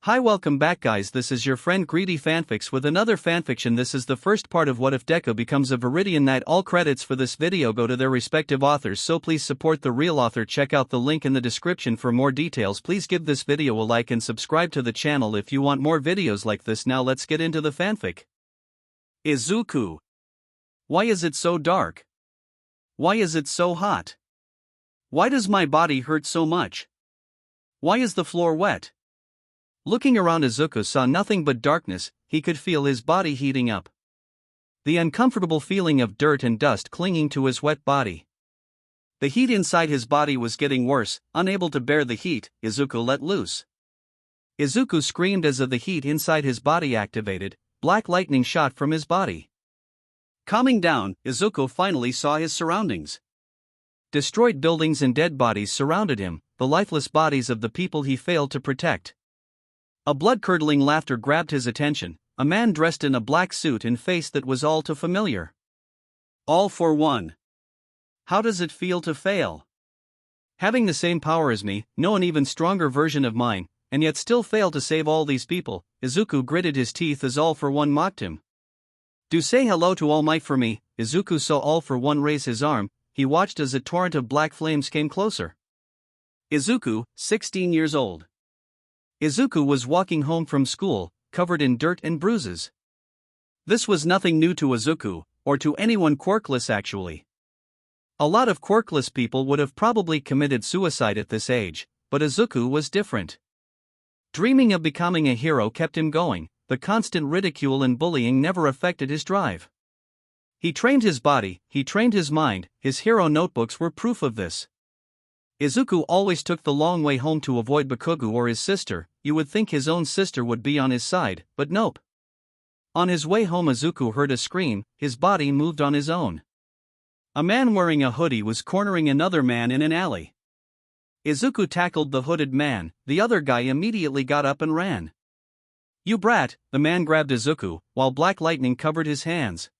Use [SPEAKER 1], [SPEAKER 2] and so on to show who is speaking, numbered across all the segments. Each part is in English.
[SPEAKER 1] Hi, welcome back guys, this is your friend Greedy Fanfics with another fanfiction. This is the first part of What If Deku Becomes a Viridian Knight. All credits for this video go to their respective authors, so please support the real author. Check out the link in the description for more details. Please give this video a like and subscribe to the channel if you want more videos like this. Now let's get into the fanfic. Izuku. Why is it so dark? Why is it so hot? Why does my body hurt so much? Why is the floor wet? Looking around, Izuku saw nothing but darkness. He could feel his body heating up. The uncomfortable feeling of dirt and dust clinging to his wet body. The heat inside his body was getting worse. Unable to bear the heat, Izuku let loose. Izuku screamed as the heat inside his body activated. Black lightning shot from his body. Calming down, Izuku finally saw his surroundings. Destroyed buildings and dead bodies surrounded him, the lifeless bodies of the people he failed to protect. A blood-curdling laughter grabbed his attention, a man dressed in a black suit and face that was all too familiar. All for one. How does it feel to fail? Having the same power as me, know an even stronger version of mine, and yet still fail to save all these people. Izuku gritted his teeth as All for One mocked him. Do say hello to All Might for me. Izuku saw All for One raise his arm. He watched as a torrent of black flames came closer. Izuku, 16 years old. Izuku was walking home from school, covered in dirt and bruises. This was nothing new to Izuku, or to anyone quirkless actually. A lot of quirkless people would have probably committed suicide at this age, but Izuku was different. Dreaming of becoming a hero kept him going. The constant ridicule and bullying never affected his drive. He trained his body, he trained his mind. His hero notebooks were proof of this. Izuku always took the long way home to avoid Bakugo or his sister. You would think his own sister would be on his side, but nope. On his way home, Izuku heard a scream. His body moved on his own. A man wearing a hoodie was cornering another man in an alley. Izuku tackled the hooded man. The other guy immediately got up and ran. You brat! The man grabbed Izuku, while black lightning covered his hands.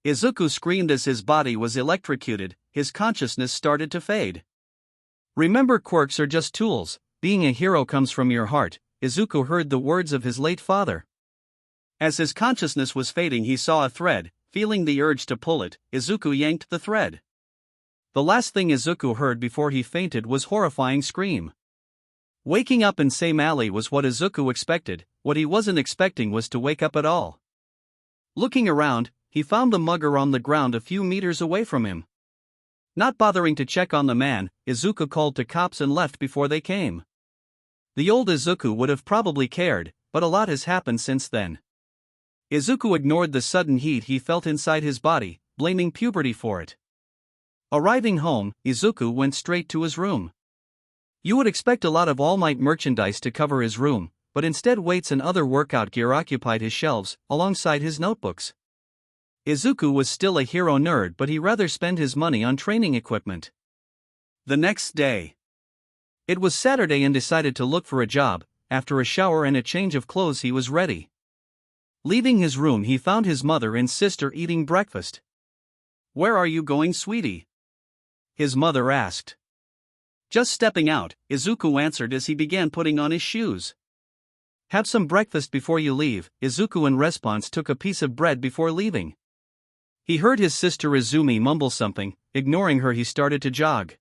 [SPEAKER 1] Izuku screamed as his body was electrocuted. His consciousness started to fade. Remember, quirks are just tools. Being a hero comes from your heart. Izuku heard the words of his late father. As his consciousness was fading, he saw a thread. Feeling the urge to pull it, Izuku yanked the thread. The last thing Izuku heard before he fainted was horrifying scream. Waking up in same alley was what Izuku expected. What he wasn't expecting was to wake up at all. Looking around, he found the mugger on the ground a few meters away from him. Not bothering to check on the man, Izuku called to cops and left before they came. The old Izuku would have probably cared, but a lot has happened since then. Izuku ignored the sudden heat he felt inside his body, blaming puberty for it. Arriving home, Izuku went straight to his room. You would expect a lot of All Might merchandise to cover his room, but instead weights and other workout gear occupied his shelves, alongside his notebooks. Izuku was still a hero nerd, but he'd rather spend his money on training equipment. The next day. It was Saturday and decided to look for a job. After a shower and a change of clothes, he was ready. Leaving his room, he found his mother and sister eating breakfast. Where are you going, sweetie? His mother asked. Just stepping out, Izuku answered as he began putting on his shoes. Have some breakfast before you leave. Izuku in response took a piece of bread before leaving. He heard his sister Izumi mumble something. Ignoring her, he started to jog.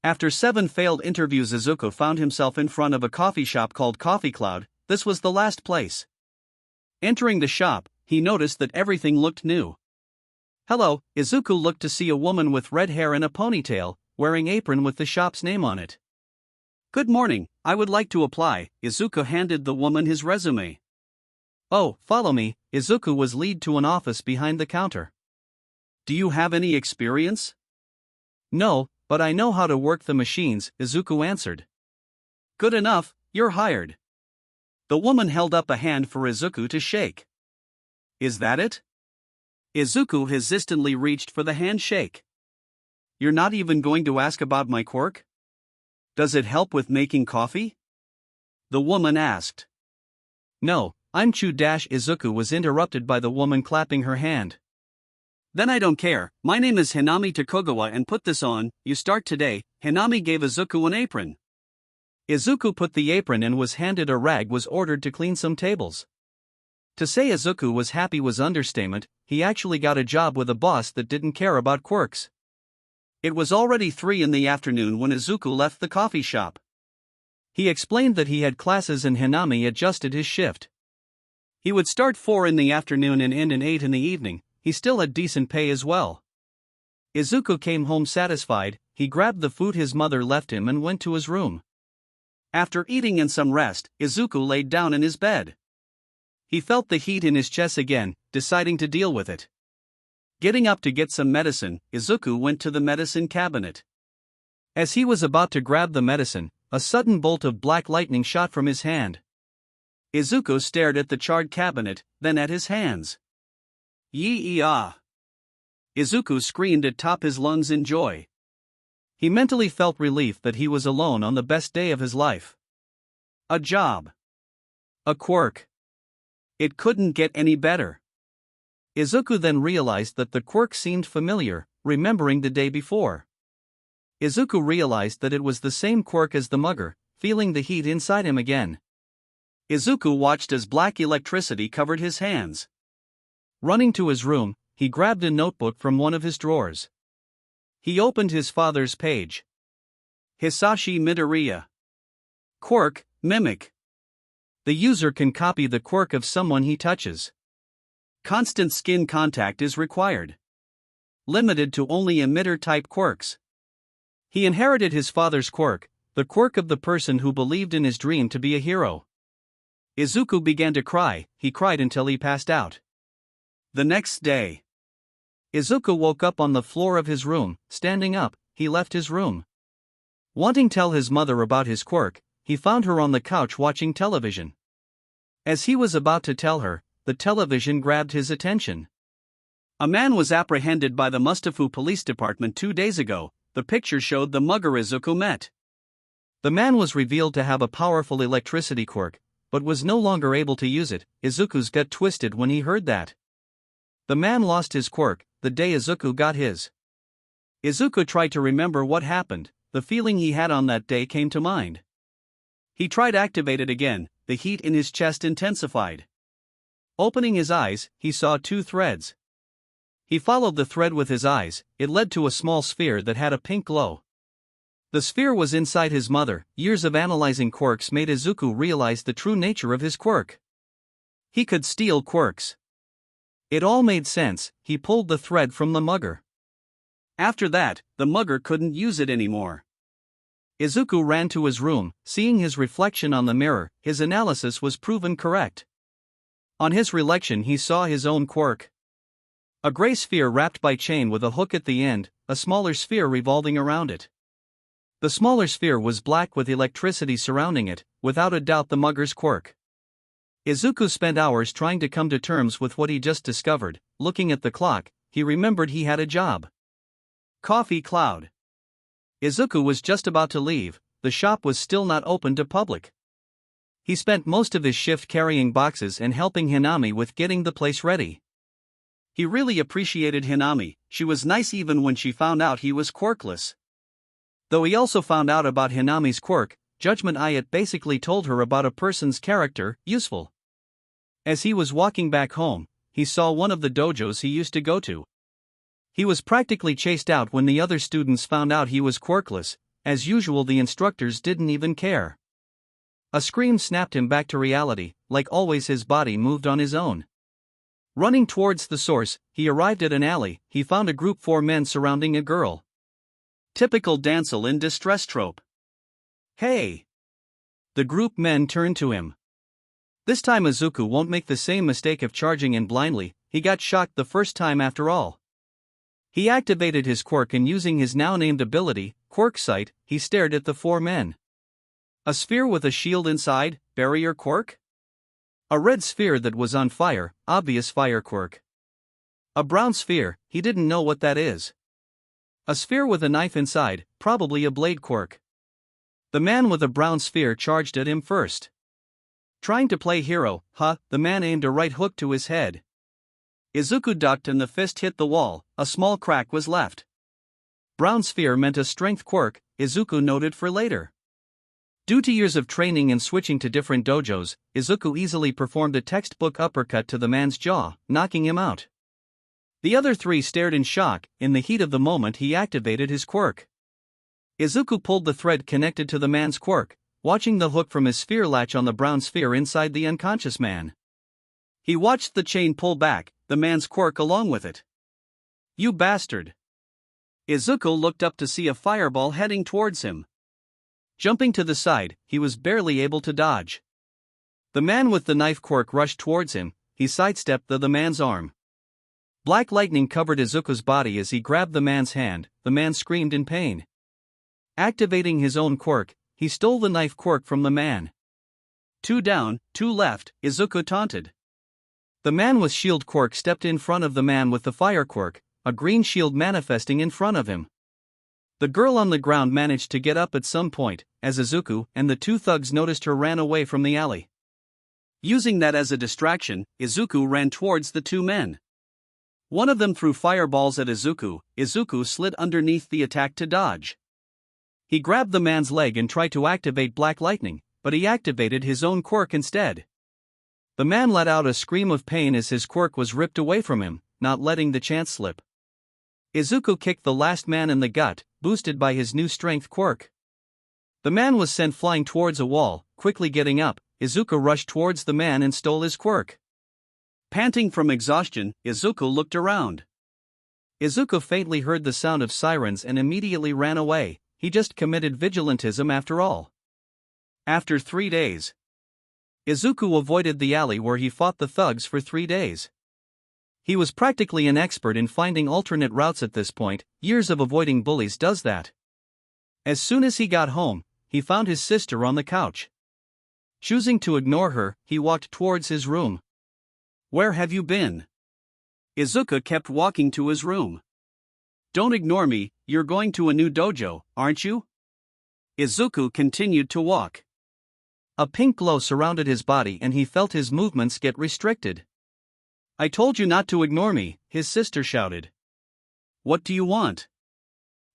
[SPEAKER 1] After 7 failed interviews, Izuku found himself in front of a coffee shop called Coffee Cloud. This was the last place. Entering the shop, he noticed that everything looked new. Hello, Izuku looked to see a woman with red hair and a ponytail, wearing apron with the shop's name on it. Good morning, I would like to apply. Izuku handed the woman his resume. Oh, follow me. Izuku was led to an office behind the counter. Do you have any experience? No, but I know how to work the machines, Izuku answered. Good enough, you're hired. The woman held up a hand for Izuku to shake. Is that it? Izuku hesitantly reached for the handshake. You're not even going to ask about my quirk? Does it help with making coffee? The woman asked. No, I'm Chu. Izuku was interrupted by the woman clapping her hand. Then I don't care. My name is Hanami Tokugawa and put this on. You start today. Hanami gave Izuku an apron. Izuku put the apron and was handed a rag, was ordered to clean some tables. To say Izuku was happy was understatement, he actually got a job with a boss that didn't care about quirks. It was already 3 in the afternoon when Izuku left the coffee shop. He explained that he had classes and Hinami adjusted his shift. He would start 4 in the afternoon and end at 8 in the evening. He still had decent pay as well. Izuku came home satisfied. He grabbed the food his mother left him and went to his room. After eating and some rest, Izuku laid down in his bed. He felt the heat in his chest again, deciding to deal with it. Getting up to get some medicine, Izuku went to the medicine cabinet. As he was about to grab the medicine, a sudden bolt of black lightning shot from his hand. Izuku stared at the charred cabinet, then at his hands. Yee-ah! Izuku screamed at top his lungs in joy. He mentally felt relief that he was alone on the best day of his life. A job. A quirk. It couldn't get any better. Izuku then realized that the quirk seemed familiar, remembering the day before. Izuku realized that it was the same quirk as the mugger, feeling the heat inside him again. Izuku watched as black electricity covered his hands. Running to his room, he grabbed a notebook from one of his drawers. He opened his father's page. Hisashi Midoriya. Quirk, Mimic. The user can copy the quirk of someone he touches. Constant skin contact is required. Limited to only emitter-type quirks. He inherited his father's quirk, the quirk of the person who believed in his dream to be a hero. Izuku began to cry. He cried until he passed out. The next day, Izuku woke up on the floor of his room. Standing up, he left his room. Wanting to tell his mother about his quirk, he found her on the couch watching television. As he was about to tell her, the television grabbed his attention. A man was apprehended by the Mustafu Police Department 2 days ago. The picture showed the mugger Izuku met. The man was revealed to have a powerful electricity quirk, but was no longer able to use it. Izuku's gut twisted when he heard that. The man lost his quirk the day Izuku got his. Izuku tried to remember what happened. The feeling he had on that day came to mind. He tried to activate it again. The heat in his chest intensified. Opening his eyes, he saw 2 threads. He followed the thread with his eyes. It led to a small sphere that had a pink glow. The sphere was inside his mother. Years of analyzing quirks made Izuku realize the true nature of his quirk. He could steal quirks. It all made sense. He pulled the thread from the mugger. After that, the mugger couldn't use it anymore. Izuku ran to his room. Seeing his reflection on the mirror, his analysis was proven correct. On his reflection, he saw his own quirk. A gray sphere wrapped by chain with a hook at the end, a smaller sphere revolving around it. The smaller sphere was black with electricity surrounding it, without a doubt the mugger's quirk. Izuku spent hours trying to come to terms with what he just discovered. Looking at the clock, he remembered he had a job. Coffee cloud. Izuku was just about to leave. The shop was still not open to public. He spent most of his shift carrying boxes and helping Hinami with getting the place ready. He really appreciated Hinami. She was nice even when she found out he was quirkless. Though he also found out about Hinami's quirk, Judgment Iyat basically told her about a person's character, useful. As he was walking back home, he saw one of the dojos he used to go to. He was practically chased out when the other students found out he was quirkless. As usual, the instructors didn't even care. A scream snapped him back to reality. Like always, his body moved on his own. Running towards the source, he arrived at an alley. He found a group 4 men surrounding a girl. Typical damsel in distress trope. Hey! The group men turned to him. This time Izuku won't make the same mistake of charging in blindly. He got shocked the first time after all. He activated his quirk and using his now named ability, Quirk Sight, he stared at the 4 men. A sphere with a shield inside, barrier quirk? A red sphere that was on fire, obvious fire quirk. A brown sphere, he didn't know what that is. A sphere with a knife inside, probably a blade quirk. The man with a brown sphere charged at him first. Trying to play hero, the man aimed a right hook to his head. Izuku ducked and the fist hit the wall. A small crack was left. Brown sphere meant a strength quirk, Izuku noted for later. Due to years of training and switching to different dojos, Izuku easily performed a textbook uppercut to the man's jaw, knocking him out. The other three stared in shock. In the heat of the moment he activated his quirk. Izuku pulled the thread connected to the man's quirk, watching the hook from his sphere latch on the brown sphere inside the unconscious man. He watched the chain pull back, the man's quirk along with it. "You bastard!" Izuku looked up to see a fireball heading towards him. Jumping to the side, he was barely able to dodge. The man with the knife quirk rushed towards him. He sidestepped the man's arm. Black lightning covered Izuku's body as he grabbed the man's hand. The man screamed in pain. Activating his own quirk, he stole the knife quirk from the man. "Two down, two left," Izuku taunted. The man with shield quirk stepped in front of the man with the fire quirk, a green shield manifesting in front of him. The girl on the ground managed to get up at some point, as Izuku and the two thugs noticed her ran away from the alley. Using that as a distraction, Izuku ran towards the two men. One of them threw fireballs at Izuku. Izuku slid underneath the attack to dodge. He grabbed the man's leg and tried to activate Black Lightning, but he activated his own quirk instead. The man let out a scream of pain as his quirk was ripped away from him, not letting the chance slip. Izuku kicked the last man in the gut, boosted by his new strength quirk. The man was sent flying towards a wall. Quickly getting up, Izuku rushed towards the man and stole his quirk. Panting from exhaustion, Izuku looked around. Izuku faintly heard the sound of sirens and immediately ran away. He just committed vigilantism after all. After 3 days, Izuku avoided the alley where he fought the thugs for 3 days. He was practically an expert in finding alternate routes at this point. Years of avoiding bullies does that. As soon as he got home, he found his sister on the couch. Choosing to ignore her, he walked towards his room. "Where have you been?" Izuku kept walking to his room. "Don't ignore me, you're going to a new dojo, aren't you?" Izuku continued to walk. A pink glow surrounded his body and he felt his movements get restricted. "I told you not to ignore me," his sister shouted. "What do you want?"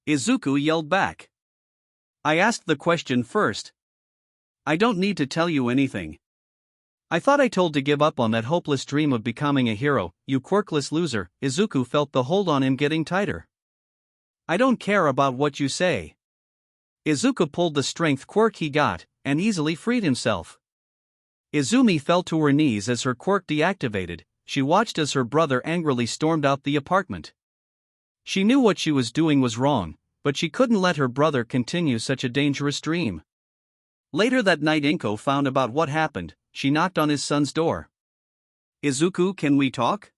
[SPEAKER 1] Izuku yelled back. "I asked the question first. I don't need to tell you anything. I thought I told to give up on that hopeless dream of becoming a hero, you quirkless loser." Izuku felt the hold on him getting tighter. "I don't care about what you say." Izuku pulled the strength quirk he got, and easily freed himself. Izumi fell to her knees as her quirk deactivated. She watched as her brother angrily stormed out the apartment. She knew what she was doing was wrong, but she couldn't let her brother continue such a dangerous dream. Later that night Inko found about what happened. She knocked on his son's door. "Izuku, can we talk?"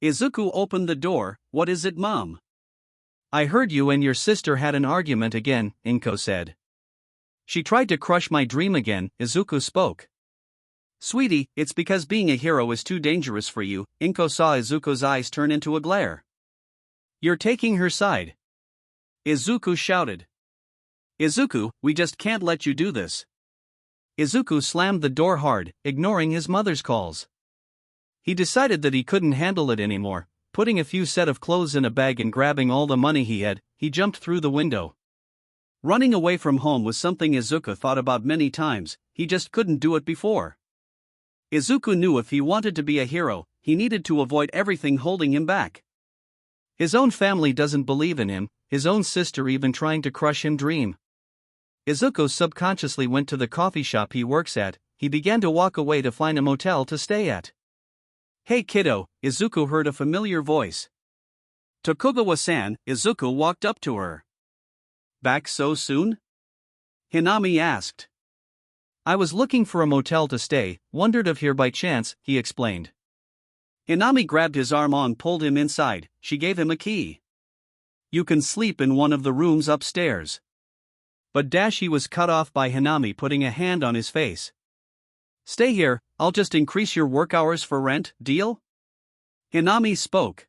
[SPEAKER 1] Izuku opened the door. "What is it, Mom?" "I heard you and your sister had an argument again," Inko said. "She tried to crush my dream again," Izuku spoke. "Sweetie, it's because being a hero is too dangerous for you." Inko saw Izuku's eyes turn into a glare. "You're taking her side," Izuku shouted. "Izuku, we just can't let you do this." Izuku slammed the door hard, ignoring his mother's calls. He decided that he couldn't handle it anymore. Putting a few set of clothes in a bag and grabbing all the money he had, he jumped through the window. Running away from home was something Izuku thought about many times. He just couldn't do it before. Izuku knew if he wanted to be a hero, he needed to avoid everything holding him back. His own family doesn't believe in him, his own sister even trying to crush him dream. Izuku subconsciously went to the coffee shop he works at. He began to walk away to find a motel to stay at. "Hey kiddo," Izuku heard a familiar voice. "Tokugawa-san," Izuku walked up to her. "Back so soon?" Hinami asked. "I was looking for a motel to stay, wondered if here by chance," he explained. Hinami grabbed his arm and pulled him inside. She gave him a key. "You can sleep in one of the rooms upstairs." But he was cut off by Hinami putting a hand on his face. "Stay here, I'll just increase your work hours for rent, deal?" Hinami spoke.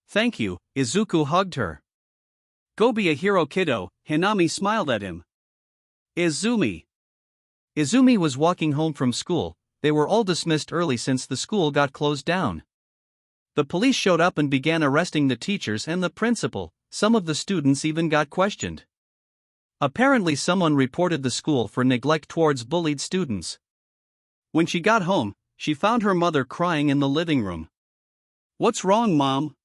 [SPEAKER 1] "Thank you," Izuku hugged her. "Go be a hero kiddo," Hinami smiled at him. Izumi was walking home from school. They were all dismissed early since the school got closed down. The police showed up and began arresting the teachers and the principal. Some of the students even got questioned. Apparently someone reported the school for neglect towards bullied students. When she got home, she found her mother crying in the living room. "What's wrong, Mom?"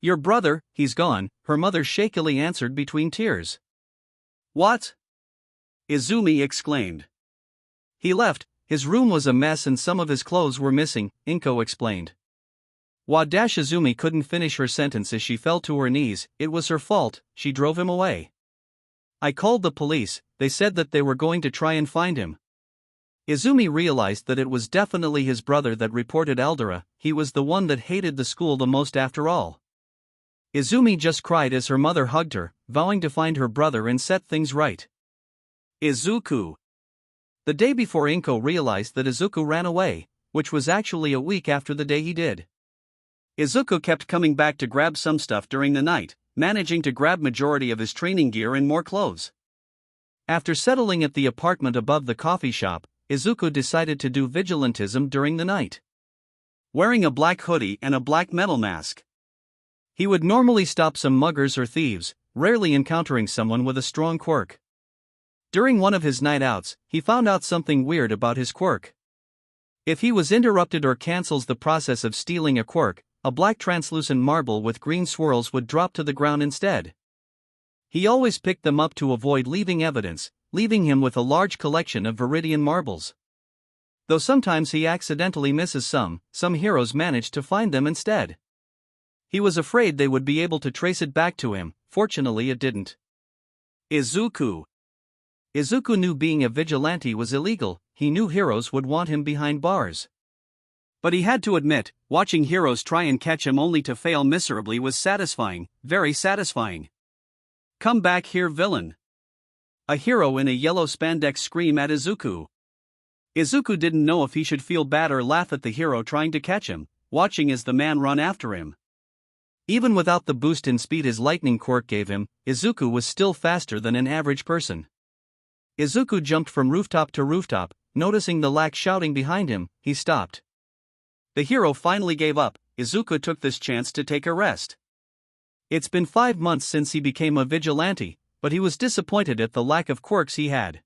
[SPEAKER 1] "Your brother, he's gone," her mother shakily answered between tears. "What?" Izumi exclaimed. "He left, his room was a mess and some of his clothes were missing," Inko explained. Izumi couldn't finish her sentence as she fell to her knees. "It was her fault, she drove him away. I called the police, they said that they were going to try and find him." Izumi realized that it was definitely his brother that reported Aldera. He was the one that hated the school the most after all. Izumi just cried as her mother hugged her, vowing to find her brother and set things right. Izuku. The day before, Inko realized that Izuku ran away, which was actually a week after the day he did. Izuku kept coming back to grab some stuff during the night, managing to grab majority of his training gear and more clothes. After settling at the apartment above the coffee shop, Izuku decided to do vigilantism during the night. Wearing a black hoodie and a black metal mask, he would normally stop some muggers or thieves, rarely encountering someone with a strong quirk. During one of his night outs, he found out something weird about his quirk. If he was interrupted or cancels the process of stealing a quirk, a black translucent marble with green swirls would drop to the ground instead. He always picked them up to avoid leaving evidence, leaving him with a large collection of Viridian marbles. Though sometimes he accidentally misses some heroes manage to find them instead. He was afraid they would be able to trace it back to him. Fortunately it didn't. Izuku knew being a vigilante was illegal. He knew heroes would want him behind bars. But he had to admit, watching heroes try and catch him only to fail miserably was satisfying, very satisfying. "Come back here, villain!" A hero in a yellow spandex screamed at Izuku. Izuku didn't know if he should feel bad or laugh at the hero trying to catch him, watching as the man run after him. Even without the boost in speed his lightning quirk gave him, Izuku was still faster than an average person. Izuku jumped from rooftop to rooftop. Noticing the lack shouting behind him, he stopped. The hero finally gave up. Izuku took this chance to take a rest. It's been 5 months since he became a vigilante, but he was disappointed at the lack of quirks he had.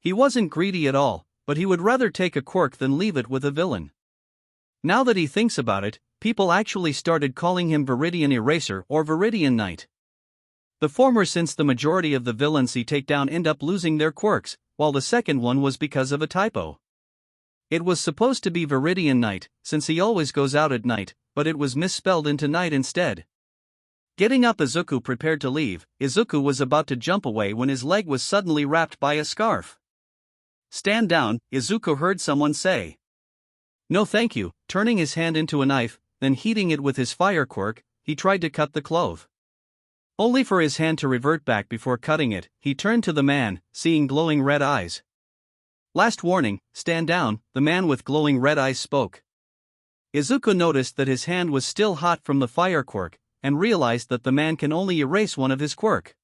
[SPEAKER 1] He wasn't greedy at all, but he would rather take a quirk than leave it with a villain. Now that he thinks about it, people actually started calling him Viridian Eraser or Viridian Knight. The former since the majority of the villains he take down end up losing their quirks, while the second one was because of a typo. It was supposed to be Viridian Knight, since he always goes out at night, but it was misspelled into night instead. Getting up, Izuku prepared to leave. Izuku was about to jump away when his leg was suddenly wrapped by a scarf. "Stand down," Izuku heard someone say. "No thank you." Turning his hand into a knife, then heating it with his fire quirk, he tried to cut the cloth. Only for his hand to revert back before cutting it. He turned to the man, seeing glowing red eyes. "Last warning, stand down," the man with glowing red eyes spoke. Izuku noticed that his hand was still hot from the fire quirk, and realized that the man can only erase one of his quirk.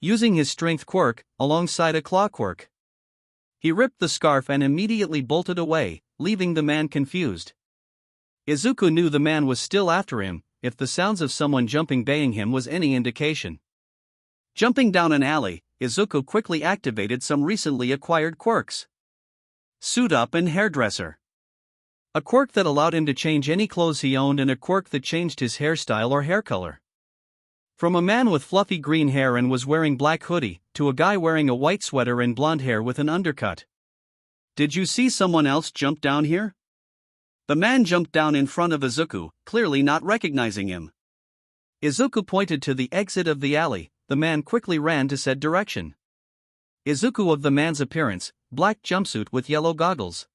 [SPEAKER 1] Using his strength quirk, alongside a claw quirk, he ripped the scarf and immediately bolted away, leaving the man confused. Izuku knew the man was still after him, if the sounds of someone jumping baying him was any indication. Jumping down an alley, Izuku quickly activated some recently acquired quirks. Suit Up and Hairdresser. A quirk that allowed him to change any clothes he owned, and a quirk that changed his hairstyle or hair color. From a man with fluffy green hair and was wearing black hoodie, to a guy wearing a white sweater and blonde hair with an undercut. "Did you see someone else jump down here?" The man jumped down in front of Izuku, clearly not recognizing him. Izuku pointed to the exit of the alley. The man quickly ran to said direction. Izuku of the man's appearance, black jumpsuit with yellow goggles.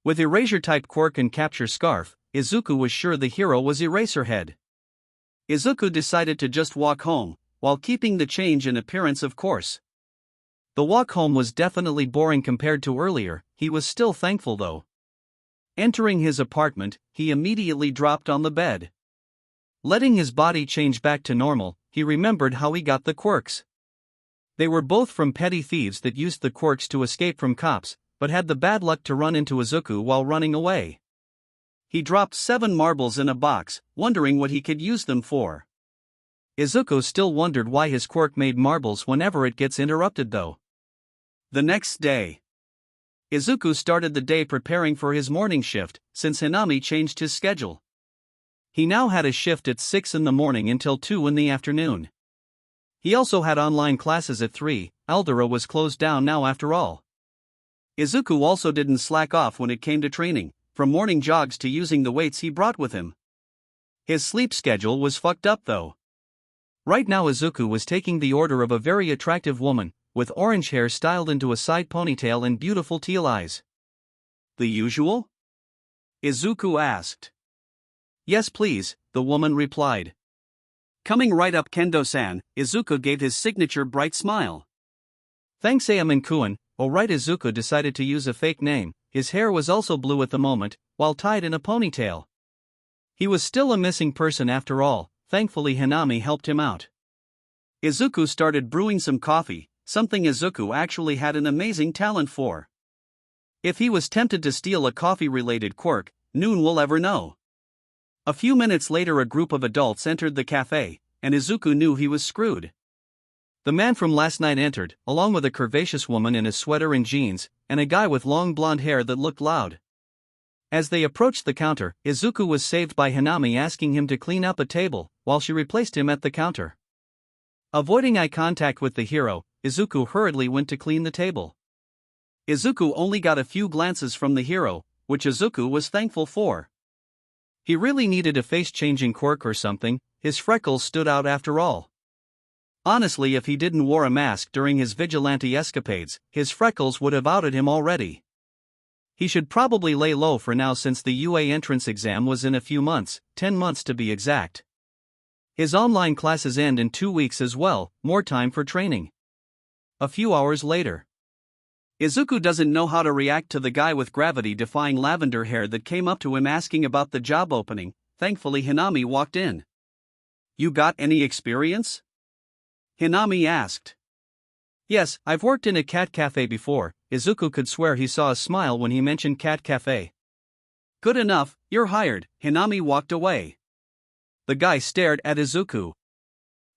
[SPEAKER 1] With erasure-type quirk and capture scarf, Izuku was sure the hero was Eraserhead. Izuku decided to just walk home, while keeping the change in appearance of course. The walk home was definitely boring compared to earlier. He was still thankful though. Entering his apartment, he immediately dropped on the bed. Letting his body change back to normal, he remembered how he got the quirks. They were both from petty thieves that used the quirks to escape from cops, but had the bad luck to run into Izuku while running away. He dropped 7 marbles in a box, wondering what he could use them for. Izuku still wondered why his quirk made marbles whenever it gets interrupted though. The next day, Izuku started the day preparing for his morning shift, since Hanami changed his schedule. He now had a shift at 6 in the morning until 2 in the afternoon. He also had online classes at 3, Aldera was closed down now after all. Izuku also didn't slack off when it came to training, from morning jogs to using the weights he brought with him. His sleep schedule was fucked up though. Right now Izuku was taking the order of a very attractive woman, with orange hair styled into a side ponytail and beautiful teal eyes. The usual? Izuku asked. Yes please, the woman replied. Coming right up Kendo-san, Izuku gave his signature bright smile. Thanks ᴅᴇʟ. Alright, Izuku decided to use a fake name. His hair was also blue at the moment, while tied in a ponytail. He was still a missing person after all. Thankfully Hanami helped him out. Izuku started brewing some coffee, something Izuku actually had an amazing talent for. If he was tempted to steal a coffee-related quirk, none will ever know. A few minutes later a group of adults entered the cafe, and Izuku knew he was screwed. The man from last night entered, along with a curvaceous woman in a sweater and jeans, and a guy with long blonde hair that looked loud. As they approached the counter, Izuku was saved by Hanami asking him to clean up a table, while she replaced him at the counter. Avoiding eye contact with the hero, Izuku hurriedly went to clean the table. Izuku only got a few glances from the hero, which Izuku was thankful for. He really needed a face-changing quirk or something. His freckles stood out after all. Honestly, if he didn't wear a mask during his vigilante escapades, his freckles would have outed him already. He should probably lay low for now since the UA entrance exam was in a few months, 10 months to be exact. His online classes end in 2 weeks as well, more time for training. A few hours later, Izuku doesn't know how to react to the guy with gravity-defying lavender hair that came up to him asking about the job opening. Thankfully Hanami walked in. You got any experience? Hanami asked. Yes, I've worked in a cat cafe before. Izuku could swear he saw a smile when he mentioned cat cafe. Good enough, you're hired. Hanami walked away. The guy stared at Izuku.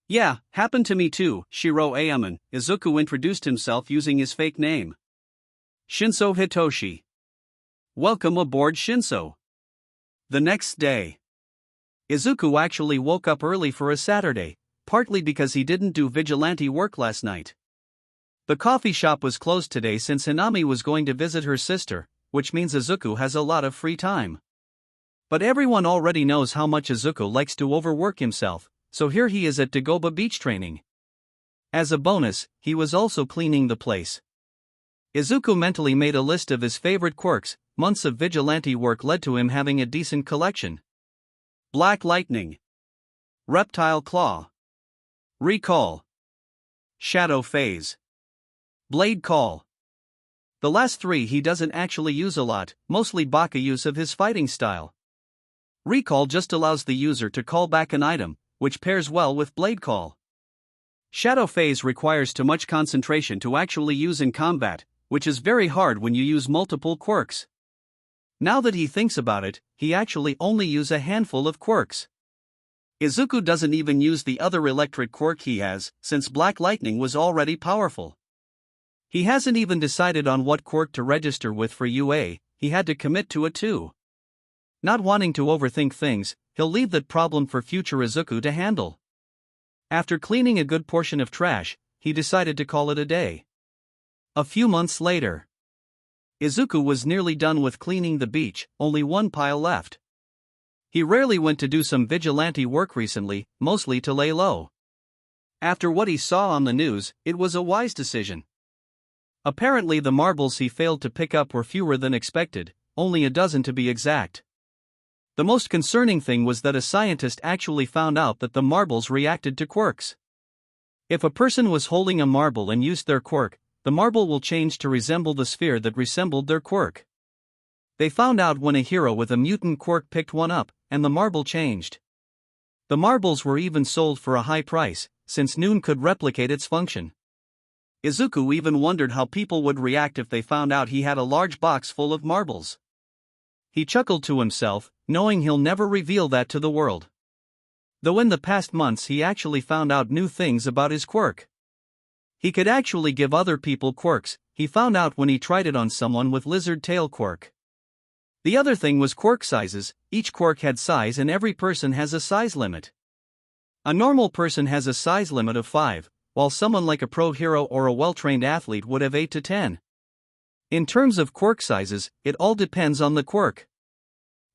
[SPEAKER 1] Yeah, happened to me too, ᴅᴇ'ʟ. Izuku introduced himself using his fake name. Shinso Hitoshi. Welcome aboard Shinso. The next day, Izuku actually woke up early for a Saturday, partly because he didn't do vigilante work last night. The coffee shop was closed today since Hanami was going to visit her sister, which means Izuku has a lot of free time. But everyone already knows how much Izuku likes to overwork himself, so here he is at Dagoba Beach training. As a bonus, he was also cleaning the place. Izuku mentally made a list of his favorite quirks. Months of vigilante work led to him having a decent collection. Black Lightning, Reptile Claw, Recall, Shadow Phase, Blade Call. The last 3 he doesn't actually use a lot, mostly Baka use of his fighting style. Recall just allows the user to call back an item, which pairs well with Blade Call. Shadow Phase requires too much concentration to actually use in combat, which is very hard when you use multiple quirks. Now that he thinks about it, he actually only uses a handful of quirks. Izuku doesn't even use the other electric quirk he has, since Black Lightning was already powerful. He hasn't even decided on what quirk to register with for UA, he had to commit to it too. Not wanting to overthink things, he'll leave that problem for future Izuku to handle. After cleaning a good portion of trash, he decided to call it a day. A few months later, Izuku was nearly done with cleaning the beach, only one pile left. He rarely went to do some vigilante work recently, mostly to lay low. After what he saw on the news, it was a wise decision. Apparently the marbles he failed to pick up were fewer than expected, only a dozen to be exact. The most concerning thing was that a scientist actually found out that the marbles reacted to quirks. If a person was holding a marble and used their quirk, the marble will change to resemble the sphere that resembled their quirk. They found out when a hero with a mutant quirk picked one up, and the marble changed. The marbles were even sold for a high price, since Noon could replicate its function. Izuku even wondered how people would react if they found out he had a large box full of marbles. He chuckled to himself, knowing he'll never reveal that to the world. Though in the past months he actually found out new things about his quirk. He could actually give other people quirks, he found out when he tried it on someone with lizard tail quirk. The other thing was quirk sizes, each quirk had size and every person has a size limit. A normal person has a size limit of 5, while someone like a pro hero or a well-trained athlete would have 8 to 10. In terms of quirk sizes, it all depends on the quirk.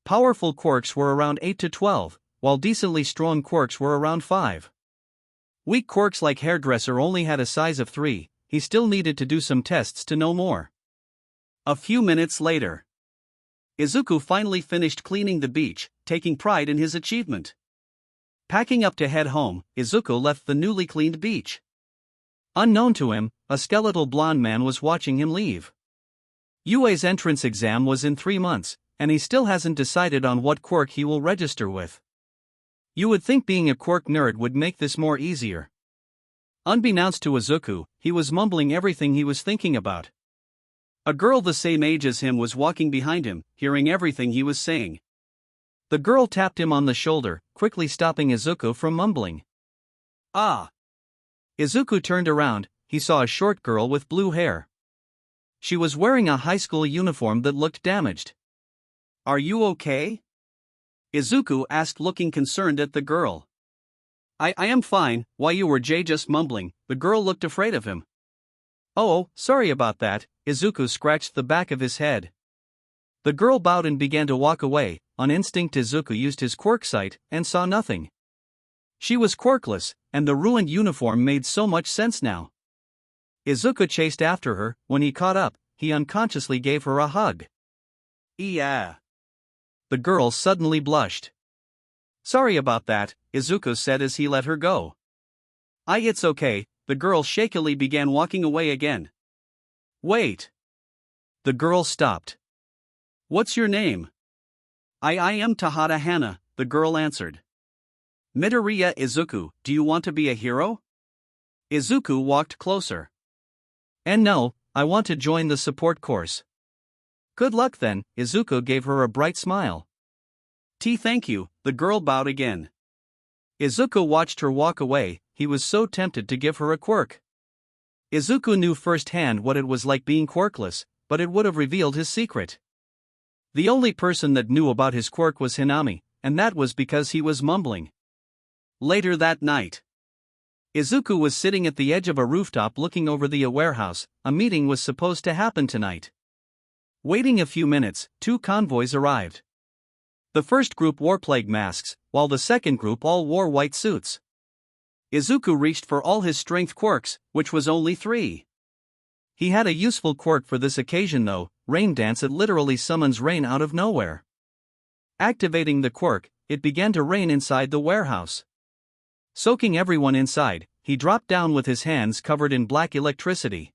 [SPEAKER 1] Powerful quirks were around 8 to 12, while decently strong quirks were around 5. Weak quirks like hairdresser only had a size of 3, he still needed to do some tests to know more. A few minutes later, Izuku finally finished cleaning the beach, taking pride in his achievement. Packing up to head home, Izuku left the newly cleaned beach. Unknown to him, a skeletal blonde man was watching him leave. Yue's entrance exam was in 3 months, and he still hasn't decided on what quirk he will register with. You would think being a quirk nerd would make this more easier. Unbeknownst to Izuku, he was mumbling everything he was thinking about. A girl the same age as him was walking behind him, hearing everything he was saying. The girl tapped him on the shoulder, quickly stopping Izuku from mumbling. Ah! Izuku turned around, he saw a short girl with blue hair. She was wearing a high school uniform that looked damaged. Are you okay? Izuku asked, looking concerned at the girl. I am fine, why you were just mumbling, the girl looked afraid of him. Oh, sorry about that, Izuku scratched the back of his head. The girl bowed and began to walk away. On instinct Izuku used his quirk sight, and saw nothing. She was quirkless, and the ruined uniform made so much sense now. Izuku chased after her. When he caught up, he unconsciously gave her a hug. Yeah. The girl suddenly blushed. Sorry about that, Izuku said as he let her go. It's okay, the girl shakily began walking away again. Wait. The girl stopped. What's your name? I am Tahada Hana, the girl answered. Midoriya Izuku, do you want to be a hero? Izuku walked closer. And no, I want to join the support course. Good luck then, Izuku gave her a bright smile. Thank you, the girl bowed again. Izuku watched her walk away, he was so tempted to give her a quirk. Izuku knew firsthand what it was like being quirkless, but it would have revealed his secret. The only person that knew about his quirk was Hinami, and that was because he was mumbling. Later that night, Izuku was sitting at the edge of a rooftop looking over the warehouse. A meeting was supposed to happen tonight. Waiting a few minutes, 2 convoys arrived. The first group wore plague masks, while the second group all wore white suits. Izuku reached for all his strength quirks, which was only 3. He had a useful quirk for this occasion though, Rain Dance. It literally summons rain out of nowhere. Activating the quirk, it began to rain inside the warehouse. Soaking everyone inside, he dropped down with his hands covered in black electricity.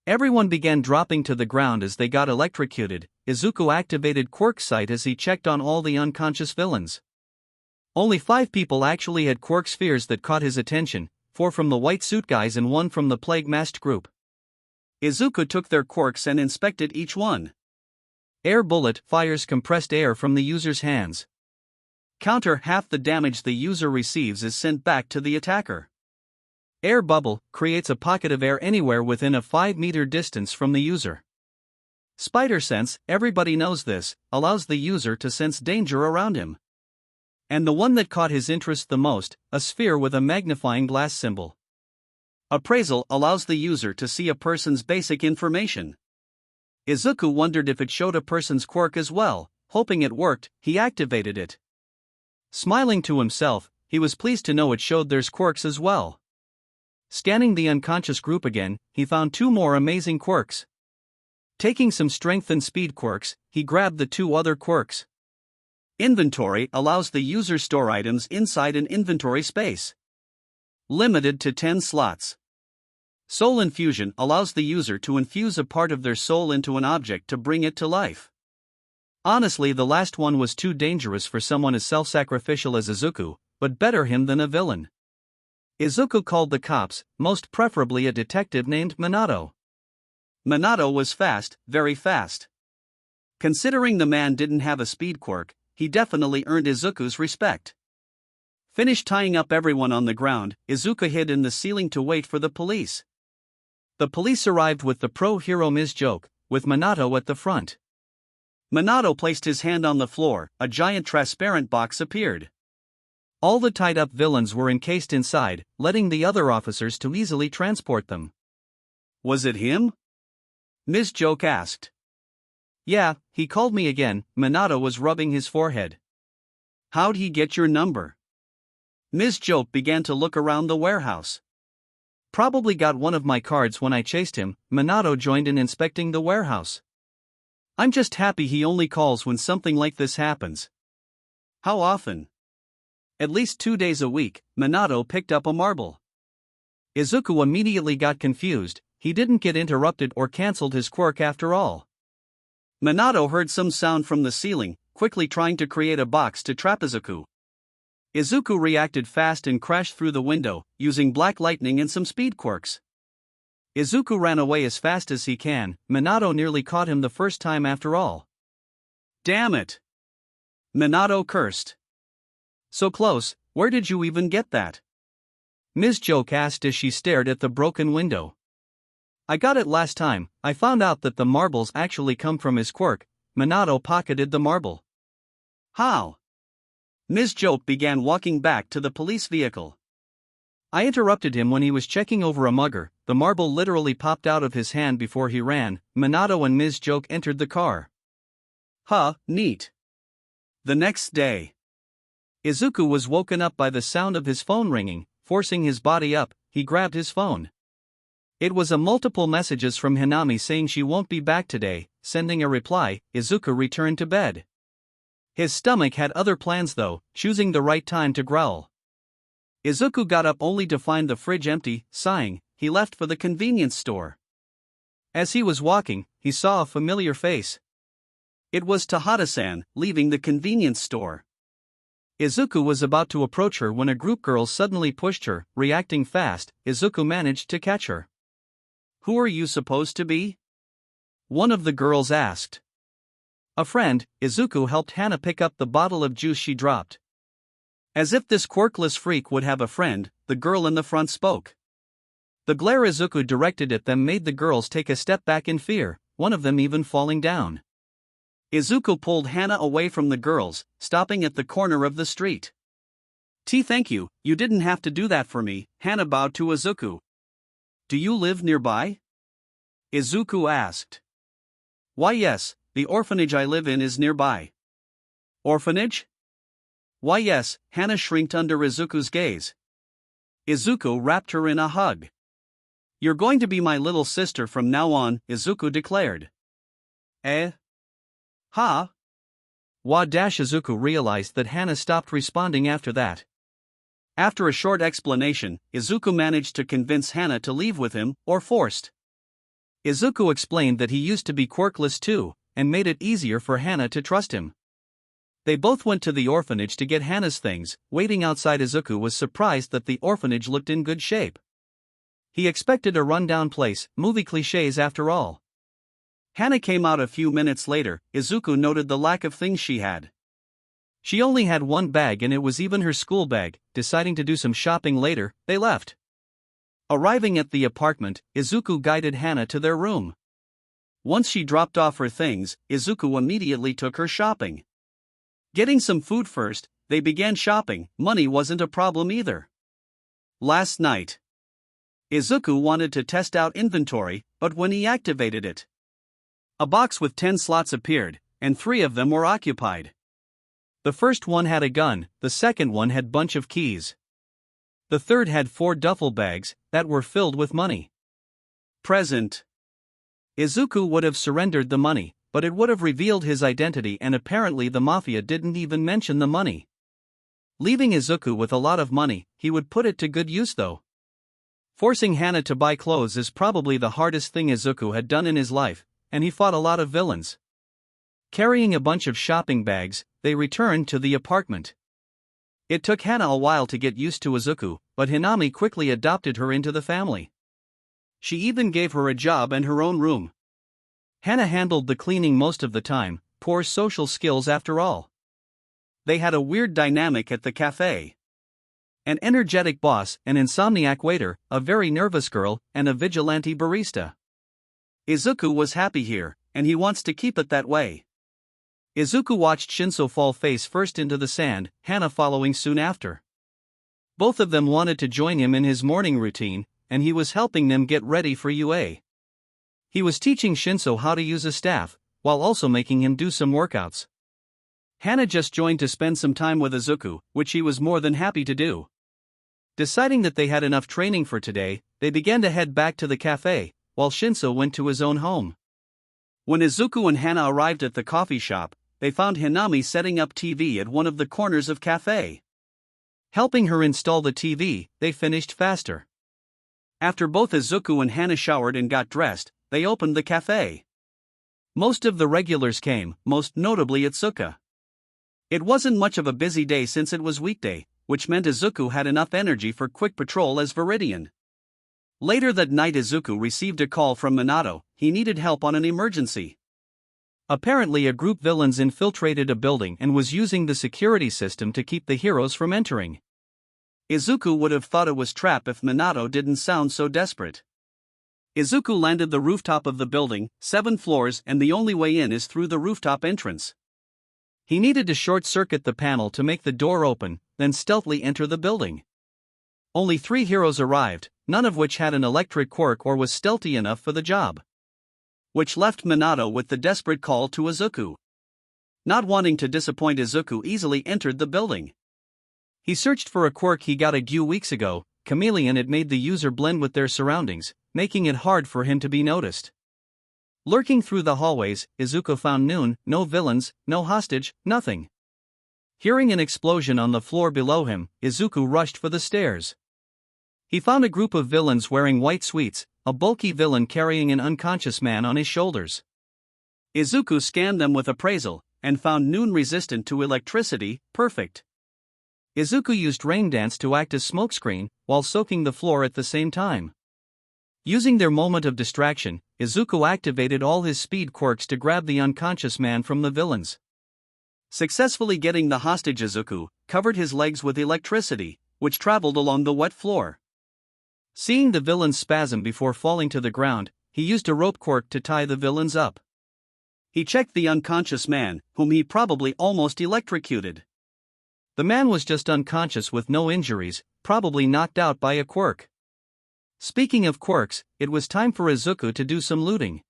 [SPEAKER 1] Everyone began dropping to the ground as they got electrocuted. Izuku activated quirk sight as he checked on all the unconscious villains. Only 5 people actually had quirk spheres that caught his attention, 4 from the white suit guys and 1 from the plague-masked group. Izuku took their quirks and inspected each one. Air Bullet fires compressed air from the user's hands. Counter, half the damage the user receives is sent back to the attacker. Air Bubble creates a pocket of air anywhere within a 5-meter distance from the user. Spider Sense, everybody knows this, allows the user to sense danger around him. And the one that caught his interest the most, a sphere with a magnifying glass symbol. Appraisal allows the user to see a person's basic information. Izuku wondered if it showed a person's quirk as well. Hoping it worked, he activated it. Smiling to himself, he was pleased to know it showed their quirks as well. Scanning the unconscious group again, he found 2 more amazing quirks. Taking some strength and speed quirks, he grabbed the 2 other quirks. Inventory allows the user store items inside an inventory space. Limited to 10 slots. Soul Infusion allows the user to infuse a part of their soul into an object to bring it to life. Honestly, the last one was too dangerous for someone as self-sacrificial as Izuku, but better him than a villain. Izuku called the cops, most preferably a detective named Minato. Minato was fast, very fast. Considering the man didn't have a speed quirk, he definitely earned Izuku's respect. Finished tying up everyone on the ground, Izuku hid in the ceiling to wait for the police. The police arrived with the pro-hero ᴅᴇ, with Minato at the front. Minato placed his hand on the floor, a giant transparent box appeared. All the tied-up villains were encased inside, letting the other officers to easily transport them. Was it him? ᴅᴇ asked. Yeah, he called me again. Minato was rubbing his forehead. How'd he get your number? ᴅᴇ began to look around the warehouse. Probably got one of my cards when I chased him. Minato joined in inspecting the warehouse. I'm just happy he only calls when something like this happens. How often? At least 2 days a week. Minato picked up a marble. Izuku immediately got confused. He didn't get interrupted or cancelled his quirk after all. Minato heard some sound from the ceiling, quickly trying to create a box to trap Izuku. Izuku reacted fast and crashed through the window, using black lightning and some speed quirks. Izuku ran away as fast as he can. Minato nearly caught him the first time after all. Damn it! Minato cursed. So close, where did you even get that? ᴅᴇ asked as she stared at the broken window. I got it last time. I found out that the marbles actually come from his quirk. Minato pocketed the marble. How? ᴅᴇ began walking back to the police vehicle. I interrupted him when he was checking over a mugger. The marble literally popped out of his hand before he ran. Minato and ᴅᴇ entered the car. Huh, neat. The next day, Izuku was woken up by the sound of his phone ringing. Forcing his body up, he grabbed his phone. It was a multiple messages from Hanami saying she won't be back today. Sending a reply, Izuku returned to bed. His stomach had other plans though, choosing the right time to growl. Izuku got up only to find the fridge empty. Sighing, he left for the convenience store. As he was walking, he saw a familiar face. It was Tahada-san, leaving the convenience store. Izuku was about to approach her when a group girl suddenly pushed her. Reacting fast, Izuku managed to catch her. Who are you supposed to be? One of the girls asked. A friend. Izuku helped Hana pick up the bottle of juice she dropped. As if this quirkless freak would have a friend, the girl in the front spoke. The glare Izuku directed at them made the girls take a step back in fear, one of them even falling down. Izuku pulled Hana away from the girls, stopping at the corner of the street. Thank you, you didn't have to do that for me. Hana bowed to Izuku. Do you live nearby? Izuku asked. Why yes, the orphanage I live in is nearby. Orphanage? Why yes, Hana shrinked under Izuku's gaze. Izuku wrapped her in a hug. You're going to be my little sister from now on, Izuku declared. Eh? Ha? Izuku realized that Hana stopped responding after that. After a short explanation, Izuku managed to convince Hana to leave with him, or forced. Izuku explained that he used to be quirkless too, and made it easier for Hana to trust him. They both went to the orphanage to get Hana's things. Waiting outside, Izuku was surprised that the orphanage looked in good shape. He expected a rundown place, movie cliches after all. Hana came out a few minutes later. Izuku noted the lack of things she had. She only had one bag and it was even her school bag. Deciding to do some shopping later, they left. Arriving at the apartment, Izuku guided Hana to their room. Once she dropped off her things, Izuku immediately took her shopping. Getting some food first, they began shopping. Money wasn't a problem either. Last night, Izuku wanted to test out inventory, but when he activated it, a box with 10 slots appeared, and 3 of them were occupied. The first one had a gun, the second one had bunch of keys. The third had 4 duffel bags, that were filled with money. Present. Izuku would have surrendered the money, but it would have revealed his identity and apparently the mafia didn't even mention the money. Leaving Izuku with a lot of money, he would put it to good use though. Forcing Hana to buy clothes is probably the hardest thing Izuku had done in his life, and he fought a lot of villains. Carrying a bunch of shopping bags, they returned to the apartment. It took Hana a while to get used to Izuku, but Hanami quickly adopted her into the family. She even gave her a job and her own room. Hana handled the cleaning most of the time, poor social skills after all. They had a weird dynamic at the cafe. an energetic boss, an insomniac waiter, a very nervous girl, and a vigilante barista. Izuku was happy here, and he wants to keep it that way. Izuku watched Shinso fall face first into the sand, Hana following soon after. Both of them wanted to join him in his morning routine, and he was helping them get ready for UA. He was teaching Shinso how to use a staff, while also making him do some workouts. Hana just joined to spend some time with Izuku, which he was more than happy to do. Deciding that they had enough training for today, they began to head back to the cafe, while Shinso went to his own home. When Izuku and Hana arrived at the coffee shop, they found Hanami setting up TV at one of the corners of cafe. Helping her install the TV, they finished faster. After both Izuku and Hana showered and got dressed, they opened the cafe. Most of the regulars came, most notably Itsuka. It wasn't much of a busy day since it was weekday, which meant Izuku had enough energy for quick patrol as Viridian. Later that night Izuku received a call from Minato. He needed help on an emergency. Apparently a group villains infiltrated a building and was using the security system to keep the heroes from entering. Izuku would have thought it was trap if Minato didn't sound so desperate. Izuku landed the rooftop of the building, 7 floors, and the only way in is through the rooftop entrance. He needed to short-circuit the panel to make the door open, then stealthily enter the building. Only 3 heroes arrived, none of which had an electric quirk or was stealthy enough for the job. Which left Minato with the desperate call to Izuku. Not wanting to disappoint Izuku easily entered the building. He searched for a quirk he got a few weeks ago, Chameleon. It made the user blend with their surroundings, making it hard for him to be noticed. Lurking through the hallways, Izuku found no villains, no hostage, nothing. Hearing an explosion on the floor below him, Izuku rushed for the stairs. He found a group of villains wearing white suits, a bulky villain carrying an unconscious man on his shoulders. Izuku scanned them with appraisal, and found resistant to electricity, perfect. Izuku used Rain Dance to act as smokescreen, while soaking the floor at the same time. Using their moment of distraction, Izuku activated all his speed quirks to grab the unconscious man from the villains. Successfully getting the hostage, Izuku covered his legs with electricity, which traveled along the wet floor. Seeing the villains spasm before falling to the ground, he used a rope quirk to tie the villains up. He checked the unconscious man, whom he probably almost electrocuted. The man was just unconscious with no injuries, probably knocked out by a quirk. Speaking of quirks, it was time for Izuku to do some looting.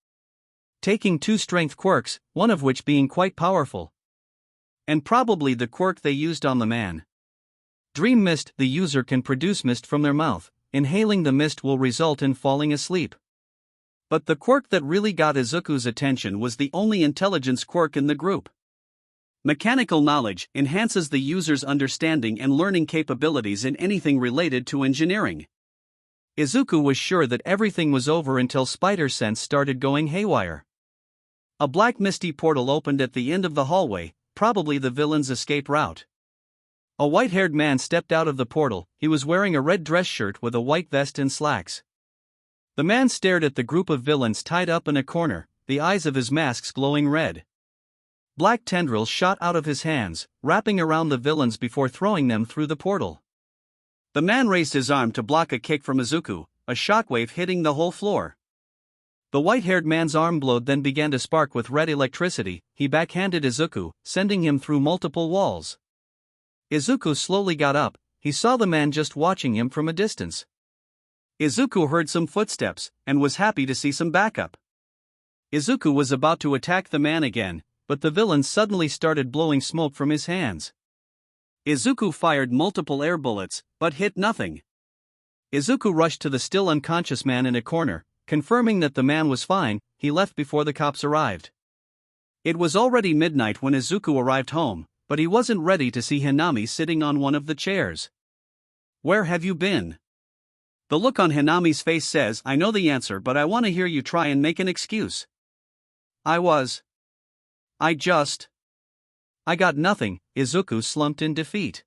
[SPEAKER 1] Taking 2 strength quirks, one of which being quite powerful. And probably the quirk they used on the man. Dream Mist. The user can produce mist from their mouth. Inhaling the mist will result in falling asleep. But the quirk that really got Izuku's attention was the only intelligence quirk in the group. Mechanical knowledge enhances the user's understanding and learning capabilities in anything related to engineering. Izuku was sure that everything was over until spider sense started going haywire. A black misty portal opened at the end of the hallway, probably the villain's escape route. A white-haired man stepped out of the portal. He was wearing a red dress shirt with a white vest and slacks. The man stared at the group of villains tied up in a corner, the eyes of his masks glowing red. Black tendrils shot out of his hands, wrapping around the villains before throwing them through the portal. The man raised his arm to block a kick from Izuku, a shockwave hitting the whole floor. The white-haired man's arm glowed, then began to spark with red electricity. He backhanded Izuku, sending him through multiple walls. Izuku slowly got up. He saw the man just watching him from a distance. Izuku heard some footsteps, and was happy to see some backup. Izuku was about to attack the man again, but the villain suddenly started blowing smoke from his hands. Izuku fired multiple air bullets, but hit nothing. Izuku rushed to the still unconscious man in a corner, confirming that the man was fine. He left before the cops arrived. It was already midnight when Izuku arrived home, but he wasn't ready to see Hanami sitting on one of the chairs. "Where have you been?" The look on Hanami's face says, "I know the answer, but I want to hear you try and make an excuse." I got nothing." Izuku slumped in defeat.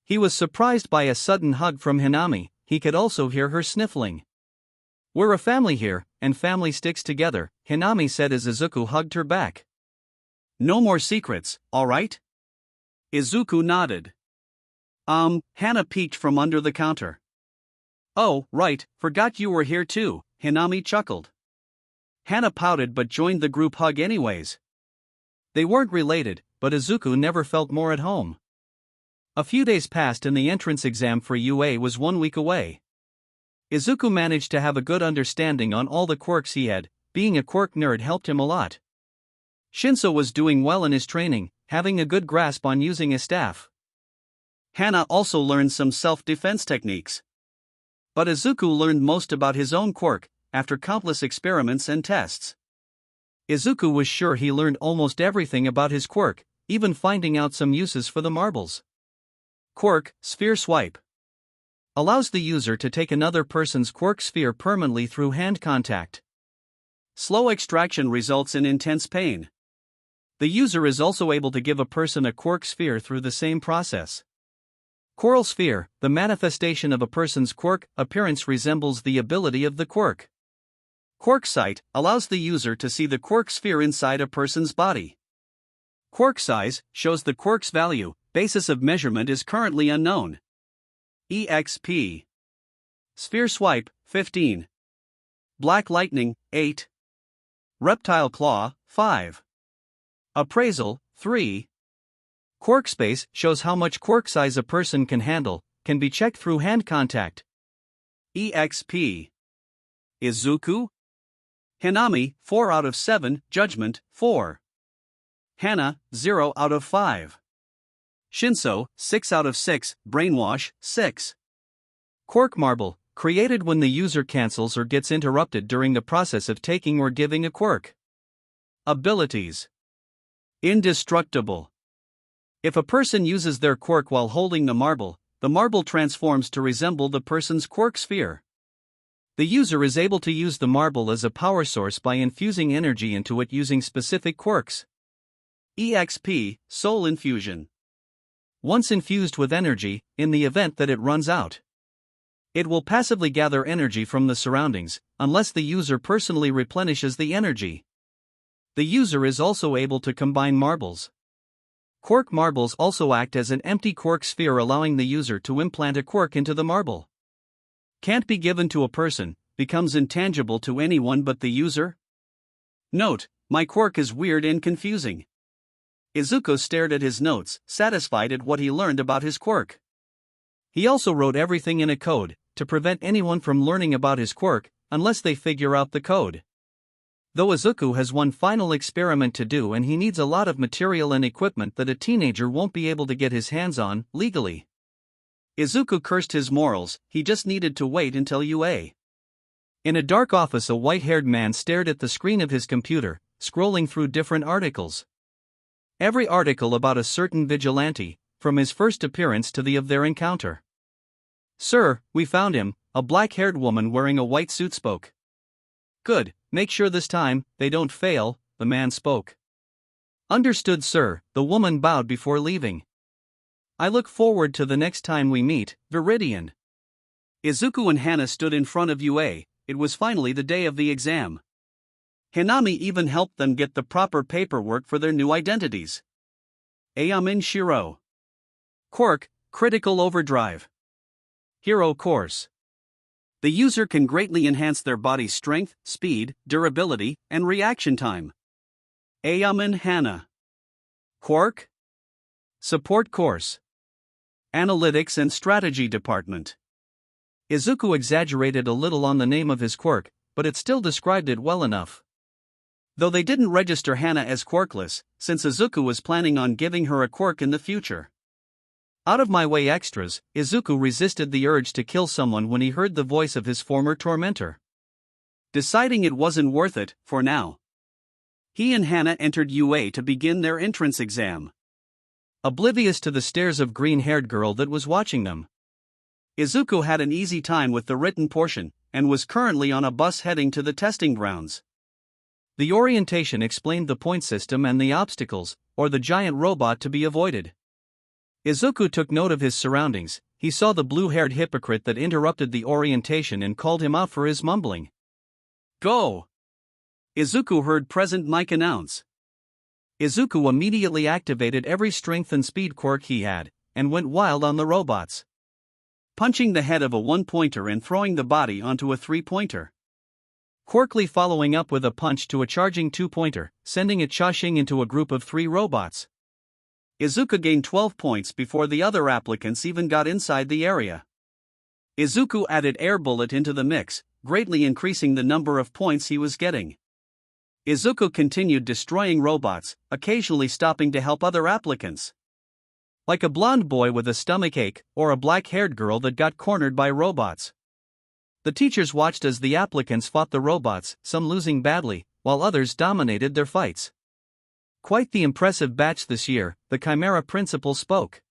[SPEAKER 1] He was surprised by a sudden hug from Hanami. He could also hear her sniffling. "We're a family here, and family sticks together," Hanami said as Izuku hugged her back. "No more secrets, alright?" Izuku nodded. Hana peeked from under the counter. Oh, right, forgot you were here too, Hanami chuckled. Hana pouted but joined the group hug anyways. They weren't related, but Izuku never felt more at home. A few days passed and the entrance exam for UA was 1 week away. Izuku managed to have a good understanding on all the quirks he had. Being a quirk nerd helped him a lot. Shinso was doing well in his training, having a good grasp on using a staff. Hana also learned some self-defense techniques. But Izuku learned most about his own quirk, after countless experiments and tests. Izuku was sure he learned almost everything about his quirk, even finding out some uses for the marbles. Quirk, Sphere Swipe. Allows the user to take another person's quirk sphere permanently through hand contact. Slow extraction results in intense pain. The user is also able to give a person a quirk sphere through the same process. Coral Sphere, the manifestation of a person's quirk appearance resembles the ability of the quirk. Quirk Sight allows the user to see the quirk sphere inside a person's body. Quirk Size shows the quirk's value, basis of measurement is currently unknown. EXP. Sphere Swipe, 15. Black Lightning, 8. Reptile Claw, 5. Appraisal, 3. Quirk Space shows how much quirk size a person can handle, can be checked through hand contact. EXP. Izuku? Hanami, 4 out of 7, Judgment, 4. Hana, 0 out of 5. Shinso, 6 out of 6, Brainwash, 6. Quirk Marble, created when the user cancels or gets interrupted during the process of taking or giving a quirk. Abilities. Indestructible. If a person uses their quirk while holding the marble transforms to resemble the person's quirk sphere. The user is able to use the marble as a power source by infusing energy into it using specific quirks. EXP, Soul Infusion. Once infused with energy, in the event that it runs out, it will passively gather energy from the surroundings, unless the user personally replenishes the energy. The user is also able to combine marbles. Quirk marbles also act as an empty quirk sphere, allowing the user to implant a quirk into the marble. Can't be given to a person, becomes intangible to anyone but the user? Note, my quirk is weird and confusing. Izuku stared at his notes, satisfied at what he learned about his quirk. He also wrote everything in a code, to prevent anyone from learning about his quirk, unless they figure out the code. Though Izuku has one final experiment to do and he needs a lot of material and equipment that a teenager won't be able to get his hands on, legally. Izuku cursed his morals, he just needed to wait until UA. In a dark office, a white-haired man stared at the screen of his computer, scrolling through different articles. Every article about a certain vigilante, from his first appearance to the of their encounter. "Sir, we found him," a black-haired woman wearing a white suit spoke. "Good, make sure this time they don't fail," the man spoke. "Understood, sir," the woman bowed before leaving. "I look forward to the next time we meet, Viridian." Izuku and Hana stood in front of UA, it was finally the day of the exam. Hanami even helped them get the proper paperwork for their new identities. Ayamin Shiro. Quirk, Critical Overdrive. Hero Course. The user can greatly enhance their body's strength, speed, durability, and reaction time. Ayamin Hana. Quirk. Support Course. Analytics and Strategy Department. Izuku exaggerated a little on the name of his quirk, but it still described it well enough. Though they didn't register Hana as quirkless, since Izuku was planning on giving her a quirk in the future. Out of my way extras, Izuku resisted the urge to kill someone when he heard the voice of his former tormentor. Deciding it wasn't worth it, for now, he and Hana entered UA to begin their entrance exam. Oblivious to the stares of green-haired girl that was watching them. Izuku had an easy time with the written portion, and was currently on a bus heading to the testing grounds. The orientation explained the point system and the obstacles, or the giant robot to be avoided. Izuku took note of his surroundings, he saw the blue-haired hypocrite that interrupted the orientation and called him out for his mumbling. "Go!" Izuku heard Present Mike announce. Izuku immediately activated every strength and speed quirk he had, and went wild on the robots, punching the head of a one-pointer and throwing the body onto a three-pointer. Quickly following up with a punch to a charging two-pointer, sending it charging into a group of 3 robots. Izuku gained 12 points before the other applicants even got inside the area. Izuku added Air Bullet into the mix, greatly increasing the number of points he was getting. Izuku continued destroying robots, occasionally stopping to help other applicants. Like a blonde boy with a stomachache, or a black-haired girl that got cornered by robots. The teachers watched as the applicants fought the robots, some losing badly, while others dominated their fights. Quite the impressive batch this year, the Chimera principal spoke.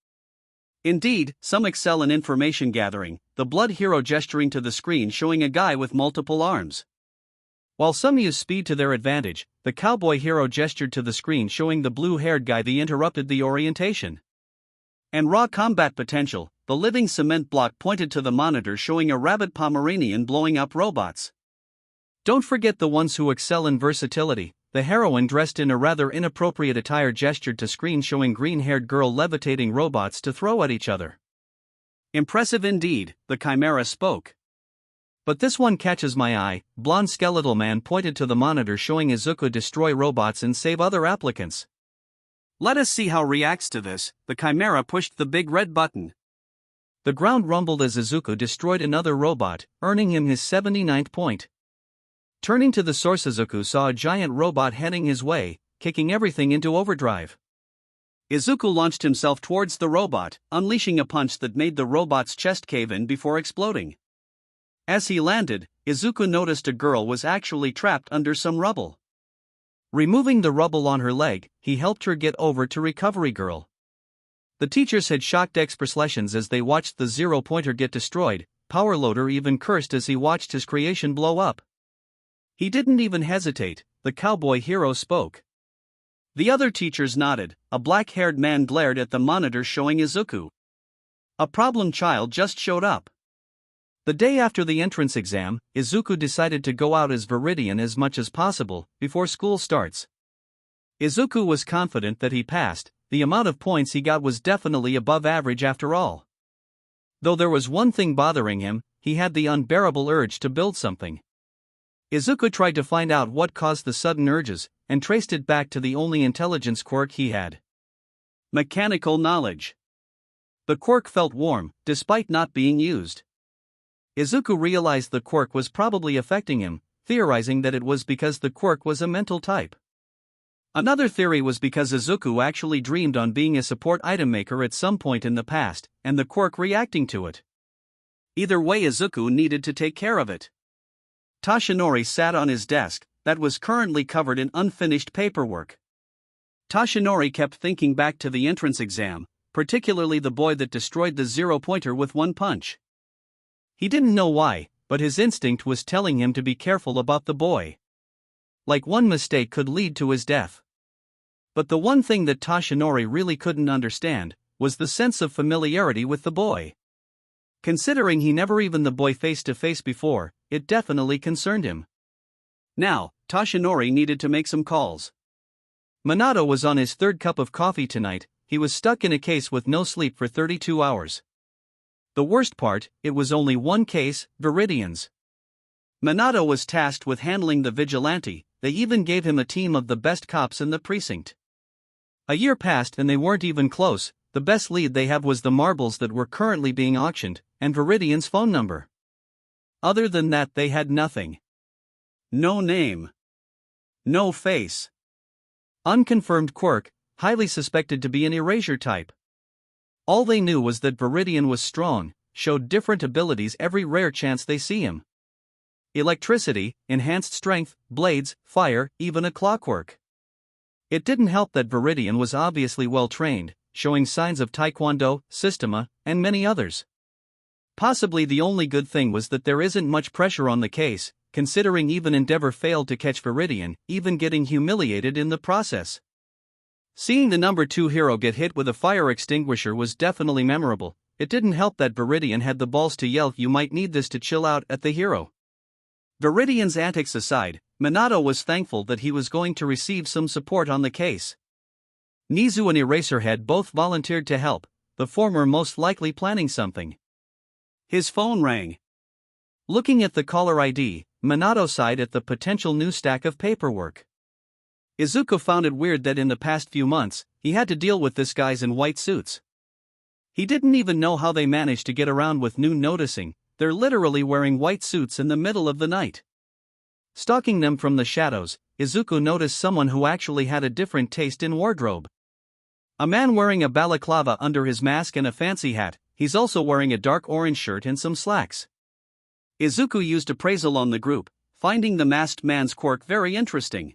[SPEAKER 1] Indeed, some excel in information gathering, the blood hero gesturing to the screen showing a guy with multiple arms. While some use speed to their advantage, the cowboy hero gestured to the screen showing the blue-haired guy the interrupted the orientation. And raw combat potential, the living cement block pointed to the monitor showing a rabid Pomeranian blowing up robots. Don't forget the ones who excel in versatility. The heroine dressed in a rather inappropriate attire gestured to screen showing green-haired girl levitating robots to throw at each other. Impressive indeed, the Chimera spoke. But this one catches my eye. Blonde skeletal man pointed to the monitor showing Izuku destroy robots and save other applicants. Let us see how reacts to this. The Chimera pushed the big red button. The ground rumbled as Izuku destroyed another robot, earning him his 79th point. Turning to the source, Izuku saw a giant robot heading his way, kicking everything into overdrive. Izuku launched himself towards the robot, unleashing a punch that made the robot's chest cave in before exploding. As he landed, Izuku noticed a girl was actually trapped under some rubble. Removing the rubble on her leg, he helped her get over to Recovery Girl. The teachers had shocked expressions as they watched the zero-pointer get destroyed. Powerloader even cursed as he watched his creation blow up. He didn't even hesitate, the cowboy hero spoke. The other teachers nodded. A black-haired man glared at the monitor showing Izuku. A problem child just showed up. The day after the entrance exam, Izuku decided to go out as Viridian as much as possible before school starts. Izuku was confident that he passed. The amount of points he got was definitely above average after all. Though there was one thing bothering him, he had the unbearable urge to build something. Izuku tried to find out what caused the sudden urges, and traced it back to the only intelligence quirk he had. Mechanical knowledge. The quirk felt warm, despite not being used. Izuku realized the quirk was probably affecting him, theorizing that it was because the quirk was a mental type. Another theory was because Izuku actually dreamed on being a support item maker at some point in the past, and the quirk reacting to it. Either way, Izuku needed to take care of it. Toshinori sat on his desk, that was currently covered in unfinished paperwork. Toshinori kept thinking back to the entrance exam, particularly the boy that destroyed the zero-pointer with one punch. He didn't know why, but his instinct was telling him to be careful about the boy. Like one mistake could lead to his death. But the one thing that Toshinori really couldn't understand was the sense of familiarity with the boy. Considering he never even the boy face-to-face before, it definitely concerned him. Now, Toshinori needed to make some calls. Minato was on his 3rd cup of coffee tonight. He was stuck in a case with no sleep for 32 hours. The worst part, it was only one case, Viridian's. Minato was tasked with handling the vigilante. They even gave him a team of the best cops in the precinct. A year passed and they weren't even close. The best lead they have was the marbles that were currently being auctioned, and Viridian's phone number. Other than that, they had nothing. No name. No face. Unconfirmed quirk, highly suspected to be an erasure type. All they knew was that Viridian was strong, showed different abilities every rare chance they see him. Electricity, enhanced strength, blades, fire, even a clockwork. It didn't help that Viridian was obviously well trained, showing signs of taekwondo, systema, and many others. Possibly the only good thing was that there isn't much pressure on the case, considering even Endeavor failed to catch Viridian, even getting humiliated in the process. Seeing the number 2 hero get hit with a fire extinguisher was definitely memorable. It didn't help that Viridian had the balls to yell, "You might need this," to chill out at the hero. Viridian's antics aside, Minato was thankful that he was going to receive some support on the case. Nizu and Eraserhead both volunteered to help, the former most likely planning something.
[SPEAKER 2] His phone rang.
[SPEAKER 1] Looking at the caller ID, Minato sighed at the potential new stack of paperwork. Izuku found it weird that in the past few months, he had to deal with these guys in white suits. He didn't even know how they managed to get around with noticing, they're literally wearing white suits in the middle of the night. Stalking them from the shadows, Izuku noticed someone who actually had a different taste in wardrobe. A man wearing a balaclava under his mask and a fancy hat, he's also wearing a dark orange shirt and some slacks. Izuku used appraisal on the group, finding the masked man's quirk very interesting.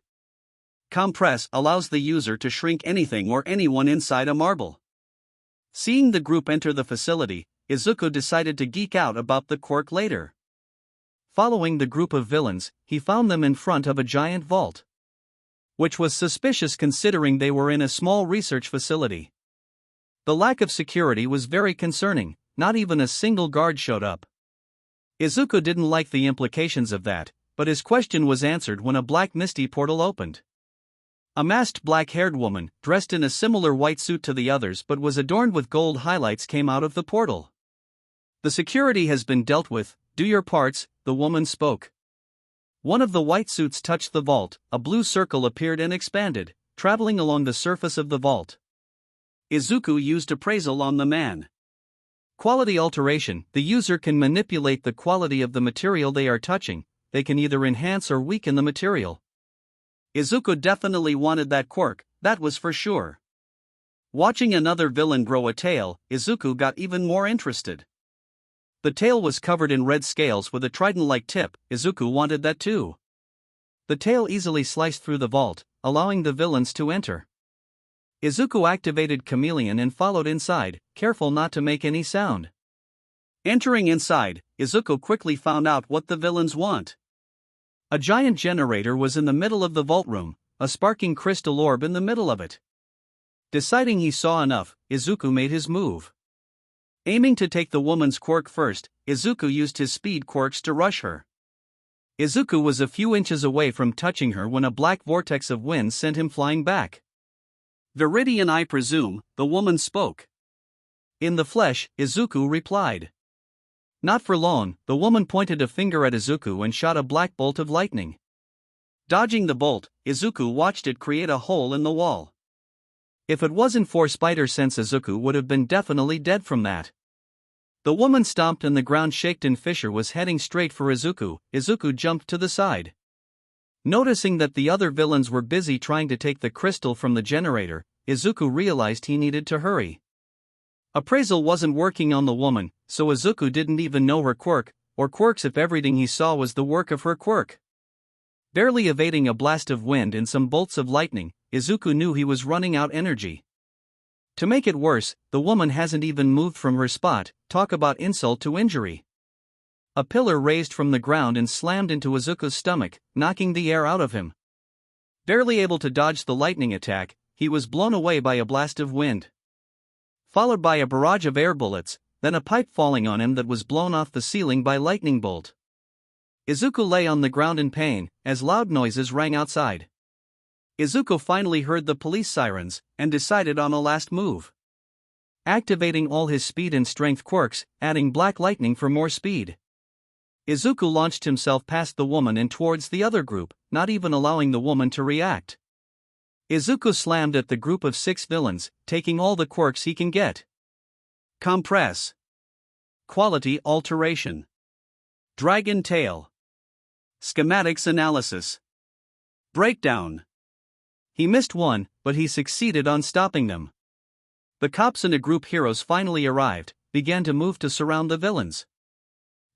[SPEAKER 1] Compress allows the user to shrink anything or anyone inside a marble. Seeing the group enter the facility, Izuku decided to geek out about the quirk later. Following the group of villains, he found them in front of a giant vault, which was suspicious considering they were in a small research facility. The lack of security was very concerning, not even a single guard showed up. Izuku didn't like the implications of that, but his question was answered when a black misty portal opened. A masked black-haired woman, dressed in a similar white suit to the others but was adorned with gold highlights, came out of the portal. "The security has been dealt with, do your parts," the woman spoke. One of the white suits touched the vault, a blue circle appeared and expanded, traveling along the surface of the vault. Izuku used appraisal on the man. Quality alteration: the user can manipulate the quality of the material they are touching, they can either enhance or weaken the material. Izuku definitely wanted that quirk, that was for sure. Watching another villain grow a tail, Izuku got even more interested. The tail was covered in red scales with a trident-like tip, Izuku wanted that too. The tail easily sliced through the vault, allowing the villains to enter. Izuku activated Chameleon and followed inside, careful not to make any sound. Entering inside, Izuku quickly found out what the villains want. A giant generator was in the middle of the vault room, a sparking crystal orb in the middle of it. Deciding he saw enough, Izuku made his move. Aiming to take the woman's quirk first, Izuku used his speed quirks to rush her. Izuku was a few inches away from touching her when a black vortex of wind sent him flying back. "Viridian, I presume," the woman spoke. "In the flesh," Izuku replied. Not for long, the woman pointed a finger at Izuku and shot a black bolt of lightning. Dodging the bolt, Izuku watched it create a hole in the wall. If it wasn't for spider sense, Izuku would have been definitely dead from that. The woman stomped and the ground shaked and Fisher was heading straight for Izuku. Izuku jumped to the side. Noticing that the other villains were busy trying to take the crystal from the generator, Izuku realized he needed to hurry. Appraisal wasn't working on the woman, so Izuku didn't even know her quirk, or quirks if everything he saw was the work of her quirk. Barely evading a blast of wind and some bolts of lightning, Izuku knew he was running out energy. To make it worse, the woman hasn't even moved from her spot, talk about insult to injury. A pillar raised from the ground and slammed into Izuku's stomach, knocking the air out of him. Barely able to dodge the lightning attack, he was blown away by a blast of wind, followed by a barrage of air bullets, then a pipe falling on him that was blown off the ceiling by lightning bolt. Izuku lay on the ground in pain, as loud noises rang outside. Izuku finally heard the police sirens, and decided on a last move. Activating all his speed and strength quirks, adding black lightning for more speed. Izuku launched himself past the woman and towards the other group, not even allowing the woman to react. Izuku slammed at the group of 6 villains, taking all the quirks he can get. Compress. Quality alteration. Dragon tail. Schematics analysis. Breakdown. He missed one, but he succeeded on stopping them. The cops and a group heroes finally arrived, began to move to surround the villains.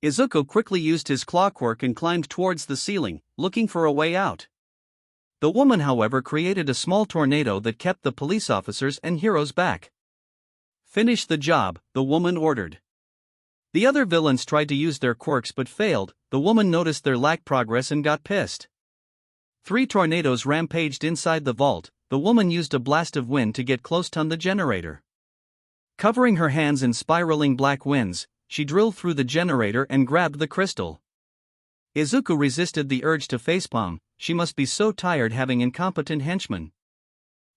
[SPEAKER 1] Izuku quickly used his claw quirk and climbed towards the ceiling, looking for a way out. The woman, however, created a small tornado that kept the police officers and heroes back. "Finish the job," the woman ordered. The other villains tried to use their quirks but failed. The woman noticed their lack of progress and got pissed. 3 tornadoes rampaged inside the vault. The woman used a blast of wind to get close to the generator. Covering her hands in spiraling black winds, she drilled through the generator and grabbed the crystal. Izuku resisted the urge to facepalm. She must be so tired having incompetent henchmen.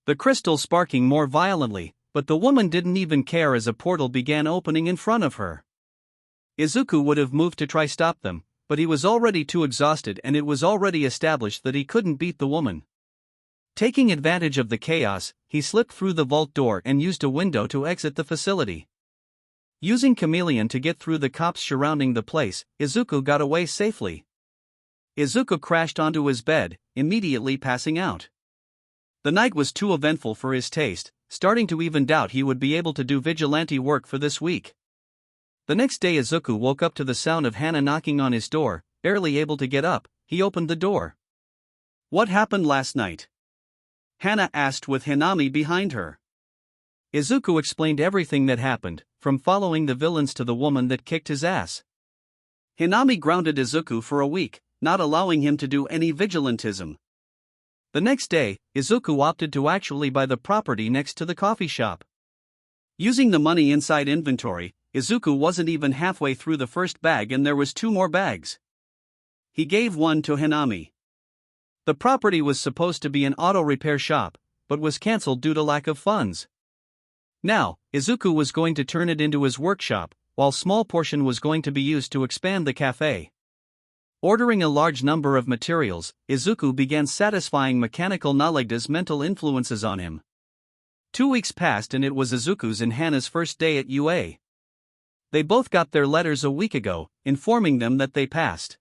[SPEAKER 1] The crystal sparking more violently, But the woman didn't even care as a portal began opening in front of her. Izuku would have moved to try stop them, but he was already too exhausted and it was already established that he couldn't beat the woman. Taking advantage of the chaos, he slipped through the vault door and used a window to exit the facility. Using chameleon to get through the cops surrounding the place, Izuku got away safely. Izuku crashed onto his bed, immediately passing out. The night was too eventful for his taste, starting to even doubt he would be able to do vigilante work for this week. The next day Izuku woke up to the sound of Hana knocking on his door. Barely able to get up, he opened the door.
[SPEAKER 2] What happened last night? Hana asked with Hanami behind her.
[SPEAKER 1] Izuku explained everything that happened, from following the villains to the woman that kicked his ass.
[SPEAKER 2] Hanami grounded Izuku for a week, not allowing him to do any vigilantism.
[SPEAKER 1] The next day, Izuku opted to actually buy the property next to the coffee shop.
[SPEAKER 2] Using the money inside inventory, Izuku wasn't even halfway through the first bag and there was 2 more bags. He gave one to Hanami.
[SPEAKER 1] The property was supposed to be an auto repair shop, but was cancelled due to lack of funds. Now, Izuku was going to turn it into his workshop, while small portion was going to be used to expand the cafe. Ordering a large number of materials, Izuku began satisfying mechanical Nalegda's mental influences on him. 2 weeks passed and it was Izuku's and Hana's first day at UA. They both got their letters a week ago, informing them that they passed.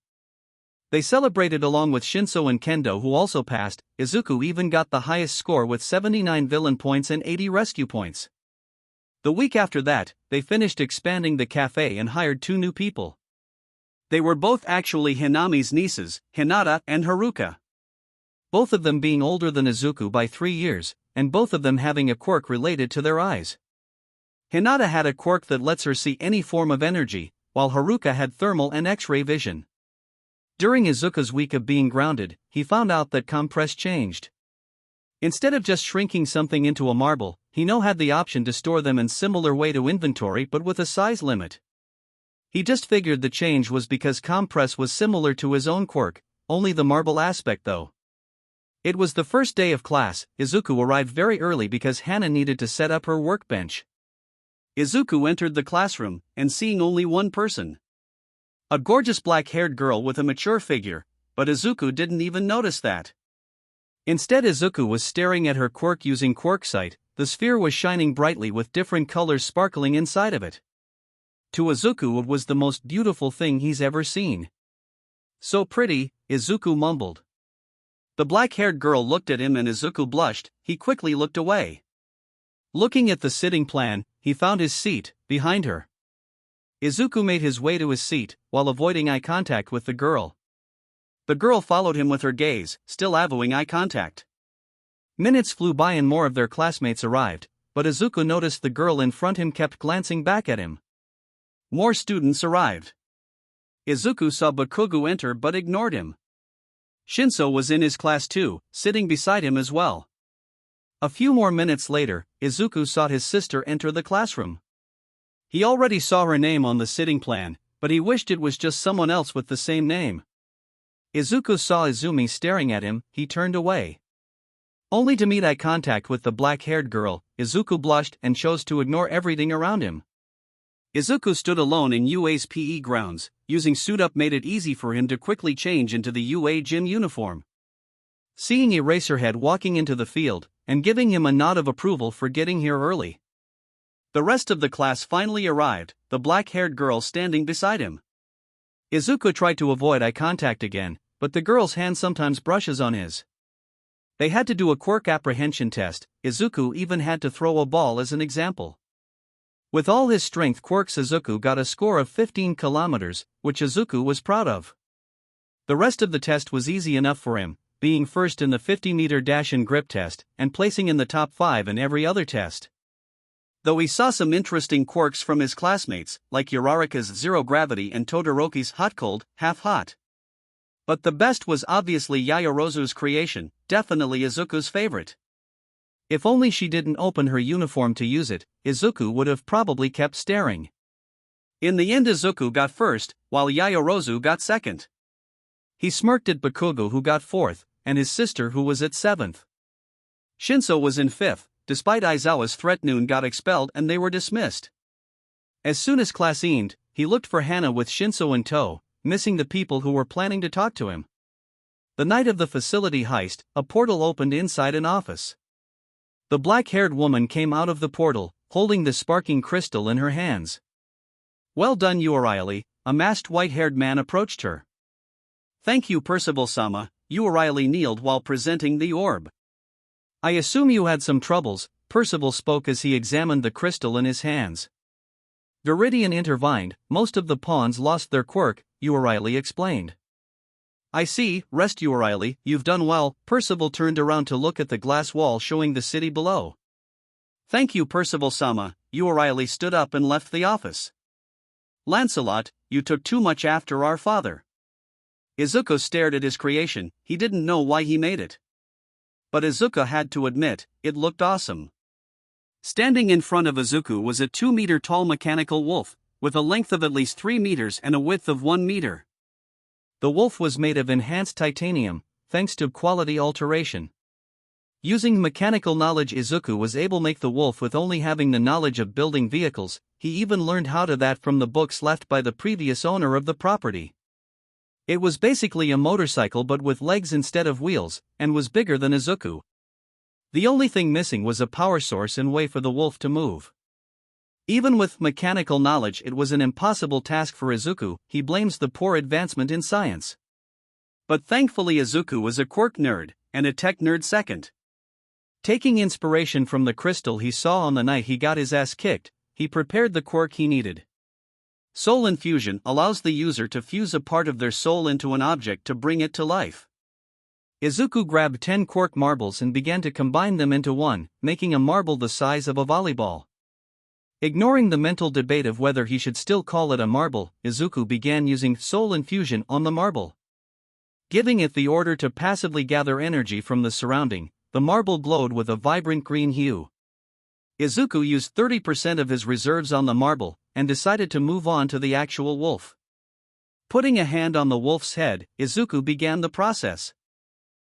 [SPEAKER 1] They celebrated along with Shinso and Kendo who also passed. Izuku even got the highest score with 79 villain points and 80 rescue points. The week after that, they finished expanding the cafe and hired 2 new people.
[SPEAKER 2] They were both actually Hanami's nieces, Hinata and Haruka.
[SPEAKER 1] Both of them being older than Izuku by 3 years, and both of them having a quirk related to their eyes. Hinata had a quirk that lets her see any form of energy, while Haruka had thermal and X-ray vision. During Izuku's week of being grounded, he found out that compress changed. Instead of just shrinking something into a marble, he now had the option to store them in similar way to inventory but with a size limit. He just figured the change was because compress was similar to his own quirk, only the marble aspect though. It was the first day of class. Izuku arrived very early because Hana needed to set up her workbench.
[SPEAKER 2] Izuku entered the classroom, and seeing only one person. A gorgeous black-haired girl with a mature figure, but Izuku didn't even notice that.
[SPEAKER 1] Instead Izuku was staring at her quirk using ᴠᴇʟ. The sphere was shining brightly with different colors sparkling inside of it. To Izuku it was the most beautiful thing he's ever seen.
[SPEAKER 2] So pretty, Izuku mumbled. The black-haired girl looked at him and Izuku blushed. He quickly looked away.
[SPEAKER 1] Looking at the sitting plan, he found his seat, behind her. Izuku made his way to his seat, while avoiding eye contact with the girl.
[SPEAKER 2] The girl followed him with her gaze, still avoiding eye contact.
[SPEAKER 1] Minutes flew by and more of their classmates arrived, but Izuku noticed the girl in front him kept glancing back at him.
[SPEAKER 2] More students arrived. Izuku saw Bakugo enter but ignored him. Shinso was in his class too, sitting beside him as well.
[SPEAKER 1] A few more minutes later, Izuku saw his sister enter the classroom. He already saw her name on the sitting plan, but he wished it was just someone else with the same name. Izuku saw Izumi staring at him. He turned away. Only to meet eye contact with the black-haired girl. Izuku blushed and chose to ignore everything around him.
[SPEAKER 2] Izuku stood alone in UA's PE grounds. Using suit up made it easy for him to quickly change into the UA gym uniform.
[SPEAKER 1] Seeing Eraserhead walking into the field, and giving him a nod of approval for getting here early.
[SPEAKER 2] The rest of the class finally arrived, the black-haired girl standing beside him.
[SPEAKER 1] Izuku tried to avoid eye contact again, but the girl's hand sometimes brushes on his. They had to do a quirk apprehension test. Izuku even had to throw a ball as an example. With all his strength quirks, Izuku got a score of 15 kilometers, which Izuku was proud of. The rest of the test was easy enough for him, being first in the 50-meter dash and grip test, and placing in the top 5 in every other test.
[SPEAKER 2] Though he saw some interesting quirks from his classmates, like Uraraka's zero gravity and Todoroki's hot cold, half hot. But the best was obviously Yaoyorozu's creation, definitely Izuku's favorite.
[SPEAKER 1] If only she didn't open her uniform to use it, Izuku would have probably kept staring.
[SPEAKER 2] In the end Izuku got first, while Yaoyorozu got second.
[SPEAKER 1] He smirked at Bakugo who got 4th, and his sister who was at 7th.
[SPEAKER 2] Shinso was in 5th, despite Aizawa's threat, Noon got expelled and they were dismissed. As soon as class ended, he looked for Hana with Shinso and To, missing the people who were planning to talk to him. The night of the facility heist, a portal opened inside an office. The black-haired woman came out of the portal, holding the sparking crystal in her hands. "Well done, ᴅᴜᴜ," a masked white-haired man approached her. "Thank you, Percival-sama," ᴅᴜᴜ kneeled while presenting the orb. "I assume you had some troubles," Percival spoke as he examined the crystal in his hands. Viridian intervened. "Most of the pawns lost their quirk," ᴅᴜᴜ explained. "I see, rest ᴅᴜᴜ, you've done well." Percival turned around to look at the glass wall showing the city below. "Thank you, Percival-sama," ᴅᴜᴜ stood up and left the office. "Lancelot, you took too much after our father." Izuku stared at his creation. He didn't know why he made it. But Izuku had to admit, it looked awesome. Standing in front of Izuku was a 2-meter-tall mechanical wolf, with a length of at least 3 meters and a width of 1 meter. The wolf was made of enhanced titanium, thanks to quality alteration. Using mechanical knowledge, Izuku was able to make the wolf with only having the knowledge of building vehicles. He even learned how to that from the books left by the previous owner of the property. It was basically a motorcycle but with legs instead of wheels, and was bigger than Izuku. The only thing missing was a power source and way for the wolf to move. Even with mechanical knowledge, it was an impossible task for Izuku. He blames the poor advancement in science. But thankfully Izuku was a quirk nerd, and a tech nerd second. Taking inspiration from the crystal he saw on the night he got his ass kicked, he prepared the quirk he needed. Soul infusion allows the user to fuse a part of their soul into an object to bring it to life. Izuku grabbed 10 quirk marbles and began to combine them into one, making a marble the size of a volleyball. Ignoring the mental debate of whether he should still call it a marble, Izuku began using soul infusion on the marble. Giving it the order to passively gather energy from the surrounding, the marble glowed with a vibrant green hue. Izuku used 30% of his reserves on the marble, and decided to move on to the actual wolf. Putting a hand on the wolf's head, Izuku began the process.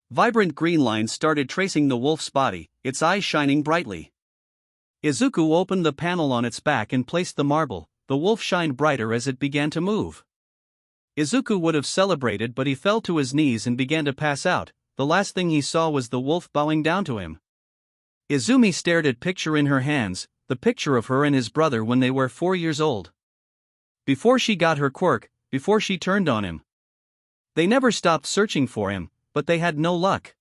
[SPEAKER 2] Vibrant green lines started tracing the wolf's body, its eyes shining brightly. Izuku opened the panel on its back and placed the marble. The wolf shined brighter as it began to move. Izuku would have celebrated, but he fell to his knees and began to pass out. The last thing he saw was the wolf bowing down to him. Izumi stared at picture in her hands, the picture of her and his brother when they were 4 years old. Before she got her quirk, before she turned on him. They never stopped searching for him, but they had no luck.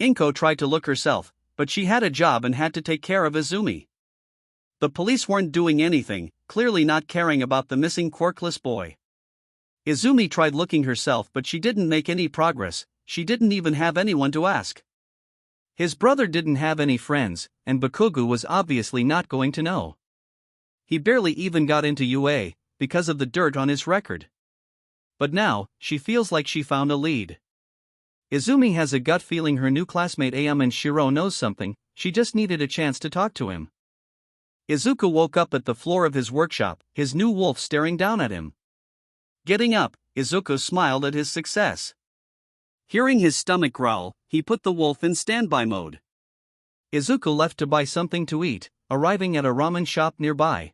[SPEAKER 2] Inko tried to look herself, but she had a job and had to take care of Izumi. The police weren't doing anything, clearly not caring about the missing quirkless boy. Izumi tried looking herself, but she didn't make any progress. She didn't even have anyone to ask. His brother didn't have any friends, and Bakugo was obviously not going to know. He barely even got into UA, because of the dirt on his record. But now, she feels like she found a lead. Izumi has a gut feeling her new classmate Ayame and Shiro knows something. She just needed a chance to talk to him. Izuku woke up at the floor of his workshop, his new wolf staring down at him. Getting up, Izuku smiled at his success. Hearing his stomach growl, he put the wolf in standby mode. Izuku left to buy something to eat, arriving at a ramen shop nearby.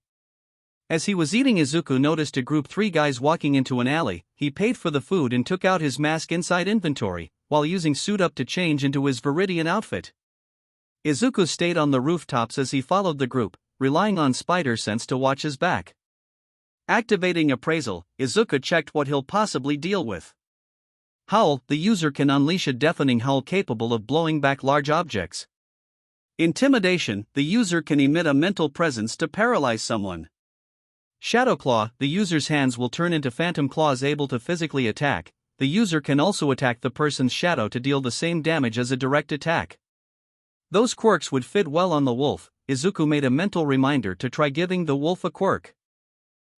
[SPEAKER 2] As he was eating, Izuku noticed a group 3 guys walking into an alley. He paid for the food and took out his mask inside inventory, while using suit up to change into his Viridian outfit. Izuku stayed on the rooftops as he followed the group, relying on spider sense to watch his back. Activating appraisal, Izuku checked what he'll possibly deal with. Howl, the user can unleash a deafening howl capable of blowing back large objects. Intimidation, the user can emit a mental presence to paralyze someone. Shadow Claw, the user's hands will turn into phantom claws able to physically attack. The user can also attack the person's shadow to deal the same damage as a direct attack. Those quirks would fit well on the wolf. Izuku made a mental reminder to try giving the wolf a quirk.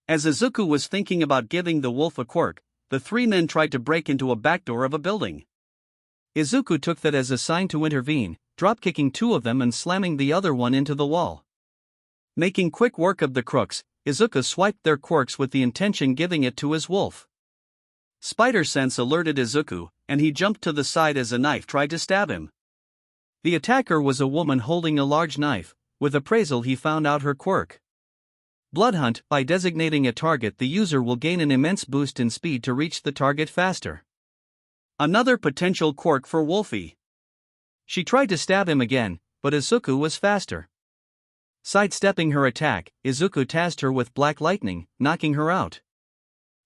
[SPEAKER 2] As Izuku was thinking about giving the wolf a quirk, the 3 men tried to break into a back door of a building. Izuku took that as a sign to intervene, dropkicking 2 of them and slamming the other one into the wall. Making quick work of the crooks, Izuku swiped their quirks with the intention giving it to his wolf. Spider sense alerted Izuku, and he jumped to the side as a knife tried to stab him.
[SPEAKER 1] The attacker was a woman holding a large knife. With appraisal he found out her quirk. Blood Hunt. By designating a target, the user will gain an immense boost in speed to reach the target faster.
[SPEAKER 2] Another potential quirk for Wolfie.
[SPEAKER 1] She tried to stab him again, but Izuku was faster. Sidestepping her attack, Izuku tasked her with Black Lightning, knocking her out.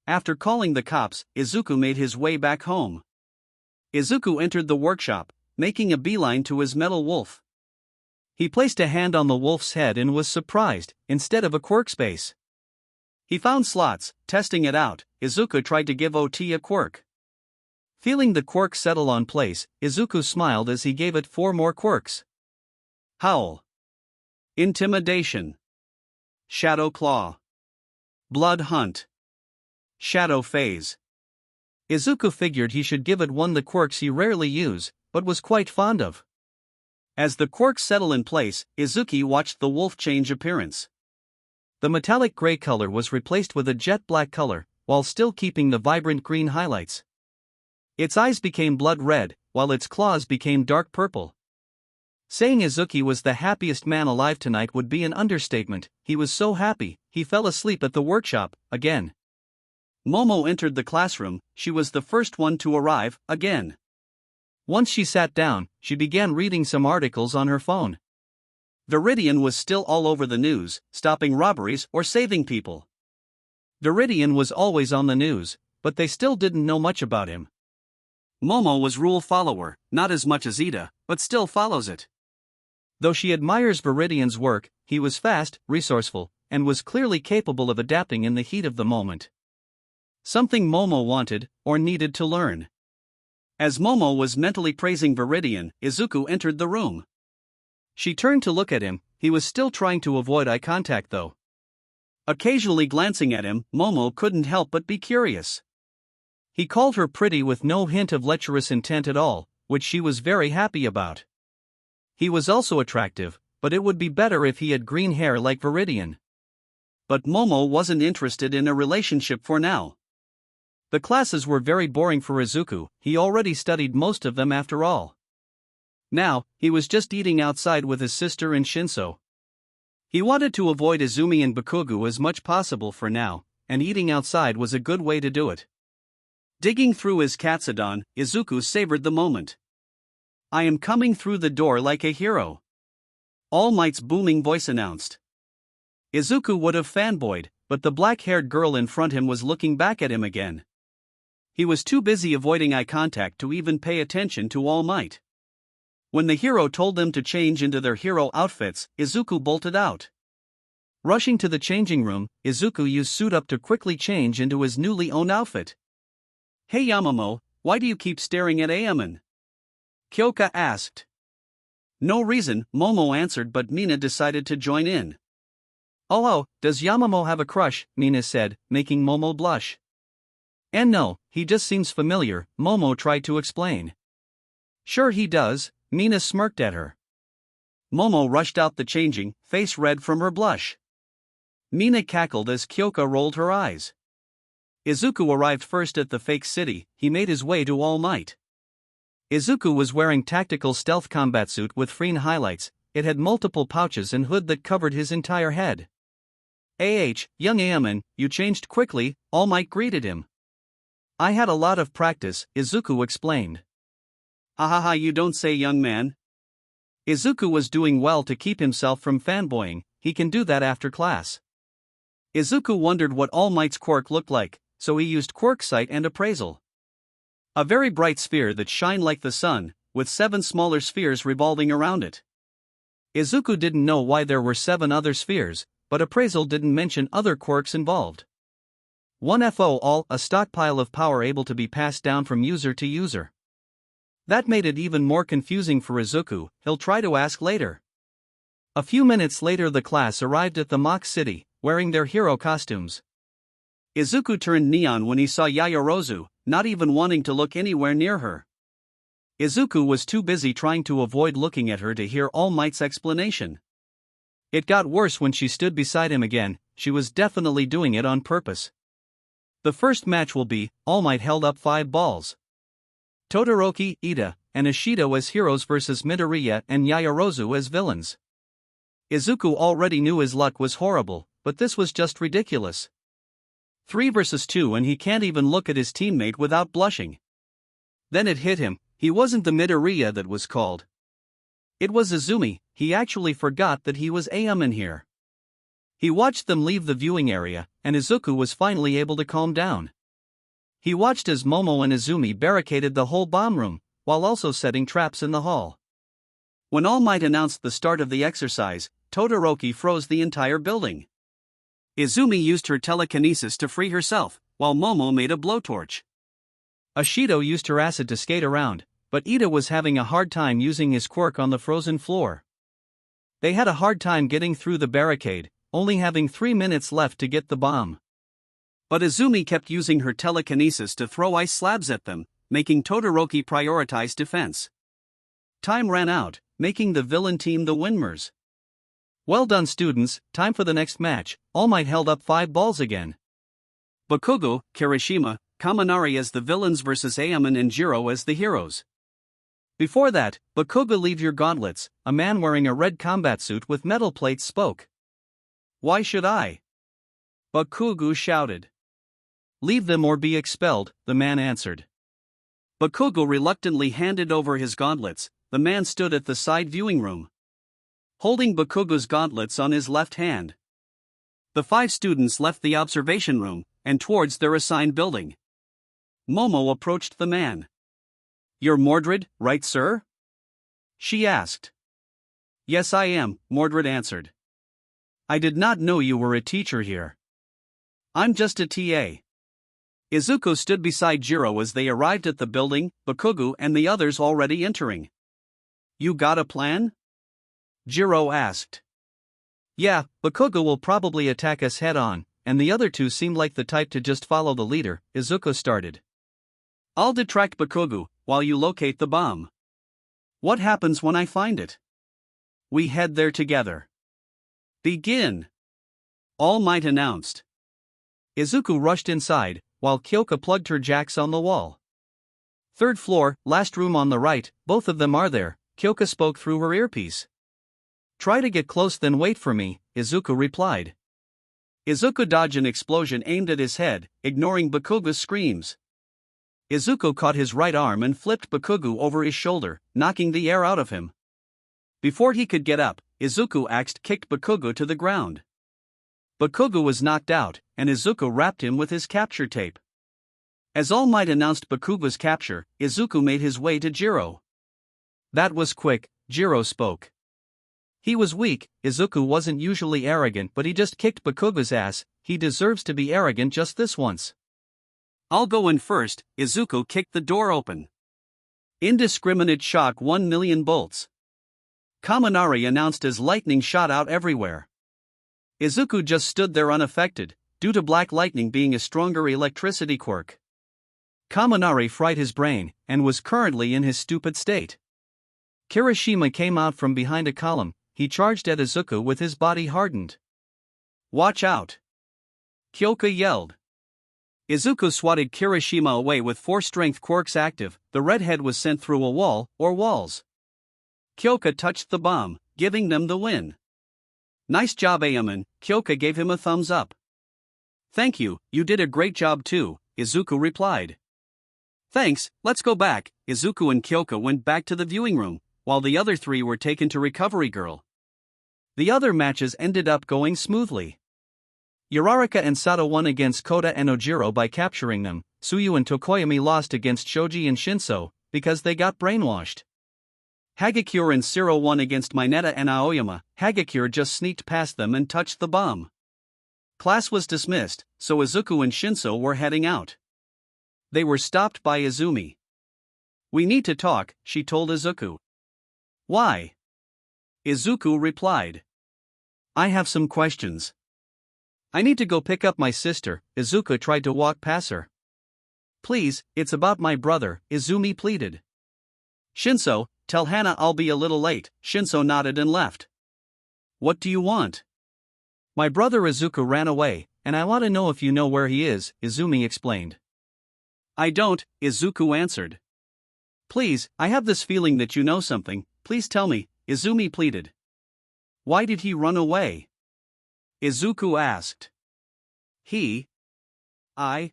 [SPEAKER 2] After calling the cops, Izuku made his way back home. Izuku entered the workshop, making a beeline to his metal wolf.
[SPEAKER 1] He placed a hand on the wolf's head and was surprised, instead of a quirk space.
[SPEAKER 2] He found slots. Testing it out, Izuku tried to give OT a quirk.
[SPEAKER 1] Feeling the quirk settle on place, Izuku smiled as he gave it 4 more quirks.
[SPEAKER 2] Howl. Intimidation. Shadow Claw. Blood Hunt. Shadow Phase.
[SPEAKER 1] Izuku figured he should give it one of the quirks he rarely used, but was quite fond of.
[SPEAKER 2] As the quirks settle in place, Izuku watched the wolf change appearance.
[SPEAKER 1] The metallic gray color was replaced with a jet black color, while still keeping the vibrant green highlights. Its eyes became blood red, while its claws became dark purple. Saying Izuku was the happiest man alive tonight would be an understatement. He was so happy, he fell asleep at the workshop, again.
[SPEAKER 2] Momo entered the classroom. She was the first one to arrive, again.
[SPEAKER 1] Once she sat down, she began reading some articles on her phone.
[SPEAKER 2] Viridian was still all over the news, stopping robberies or saving people.
[SPEAKER 1] Viridian was always on the news, but they still didn't know much about him.
[SPEAKER 2] Momo was rule follower, not as much as Ida, but still follows it.
[SPEAKER 1] Though she admires Viridian's work, he was fast, resourceful, and was clearly capable of adapting in the heat of the moment. Something Momo wanted, or needed to learn.
[SPEAKER 2] As Momo was mentally praising Viridian, Izuku entered the room.
[SPEAKER 1] She turned to look at him. He was still trying to avoid eye contact though.
[SPEAKER 2] Occasionally glancing at him, Momo couldn't help but be curious.
[SPEAKER 1] He called her pretty with no hint of lecherous intent at all, which she was very happy about. He was also attractive, but it would be better if he had green hair like Viridian.
[SPEAKER 2] But Momo wasn't interested in a relationship for now.
[SPEAKER 1] The classes were very boring for Izuku. He already studied most of them after all. Now, he was just eating outside with his sister and Shinso. He wanted to avoid Izumi and Bakugo as much possible for now, and eating outside was a good way to do it.
[SPEAKER 2] Digging through his katsudon, Izuku savored the moment. I am coming through the door like a hero. All Might's booming voice announced.
[SPEAKER 1] Izuku would have fanboyed, but the black-haired girl in front of him was looking back at him again.
[SPEAKER 2] He was too busy avoiding eye contact to even pay attention to All Might. When the hero told them to change into their hero outfits, Izuku bolted out.
[SPEAKER 1] Rushing to the changing room, Izuku used Suit Up to quickly change into his newly owned outfit.
[SPEAKER 2] Hey Yamamo, why do you keep staring at Aemon? Kyoka asked. No reason, Momo answered, but Mina decided to join in.
[SPEAKER 1] Oh, does Yamamo have a crush? Mina said, making Momo blush. And no, he just seems familiar, Momo tried to explain. Sure he does, Mina smirked at her.
[SPEAKER 2] Momo rushed out the changing, face red from her blush. Mina cackled as Kyoka rolled her eyes.
[SPEAKER 1] Izuku arrived first at the fake city. He made his way to All Might. Izuku was wearing tactical stealth combat suit with green highlights. It had multiple pouches and hood that covered his entire head. Young Aemon, you changed quickly, All Might greeted him. I had a lot of practice, Izuku explained.
[SPEAKER 2] Ahaha, you don't say, young man.
[SPEAKER 1] Izuku was doing well to keep himself from fanboying. He can do that after class.
[SPEAKER 2] Izuku wondered what All Might's quirk looked like, so he used Quirk Sight and Appraisal. A very bright sphere that shined like the sun, with 7 smaller spheres revolving around it.
[SPEAKER 1] Izuku didn't know why there were 7 other spheres, but Appraisal didn't mention other quirks involved. 1FO All, a stockpile of power able to be passed down from user to user. That made it even more confusing for Izuku. He'll try to ask later. A few minutes later the class arrived at the mock city, wearing their hero costumes.
[SPEAKER 2] Izuku turned neon when he saw Yaoyorozu, not even wanting to look anywhere near her.
[SPEAKER 1] Izuku was too busy trying to avoid looking at her to hear All Might's explanation. It got worse when she stood beside him again. She was definitely doing it on purpose. The first match will be, All Might held up 5 balls. Todoroki, Ida, and Ishido as heroes versus Midoriya and Yaoyorozu as villains. Izuku already knew his luck was horrible, but this was just ridiculous. 3 versus 2 and he can't even look at his teammate without blushing. Then it hit him, he wasn't the Midoriya that was called. It was Izumi. He actually forgot that he was ᴡᴜ here. He watched them leave the viewing area, and Izuku was finally able to calm down. He watched as Momo and Izumi barricaded the whole bomb room, while also setting traps in the hall. When All Might announced the start of the exercise, Todoroki froze the entire building. Izumi used her telekinesis to free herself, while Momo made a blowtorch. Ishido used her acid to skate around, but Ida was having a hard time using his quirk on the frozen floor. They had a hard time getting through the barricade, only having 3 minutes left to get the bomb. But Izumi kept using her telekinesis to throw ice slabs at them, making Todoroki prioritize defense. Time ran out, making the villain team the winners. Well done, students, time for the next match. All Might held up 5 balls again. Bakugo, Kirishima, Kaminari as the villains versus ᴡᴜ and Jiro as the heroes. Before that, Bakugo, leave your gauntlets, a man wearing a red combat suit with metal plates spoke. Why should I? Bakugo shouted. Leave them or be expelled, the man answered. Bakugo reluctantly handed over his gauntlets. The man stood at the side viewing room, holding Bakugo's gauntlets on his left hand. The 5 students left the observation room, and towards their assigned building. Momo approached the man. You're Mordred, right sir? She asked. Yes I am, Mordred answered. I did not know you were a teacher here. I'm just a TA. Izuku stood beside Jiro as they arrived at the building, Bakugo and the others already entering. You got a plan? Jiro asked. Yeah, Bakugo will probably attack us head on, and the other 2 seem like the type to just follow the leader, Izuku started. I'll detract Bakugo, while you locate the bomb. What happens when I find it? We head there together. Begin! All Might announced. Izuku rushed inside, while Kyoka plugged her jacks on the wall. 3rd floor, last room on the right, both of them are there, Kyoka spoke through her earpiece. Try to get close then wait for me, Izuku replied. Izuku dodged an explosion aimed at his head, ignoring Bakugo's screams. Izuku caught his right arm and flipped Bakugo over his shoulder, knocking the air out of him. Before he could get up, Izuku kicked Bakugo to the ground. Bakugo was knocked out, and Izuku wrapped him with his capture tape. As All Might announced Bakugo's capture, Izuku made his way to Jiro. That was quick, Jiro spoke. He was weak, Izuku wasn't usually arrogant but he just kicked Bakugo's ass, he deserves to be arrogant just this once. I'll go in first, Izuku kicked the door open. Indiscriminate shock 1 million bolts. Kaminari announced as lightning shot out everywhere. Izuku just stood there unaffected, due to black lightning being a stronger electricity quirk. Kaminari fried his brain, and was currently in his stupid state. Kirishima came out from behind a column, he charged at Izuku with his body hardened. Watch out! Kyoka yelled. Izuku swatted Kirishima away with 4 strength quirks active, the redhead was sent through a wall, or walls. Kyoka touched the bomb, giving them the win. Nice job ᴡᴜ, Kyoka gave him a thumbs up. Thank you, you did a great job too, Izuku replied. Thanks, let's go back. Izuku and Kyoka went back to the viewing room, while the other 3 were taken to Recovery Girl. The other matches ended up going smoothly. Uraraka and Sato won against Kota and Ojiro by capturing them. Tsuyu and Tokoyami lost against Shoji and Shinso, because they got brainwashed. Hagakure and Siro won against Mineta and Aoyama. Hagakure just sneaked past them and touched the bomb. Class was dismissed, so Izuku and Shinso were heading out. They were stopped by Izumi. We need to talk, she told Izuku. Why? Izuku replied. I have some questions. I need to go pick up my sister. Izuku tried to walk past her. Please, it's about my brother, Izumi pleaded. Shinso, tell Hana I'll be a little late. Shinso nodded and left. What do you want? My brother Izuku ran away, and I want to know if you know where he is, Izumi explained. I don't, Izuku answered.
[SPEAKER 2] Please, I have this feeling that you know something, please tell me, Izumi pleaded. Why did he run away? Izuku asked. I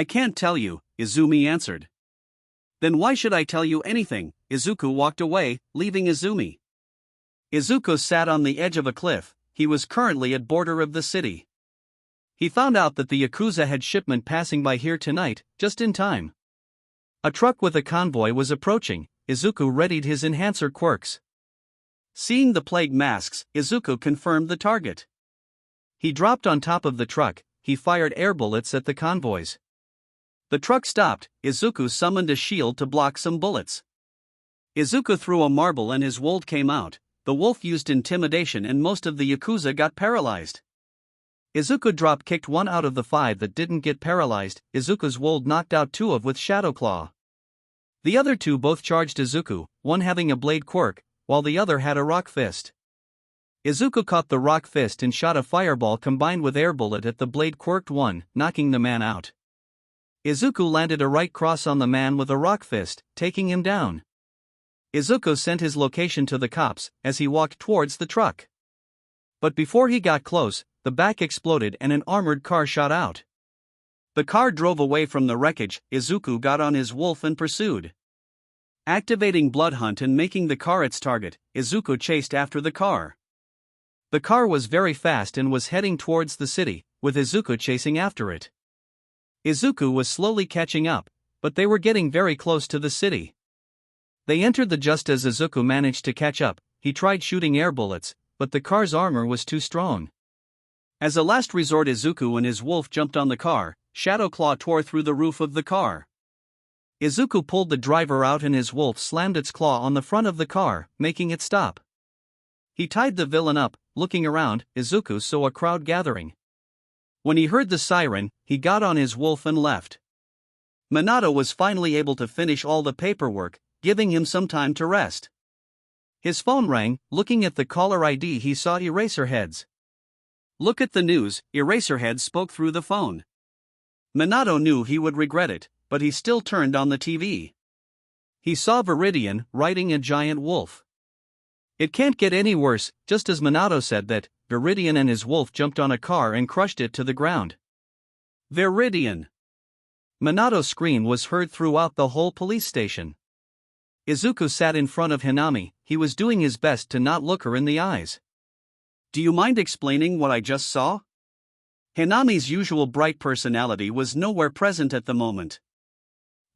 [SPEAKER 2] can't tell you, Izumi answered. Then why should I tell you anything? Izuku walked away, leaving Izumi. Izuku sat on the edge of a cliff. He was currently at border of the city. He found out that the Yakuza had shipment passing by here tonight, just in time. A truck with a convoy was approaching. Izuku readied his enhancer quirks. Seeing the plague masks, Izuku confirmed the target. He dropped on top of the truck. He fired air bullets at the convoys. The truck stopped. Izuku summoned a shield to block some bullets. Izuku threw a marble and his wold came out. The wolf used intimidation and most of the Yakuza got paralyzed. Izuku drop-kicked one out of the 5 that didn't get paralyzed. Izuku's wold knocked out 2 with Shadow Claw. The other 2 both charged Izuku, one having a blade quirk, while the other had a rock fist. Izuku caught the rock fist and shot a fireball combined with air bullet at the blade quirked one, knocking the man out. Izuku landed a right cross on the man with a rock fist, taking him down. Izuku sent his location to the cops as he walked towards the truck. But before he got close, the back exploded and an armored car shot out. The car drove away from the wreckage. Izuku got on his wolf and pursued. Activating Blood Hunt and making the car its target, Izuku chased after the car. The car was very fast and was heading towards the city, with Izuku chasing after it. Izuku was slowly catching up, but they were getting very close to the city. They entered just as Izuku managed to catch up. He tried shooting air bullets, but the car's armor was too strong. As a last resort, Izuku and his wolf jumped on the car. Shadow Claw tore through the roof of the car. Izuku pulled the driver out and his wolf slammed its claw on the front of the car, making it stop. He tied the villain up. Looking around, Izuku saw a crowd gathering. When he heard the siren, he got on his wolf and left. Minato was finally able to finish all the paperwork, giving him some time to rest. His phone rang. Looking at the caller ID, he saw Eraserheads. Look at the news, Eraserhead spoke through the phone. Minato knew he would regret it, but he still turned on the TV. He saw Viridian riding a giant wolf. It can't get any worse. Just as Minato said that, Viridian and his wolf jumped on a car and crushed it to the ground. Viridian! Minato's scream was heard throughout the whole police station. Izuku sat in front of Hanami. He was doing his best to not look her in the eyes. Do you mind explaining what I just saw? Hanami's usual bright personality was nowhere present at the moment.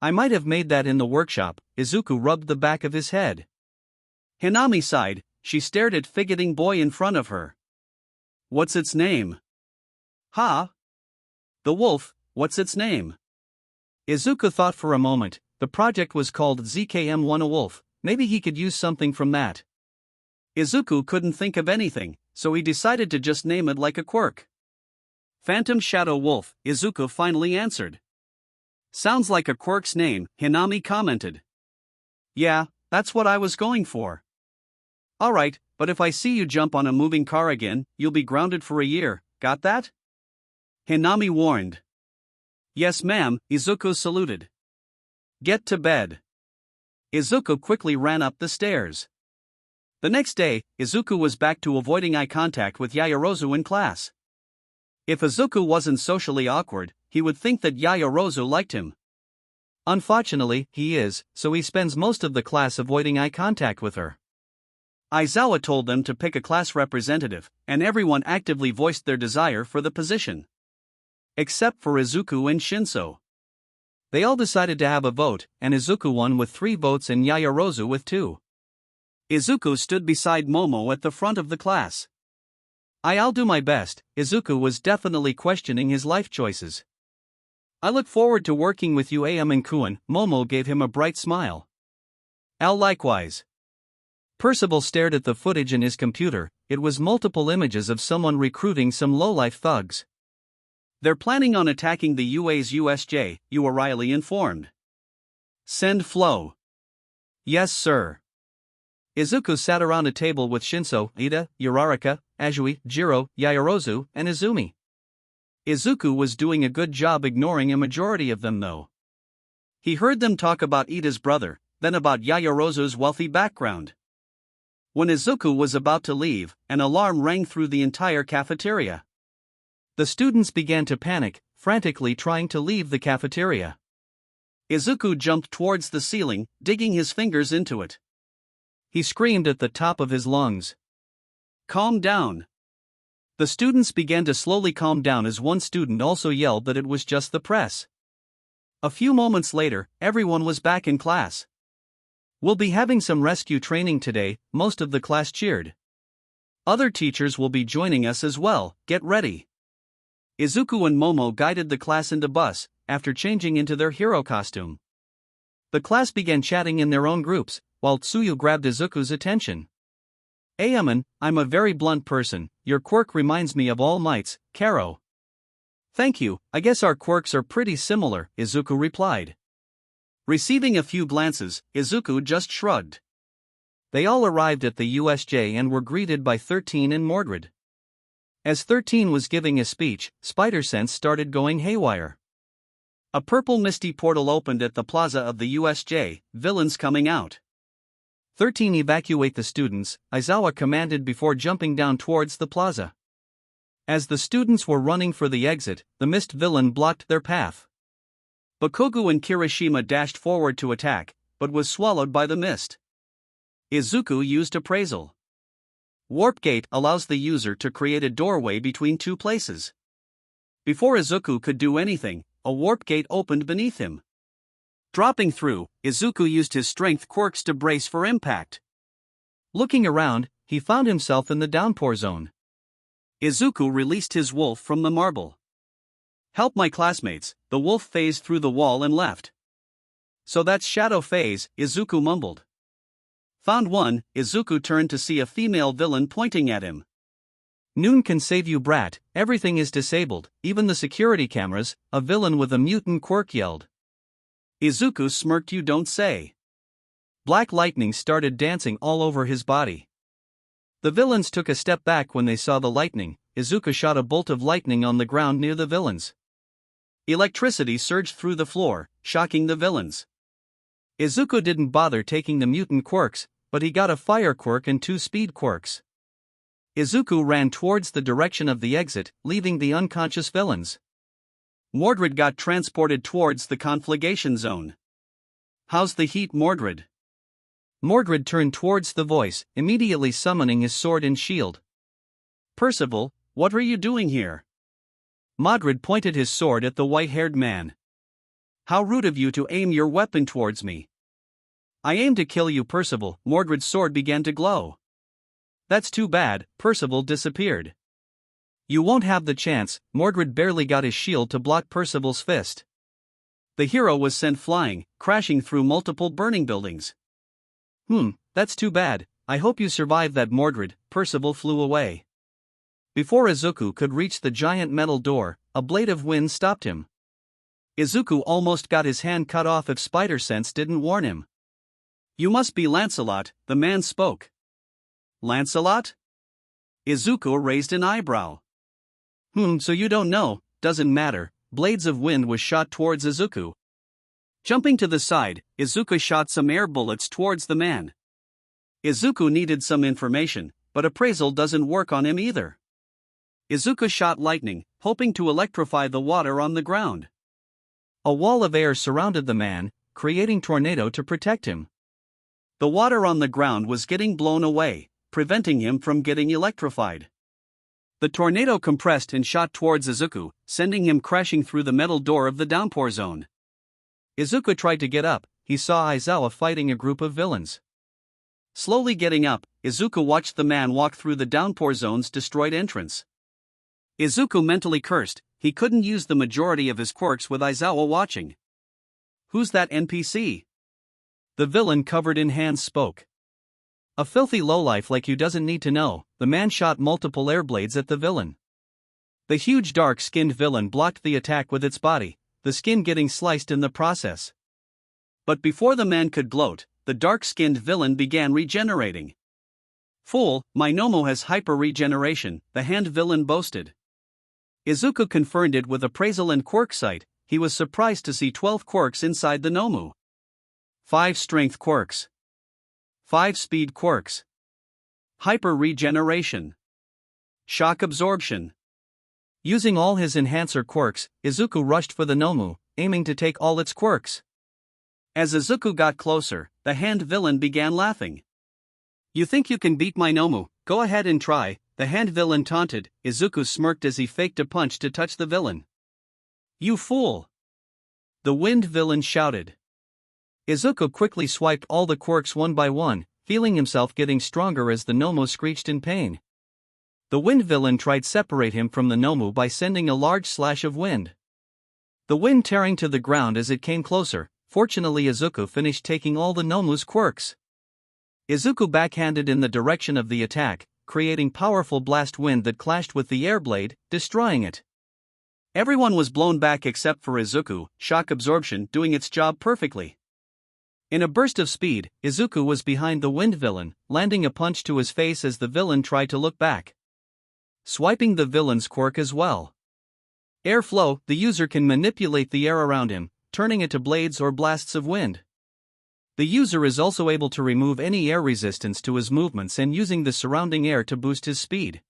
[SPEAKER 2] I might have made that in the workshop. Izuku rubbed the back of his head. Hanami sighed. She stared at fidgeting boy in front of her. What's its name? Ha? The wolf, what's its name? Izuku thought for a moment. The project was called ZKM1 a wolf. Maybe he could use something from that. Izuku couldn't think of anything, so he decided to just name it like a quirk. Phantom Shadow Wolf, Izuku finally answered. Sounds like a quirk's name, Hanami commented. Yeah, that's what I was going for. Alright, but if I see you jump on a moving car again, you'll be grounded for a year, got that? Hanami warned. Yes ma'am, Izuku saluted. Get to bed. Izuku quickly ran up the stairs. The next day, Izuku was back to avoiding eye contact with Yaoyorozu in class. If Izuku wasn't socially awkward, he would think that Yaoyorozu liked him. Unfortunately, he is, so he spends most of the class avoiding eye contact with her. Aizawa told them to pick a class representative, and everyone actively voiced their desire for the position. Except for Izuku and Shinso. They all decided to have a vote, and Izuku won with 3 votes and Yaoyorozu with 2. Izuku stood beside Momo at the front of the class. I'll do my best. Izuku was definitely questioning his life choices. I look forward to working with you and ᴜᴘ. Momo gave him a bright smile. Al likewise. Percival stared at the footage in his computer. It was multiple images of someone recruiting some lowlife thugs. They're planning on attacking the UA's USJ, Riley informed. Send flow. Yes sir. Izuku sat around a table with Shinso, Ida, Uraraka, Azui, Jiro, Yaoyorozu, and Izumi. Izuku was doing a good job ignoring a majority of them though. He heard them talk about Ida's brother, then about Yaoyorozu's wealthy background. When Izuku was about to leave, an alarm rang through the entire cafeteria. The students began to panic, frantically trying to leave the cafeteria. Izuku jumped towards the ceiling, digging his fingers into it. He screamed at the top of his lungs. "Calm down." The students began to slowly calm down as one student also yelled that it was just the press. A few moments later, everyone was back in class. "We'll be having some rescue training today," most of the class cheered. "Other teachers will be joining us as well, get ready." Izuku and Momo guided the class into bus, after changing into their hero costume. The class began chatting in their own groups, while Tsuyu grabbed Izuku's attention. "Aemon, I'm a very blunt person, your quirk reminds me of All Might's, Karo." "Thank you, I guess our quirks are pretty similar," Izuku replied. Receiving a few glances, Izuku just shrugged. They all arrived at the USJ and were greeted by 13 and Mordred. As 13 was giving a speech, spider sense started going haywire. A purple misty portal opened at the plaza of the USJ, villains coming out. 13 evacuate the students, Aizawa commanded before jumping down towards the plaza. As the students were running for the exit, the mist villain blocked their path. Bakugo and Kirishima dashed forward to attack, but was swallowed by the mist. Izuku used appraisal. Warp Gate allows the user to create a doorway between two places. Before Izuku could do anything, a warp gate opened beneath him. Dropping through, Izuku used his strength quirks to brace for impact. Looking around, he found himself in the downpour zone. Izuku released his wolf from the marble. "Help my classmates," the wolf phased through the wall and left. "So that's Shadow Phase," Izuku mumbled. Found one, Izuku turned to see a female villain pointing at him. "Noon can save you, brat, everything is disabled, even the security cameras," a villain with a mutant quirk yelled. Izuku smirked. "You don't say." Black lightning started dancing all over his body. The villains took a step back when they saw the lightning. Izuku shot a bolt of lightning on the ground near the villains. Electricity surged through the floor, shocking the villains. Izuku didn't bother taking the mutant quirks, but he got a fire quirk and 2 speed quirks. Izuku ran towards the direction of the exit, leaving the unconscious villains. Mordred got transported towards the conflagration zone. "How's the heat, Mordred?" Mordred turned towards the voice, immediately summoning his sword and shield. "Percival, what are you doing here?" Mordred pointed his sword at the white-haired man. "How rude of you to aim your weapon towards me." "I aim to kill you, Percival." Mordred's sword began to glow. "That's too bad." Percival disappeared. "You won't have the chance." Mordred barely got his shield to block Percival's fist. The hero was sent flying, crashing through multiple burning buildings. That's too bad. I hope you survive that, Mordred." Percival flew away. Before Izuku could reach the giant metal door, a blade of wind stopped him. Izuku almost got his hand cut off if Spider Sense didn't warn him. "You must be Lancelot," the man spoke. "Lancelot?" Izuku raised an eyebrow. So you don't know." "Doesn't matter." Blades of wind was shot towards Izuku. Jumping to the side, Izuku shot some air bullets towards the man. Izuku needed some information, but appraisal doesn't work on him either. Izuku shot lightning, hoping to electrify the water on the ground. A wall of air surrounded the man, creating tornado to protect him. The water on the ground was getting blown away, preventing him from getting electrified. The tornado compressed and shot towards Izuku, sending him crashing through the metal door of the downpour zone. Izuku tried to get up. He saw Aizawa fighting a group of villains. Slowly getting up, Izuku watched the man walk through the downpour zone's destroyed entrance. Izuku mentally cursed. He couldn't use the majority of his quirks with Aizawa watching. "Who's that NPC?" The villain covered in hands spoke. "A filthy lowlife like you doesn't need to know." The man shot multiple air blades at the villain. The huge dark-skinned villain blocked the attack with its body, the skin getting sliced in the process. But before the man could gloat, the dark-skinned villain began regenerating. "Fool, my Nomo has hyper-regeneration," the hand villain boasted. Izuku confirmed it with appraisal and quirk sight. he was surprised to see 12 quirks inside the Nomu. 5 strength quirks. 5 speed quirks. Hyper regeneration. Shock absorption.
[SPEAKER 1] Using all his enhancer quirks, Izuku rushed for the Nomu, aiming to take all its quirks.
[SPEAKER 2] As Izuku got closer, the hand villain began laughing. "You think you can beat my Nomu? Go ahead and try," the hand villain taunted. Izuku smirked as he faked a punch to touch the villain. "You fool!" the wind villain shouted. Izuku quickly swiped all the quirks one by one, feeling himself getting stronger as the Nomu screeched in pain. The wind villain tried to separate him from the Nomu by sending a large slash of wind. The wind tearing to the ground as it came closer. Fortunately, Izuku finished taking all the Nomu's quirks. Izuku backhanded in the direction of the attack, creating powerful blast wind that clashed with the air blade, destroying it. Everyone was blown back except for Izuku, shock absorption doing its job perfectly. In a burst of speed, Izuku was behind the wind villain, landing a punch to his face as the villain tried to look back. Swiping the villain's quirk as well. Airflow, the user can manipulate the air around him, turning it to blades or blasts of wind. The user is also able to remove any air resistance to his movements and using the surrounding air to boost his speed.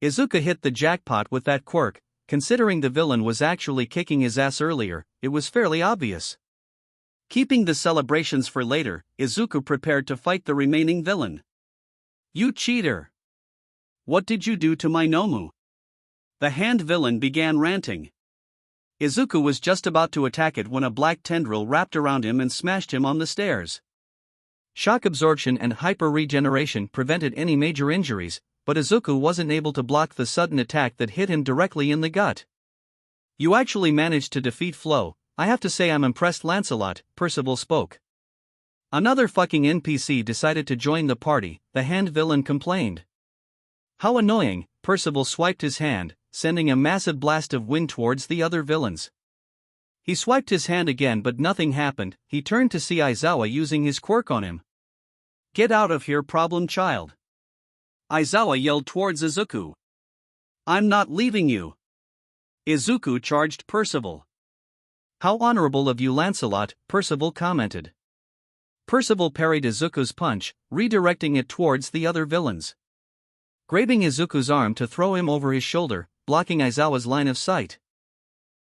[SPEAKER 2] Izuku hit the jackpot with that quirk. Considering the villain was actually kicking his ass earlier, it was fairly obvious. Keeping the celebrations for later, Izuku prepared to fight the remaining villain. "You cheater! What did you do to my Nomu?" the hand villain began ranting. Izuku was just about to attack it when a black tendril wrapped around him and smashed him on the stairs. Shock absorption and hyper regeneration prevented any major injuries, but Izuku wasn't able to block the sudden attack that hit him directly in the gut. "You actually managed to defeat ᴅ. I have to say I'm impressed, Lancelot," Percival spoke. "Another fucking NPC decided to join the party," the hand villain complained. "How annoying," Percival swiped his hand, sending a massive blast of wind towards the other villains. He swiped his hand again but nothing happened. He turned to see Aizawa using his quirk on him. "Get out of here, problem child," Aizawa yelled towards Izuku. "I'm not leaving you." Izuku charged Percival. "How honorable of you, Lancelot," Percival commented. Percival parried Izuku's punch, redirecting it towards the other villains. Grabbing Izuku's arm to throw him over his shoulder, blocking Aizawa's line of sight.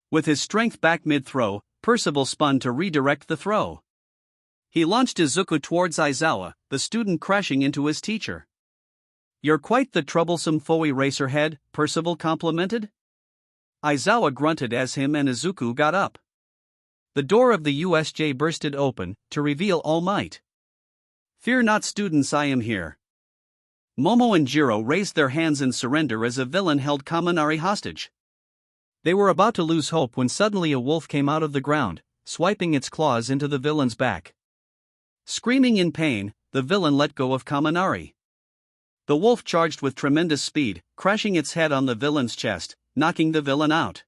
[SPEAKER 2] With his strength back mid-throw, Percival spun to redirect the throw. He launched Izuku towards Aizawa, the student crashing into his teacher. "You're quite the troublesome foe racerhead," Percival complimented. Aizawa grunted as him and Izuku got up. The door of the USJ bursted open, to reveal All Might. "Fear not, students, I am here." Momo and Jiro raised their hands in surrender as a villain held Kaminari hostage. They were about to lose hope when suddenly a wolf came out of the ground, swiping its claws into the villain's back. Screaming in pain, the villain let go of Kaminari. The wolf charged with tremendous speed, crashing its head on the villain's chest, knocking the villain out.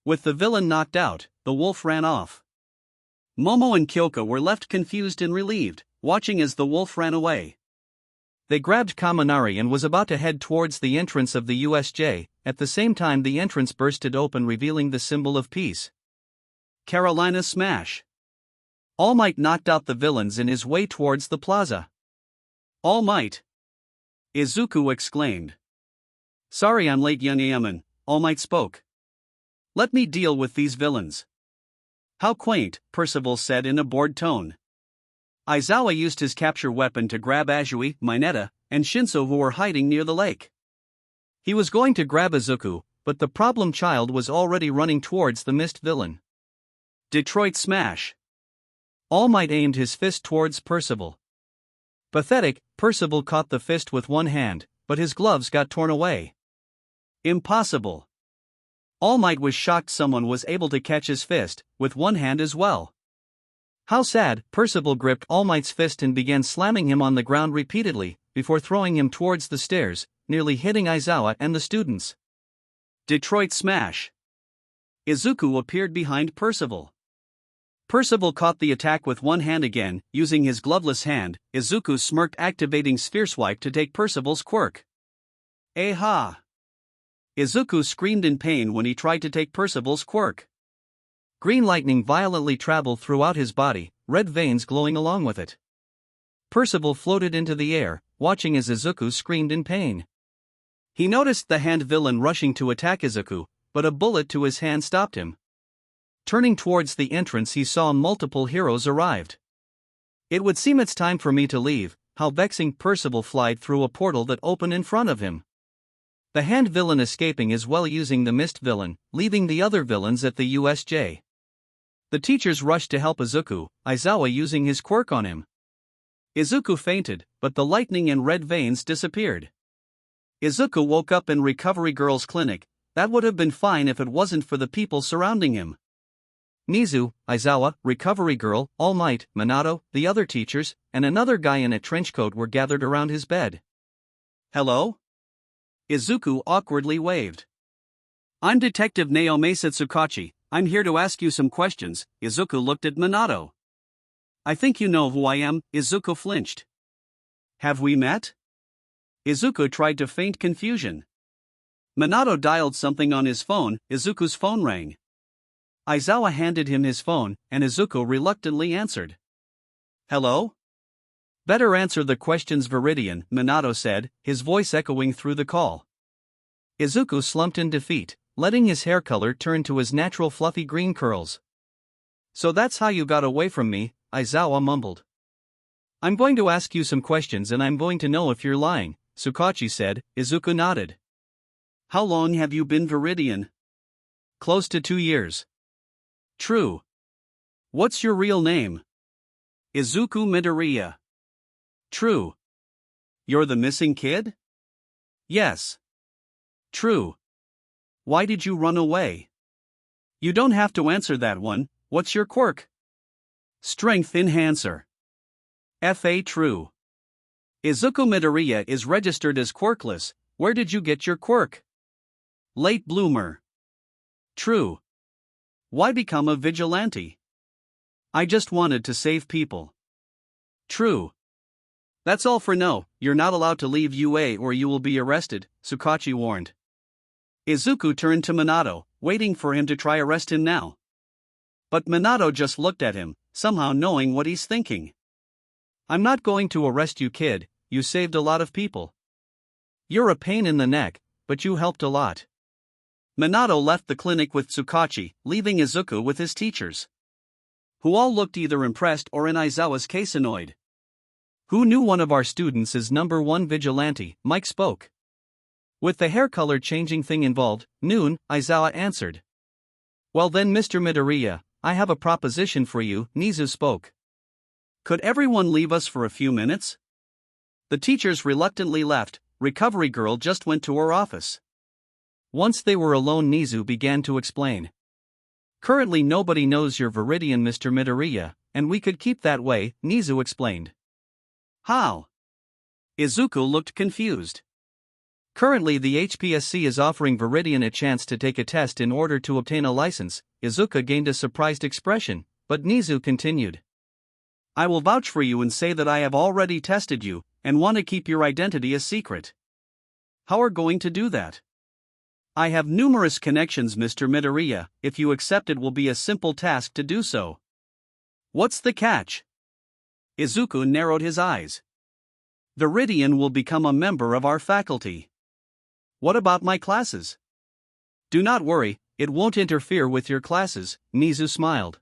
[SPEAKER 2] With the villain knocked out, the wolf ran off. Momo and Kyoko were left confused and relieved, watching as the wolf ran away. They grabbed Kaminari and was about to head towards the entrance of the USJ. At the same time the entrance bursted open, revealing the symbol of peace. Carolina Smash. All Might knocked out the villains in his way towards the plaza. "All Might!" Izuku exclaimed. "Sorry I'm late, ᴡᴇ'ʟ," All Might spoke. "Let me deal with these villains." "How quaint," Percival said in a bored tone. Aizawa used his capture weapon to grab Azui, Mineta, and Shinso, who were hiding near the lake. He was going to grab Izuku, but the problem child was already running towards the mist villain. Detroit Smash. All Might aimed his fist towards Percival. Pathetic, Percival caught the fist with one hand, but his gloves got torn away. Impossible. All Might was shocked someone was able to catch his fist, with one hand as well. How sad. Percival gripped All Might's fist and began slamming him on the ground repeatedly, before throwing him towards the stairs, nearly hitting Aizawa and the students. Detroit Smash. Izuku appeared behind Percival. Percival caught the attack with one hand again, using his gloveless hand. Izuku smirked, activating Sphere Swipe to take Percival's quirk. Aha! Izuku screamed in pain when he tried to take Percival's quirk.
[SPEAKER 1] Green lightning violently traveled throughout his body, red veins glowing along with it. Percival floated into the air, watching as Izuku screamed in pain. He noticed the hand villain rushing to attack Izuku, but a bullet to his hand stopped him. Turning towards the entrance, he saw multiple heroes arrived. It would seem it's time for me to leave. How vexing! Percival flied through a portal that opened in front of him. The hand villain escaping as well, using the mist villain, leaving the other villains at the USJ. The teachers rushed to help Izuku, using his quirk on him. Izuku fainted, but the lightning and red veins disappeared. Izuku woke up in Recovery Girl's clinic. That would have been fine if it wasn't for the people surrounding him. Izuku, Recovery Girl, All Might, Minato, the other teachers, and another guy in a trench coat were gathered around his bed. "Hello?" Izuku awkwardly waved. "I'm Detective Naomi Satsukachi. I'm here to ask you some questions." Izuku looked at Minato. "I think you know who I am." Izuku flinched. "Have we met?" Izuku tried to feign confusion. Minato dialed something on his phone. Izuku's phone rang. Izuku handed him his phone, and Izuku reluctantly answered. "Hello?" "Better answer the questions, Viridian," Minato said, his voice echoing through the call. Izuku slumped in defeat, letting his hair color turn to his natural fluffy green curls. "So that's how you got away from me," Izuku mumbled. "I'm going to ask you some questions and I'm going to know if you're lying," Tsukachi said. Izuku nodded. "How long have you been Viridian?" "Close to 2 years." "True. What's your real name?" "Izuku Midoriya." "True. You're the missing kid?" "Yes." "True. Why did you run away?" "You don't have to answer that one. What's your quirk?" "Strength Enhancer." "F.A. True. Izuku Midoriya is registered as quirkless. Where did you get your quirk?" "Late bloomer." "True. Why become a vigilante?" "I just wanted to save people." "True. That's all for now. You're not allowed to leave UA or you will be arrested," Tsukachi warned. Izuku turned to Minato, waiting for him to try arrest him now. But Minato just looked at him, somehow knowing what he's thinking. "I'm not going to arrest you, kid. You saved a lot of people. You're a pain in the neck, but you helped a lot." Minato left the clinic with Tsukachi, leaving Izuku with his teachers, who all looked either impressed or in Izuku's case annoyed. "Who knew one of our students is #1 vigilante?" Mike spoke. "With the hair color changing thing involved, noon," Izuku answered. "Well then, Mr. Midoriya, I have a proposition for you," Nizu spoke. "Could everyone leave us for a few minutes?" The teachers reluctantly left. Recovery Girl just went to her office. Once they were alone, Nizu began to explain. "Currently nobody knows you're Viridian, Mr. Midoriya, and we could keep that way," Nizu explained. "How?" Izuku looked confused. "Currently the HPSC is offering Viridian a chance to take a test in order to obtain a license." Izuku gained a surprised expression, but Nizu continued. "I will vouch for you and say that I have already tested you, and want to keep your identity a secret." "How are going to do that?" "I have numerous connections, Mr. Midoriya. If you accept, it will be a simple task to do so." "What's the catch?" Izuku narrowed his eyes. "Viridian will become a member of our faculty." "What about my classes?" "Do not worry, it won't interfere with your classes," Nizu smiled.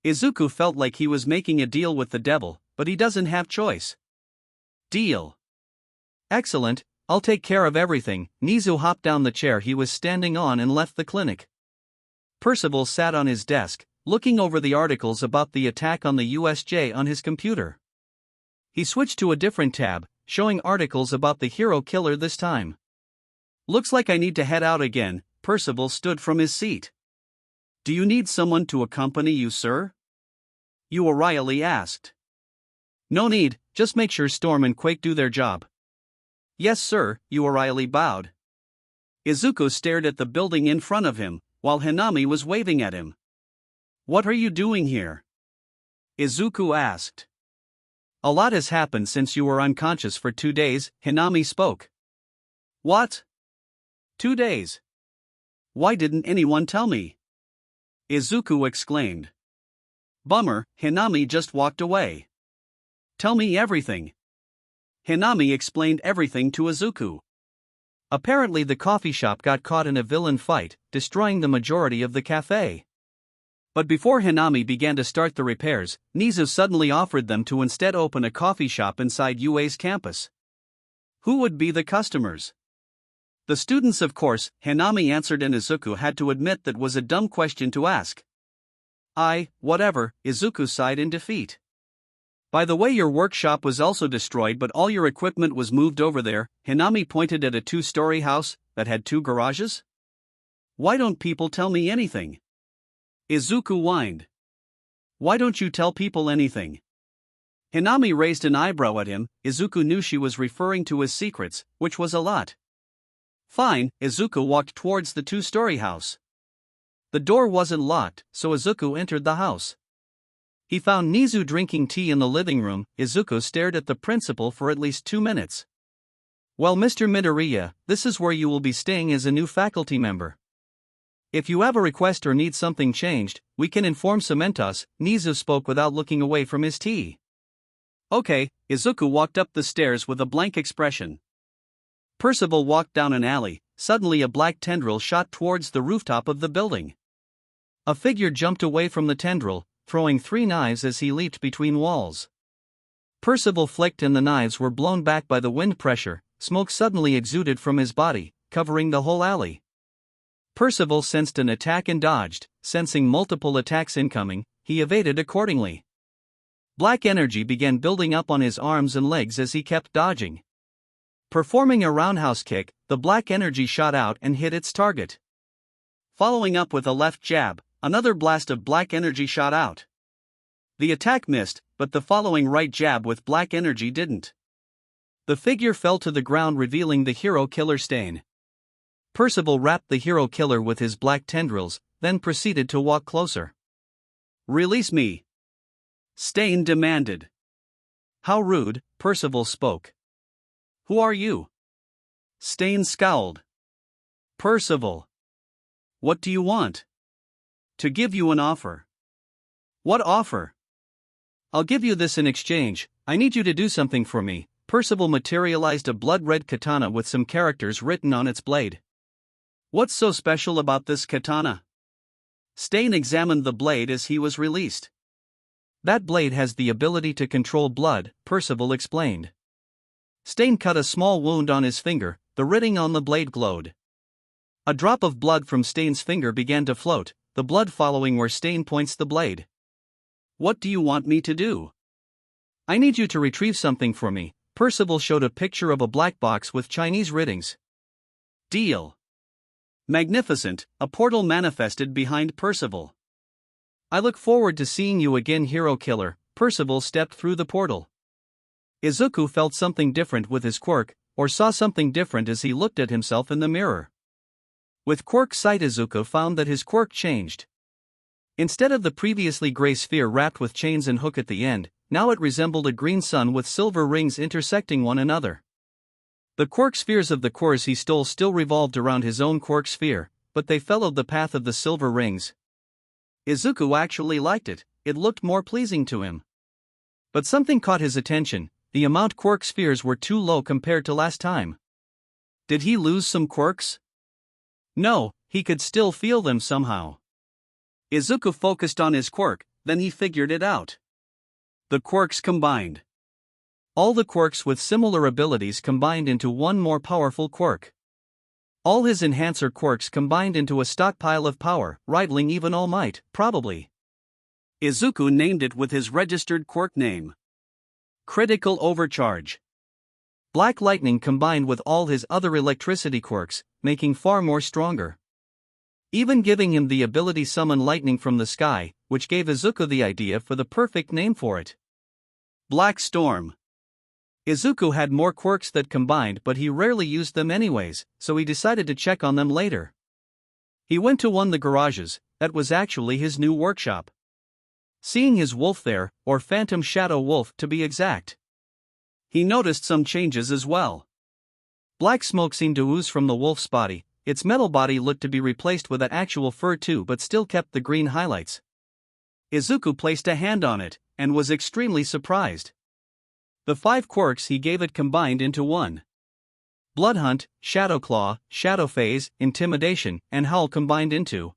[SPEAKER 1] Izuku felt like he was making a deal with the devil, but he doesn't have choice. "Deal. Excellent, I'll take care of everything." Nizu hopped down the chair he was standing on and left the clinic. Percival sat on his desk, looking over the articles about the attack on the USJ on his computer. He switched to a different tab, showing articles about the hero killer this time. "Looks like I need to head out again." Percival stood from his seat. "Do you need someone to accompany you, sir?" Ū asked. "No need, just make sure Storm and Quake do their job." "Yes, sir," Ū bowed. Izuku stared at the building in front of him, while Hanami was waving at him. "What are you doing here?" Izuku asked. "A lot has happened since you were unconscious for 2 days," Hanami spoke. "What? 2 days? Why didn't anyone tell me?"
[SPEAKER 2] Izuku exclaimed. Bummer, Hanami just walked away. Tell me everything. Hanami explained everything to Izuku.
[SPEAKER 1] Apparently the coffee shop got caught in a villain fight, destroying the majority of the cafe.
[SPEAKER 2] But before Hanami began to start the repairs, Nizu suddenly offered them to instead open a coffee shop inside UA's campus. Who would be the customers? The students, of course, Hanami answered, and Izuku had to admit that was a dumb question to ask. Whatever, Izuku sighed in defeat. By the way, your workshop was also destroyed, but all your equipment was moved over there. Hanami pointed at a 2-story house that had 2 garages. Why don't people tell me anything? Izuku whined. Why don't you tell people anything? Hanami raised an eyebrow at him. Izuku knew she was referring to his secrets, which was a lot. Fine, Izuku walked towards the 2-story house. The door wasn't locked, so Izuku entered the house. He found Nizu drinking tea in the living room. Izuku stared at the principal for at least 2 minutes. Well, Mr. Midoriya, this is where you will be staying as a new faculty member. If you have a request or need something changed, we can inform Cementos. Nizu spoke without looking away from his tea. Okay, Izuku walked up the stairs with a blank expression. Percival walked down an alley. Suddenly a black tendril shot towards the rooftop of the building. A figure jumped away from the tendril, throwing 3 knives as he leaped between walls. Percival flicked and the knives were blown back by the wind pressure. Smoke suddenly exuded from his body, covering the whole alley. Percival sensed an attack and dodged. Sensing multiple attacks incoming, he evaded accordingly. Black energy began building up on his arms and legs as he kept dodging. Performing a roundhouse kick, the black energy shot out and hit its target. Following up with a left jab, another blast of black energy shot out. The attack missed, but the following right jab with black energy didn't. The figure fell to the ground, revealing the hero killer Stain. Percival wrapped the hero killer with his black tendrils, then proceeded to walk closer. Release me, Stain demanded. How rude, Percival spoke. Who are you? Stain scowled. Percival. What do you want? To give you an offer. What offer? I'll give you this in exchange. I need you to do something for me. Percival materialized a blood-red katana with some characters written on its blade. What's so special about this katana? Stain examined the blade as he was released. That blade has the ability to control blood, Percival explained. Stain cut a small wound on his finger. The writing on the blade glowed. A drop of blood from Stain's finger began to float, the blood following where Stain points the blade. What do you want me to do? I need you to retrieve something for me. Percival showed a picture of a black box with Chinese writings. Deal. Magnificent, a portal manifested behind Percival. I look forward to seeing you again, hero killer. Percival stepped through the portal. Izuku felt something different with his quirk, or saw something different as he looked at himself in the mirror. With quirk sight, Izuku found that his quirk changed. Instead of the previously gray sphere wrapped with chains and hook at the end, now it resembled a green sun with silver rings intersecting one another. The quirk spheres of the cores he stole still revolved around his own quirk sphere, but they followed the path of the silver rings. Izuku actually liked it, it looked more pleasing to him. But something caught his attention. The amount quirk spheres were too low compared to last time. Did he lose some quirks? No, he could still feel them somehow. Izuku focused on his quirk, then he figured it out. The quirks combined. All the quirks with similar abilities combined into one more powerful quirk. All his enhancer quirks combined into a stockpile of power, rivaling even All Might, probably. Izuku named it with his registered quirk name. Critical Overcharge. Black lightning combined with all his other electricity quirks, making far more stronger. Even giving him the ability summon lightning from the sky, which gave Izuku the idea for the perfect name for it. Black Storm. Izuku had more quirks that combined, but he rarely used them anyways, so he decided to check on them later. He went to one of the garages. That was actually his new workshop. Seeing his wolf there, or phantom shadow wolf to be exact, he noticed some changes as well. Black smoke seemed to ooze from the wolf's body.
[SPEAKER 1] its metal body looked to be replaced with an actual fur too, but still kept the green highlights. Izuku placed a hand on it, and was extremely surprised. The 5 quirks he gave it combined into one. Bloodhunt, Shadow Claw, Shadow Phase, Intimidation, and Howl combined into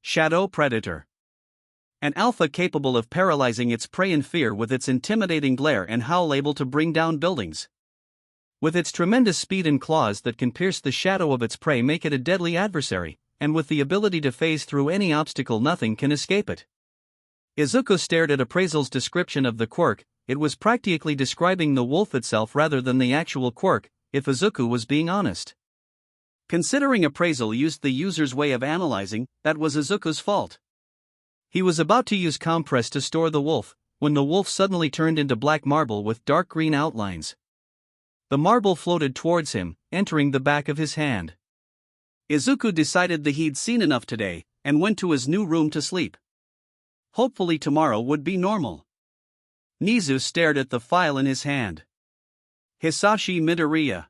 [SPEAKER 1] Shadow Predator. An alpha capable of paralyzing its prey in fear with its intimidating glare, and Howl able to bring down buildings. With its tremendous speed and claws that can pierce the shadow of its prey make it a deadly adversary, and with the ability to phase through any obstacle nothing can escape it. Izuku stared at Appraisal's description of the quirk. It was practically describing the wolf itself rather than the actual quirk, if Izuku was being honest. Considering Appraisal used the user's way of analyzing, that was Izuku's fault. He was about to use Compress to store the wolf, when the wolf suddenly turned into black marble with dark green outlines. The marble floated towards him, entering the back of his hand. Izuku decided that he'd seen enough today, and went to his new room to sleep. Hopefully tomorrow would be normal. Nizu stared at the file in his hand. Hisashi Midoriya.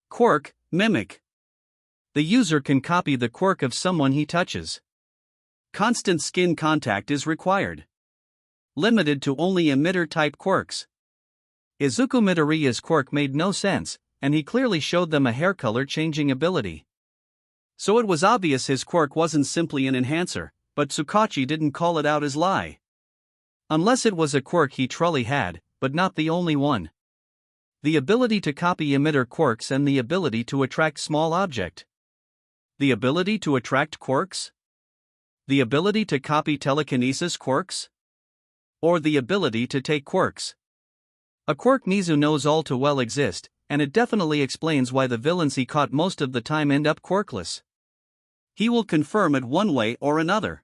[SPEAKER 1] Quirk, Mimic. The user can copy the quirk of someone he touches. Constant skin contact is required. Limited to only emitter-type quirks. Izuku Midoriya's quirk made no sense, and he clearly showed them a hair color changing ability. So it was obvious his quirk wasn't simply an enhancer, but Tsukachi didn't call it out as lie. Unless it was a quirk he truly had, but not the only one. The ability to copy emitter quirks and the ability to attract small object. The ability to attract quirks? The ability to copy telekinesis quirks? Or the ability to take quirks? A quirk Nizu knows all too well exist, and it definitely explains why the villains he caught most of the time end up quirkless. He will confirm it one way or another.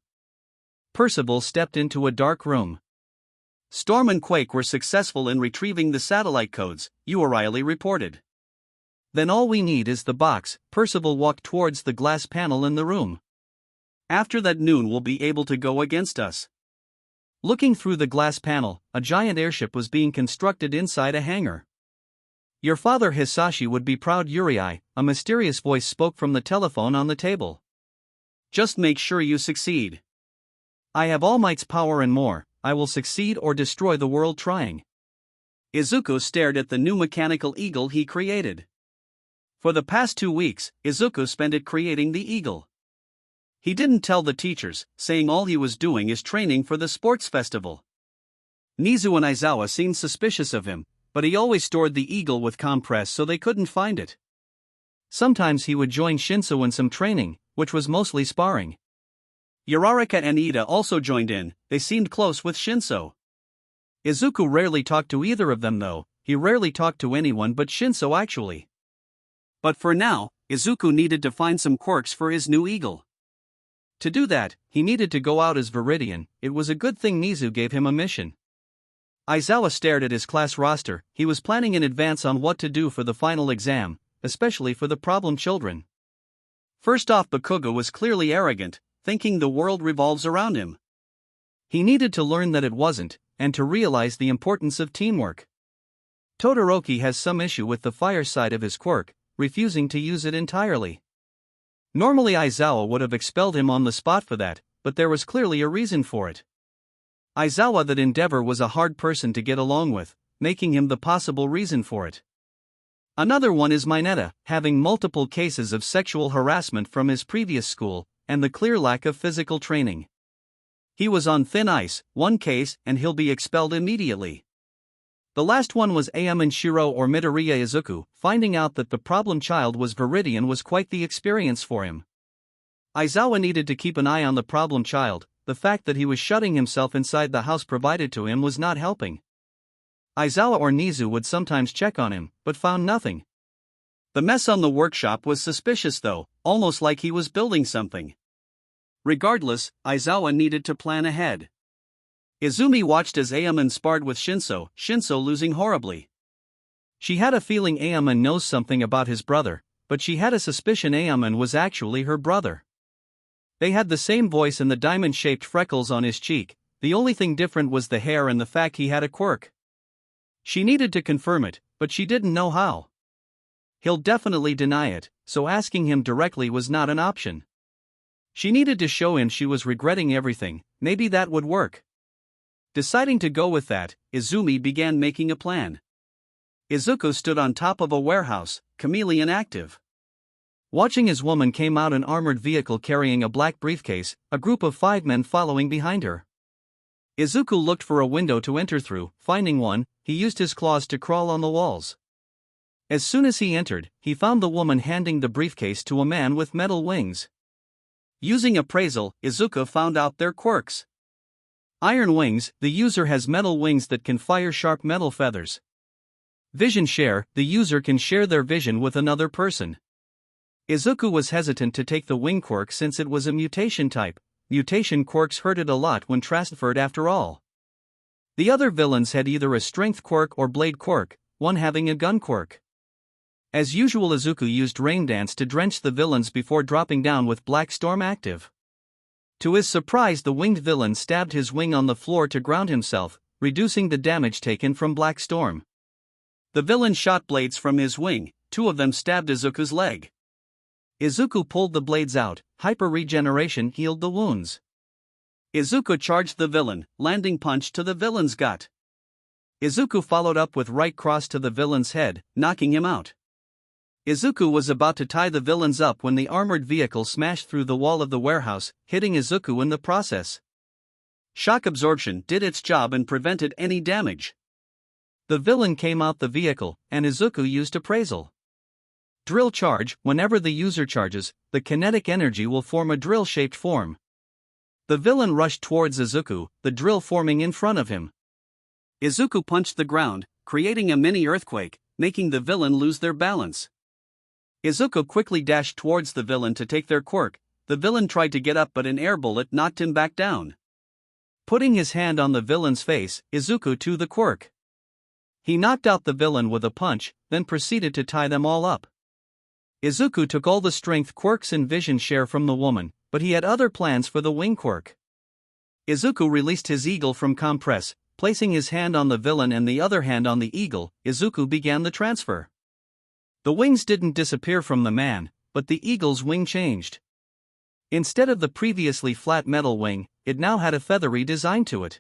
[SPEAKER 1] Percival stepped into a dark room. Storm and Quake were successful in retrieving the satellite codes, ᴜᴘ reported. Then all we need is the box. Percival walked towards the glass panel in the room. After that Noon will be able to go against us. Looking through the glass panel, a giant airship was being constructed inside a hangar. Your father Hisashi would be proud. Yurei, a mysterious voice spoke from the telephone on the table. Just make sure you succeed. I have All Might's power and more. I will succeed or destroy the world trying. Izuku stared at the new mechanical eagle he created. For the past 2 weeks, Izuku spent it creating the eagle. He didn't tell the teachers, saying all he was doing is training for the sports festival. Nizu and Aizawa seemed suspicious of him, but he always stored the eagle with compress so they couldn't find it. Sometimes he would join Shinso in some training, which was mostly sparring. Uraraka and Ida also joined in. They seemed close with Shinso. Izuku rarely talked to either of them though. He rarely talked to anyone but Shinso actually. But for now, Izuku needed to find some quirks for his new eagle. To do that, he needed to go out as Viridian. It was a good thing Nizu gave him a mission. Aizawa stared at his class roster. He was planning in advance on what to do for the final exam, especially for the problem children. First off, Bakugo was clearly arrogant, thinking the world revolves around him. He needed to learn that it wasn't, and to realize the importance of teamwork. Todoroki has some issue with the fire side of his quirk, refusing to use it entirely. Normally Aizawa would have expelled him on the spot for that, but there was clearly a reason for it. Aizawa that Endeavor was a hard person to get along with, making him the possible reason for it. Another one is Mineta, having multiple cases of sexual harassment from his previous school, and the clear lack of physical training. He was on thin ice, one case, and he'll be expelled immediately. The last one was Iemen Shiro or Midoriya Izuku. Finding out that the problem child was Viridian was quite the experience for him. Aizawa needed to keep an eye on the problem child. The fact that he was shutting himself inside the house provided to him was not helping. Aizawa or Nizu would sometimes check on him, but found nothing. The mess on the workshop was suspicious though, almost like he was building something. Regardless, Aizawa needed to plan ahead. Izumi watched as Iemen sparred with Shinso, Shinso losing horribly. She had a feeling Iemen knows something about his brother, but she had a suspicion Iemen was actually her brother. They had the same voice and the diamond-shaped freckles on his cheek. The only thing different was the hair and the fact he had a quirk. She needed to confirm it, but she didn't know how. he'll definitely deny it, so asking him directly was not an option. She needed to show him she was regretting everything, maybe that would work. Deciding to go with that, Izumi began making a plan. Izuku stood on top of a warehouse, chameleon active. Watching his woman came out an armored vehicle carrying a black briefcase, a group of 5 men following behind her. Izuku looked for a window to enter through, finding one, he used his claws to crawl on the walls. As soon as he entered, he found the woman handing the briefcase to a man with metal wings. Using appraisal, Izuku found out their quirks. Iron wings, the user has metal wings that can fire sharp metal feathers. Vision share, the user can share their vision with another person. Izuku was hesitant to take the wing quirk since it was a mutation type. Mutation quirks hurted a lot when transferred after all. The other villains had either a strength quirk or blade quirk, one having a gun quirk. As usual, Izuku used rain dance to drench the villains before dropping down with Black Storm active. To his surprise, the winged villain stabbed his wing on the floor to ground himself, reducing the damage taken from Black Storm. The villain shot blades from his wing, 2 of them stabbed Izuku's leg. Izuku pulled the blades out, hyper-regeneration healed the wounds. Izuku charged the villain, landing punch to the villain's gut. Izuku followed up with right cross to the villain's head, knocking him out. Izuku was about to tie the villains up when the armored vehicle smashed through the wall of the warehouse, hitting Izuku in the process. Shock absorption did its job and prevented any damage. The villain came out the vehicle, and Izuku used appraisal. Drill charge, whenever the user charges, the kinetic energy will form a drill-shaped form. The villain rushed towards Izuku, the drill forming in front of him. Izuku punched the ground, creating a mini earthquake, making the villain lose their balance. Izuku quickly dashed towards the villain to take their quirk. The villain tried to get up but an air bullet knocked him back down. Putting his hand on the villain's face, Izuku to the quirk. He knocked out the villain with a punch, then proceeded to tie them all up. Izuku took all the strength quirks and vision share from the woman, but he had other plans for the wing quirk. Izuku released his eagle from compress, placing his hand on the villain and the other hand on the eagle. Izuku began the transfer. The wings didn't disappear from the man, but the eagle's wing changed. Instead of the previously flat metal wing, it now had a feathery design to it.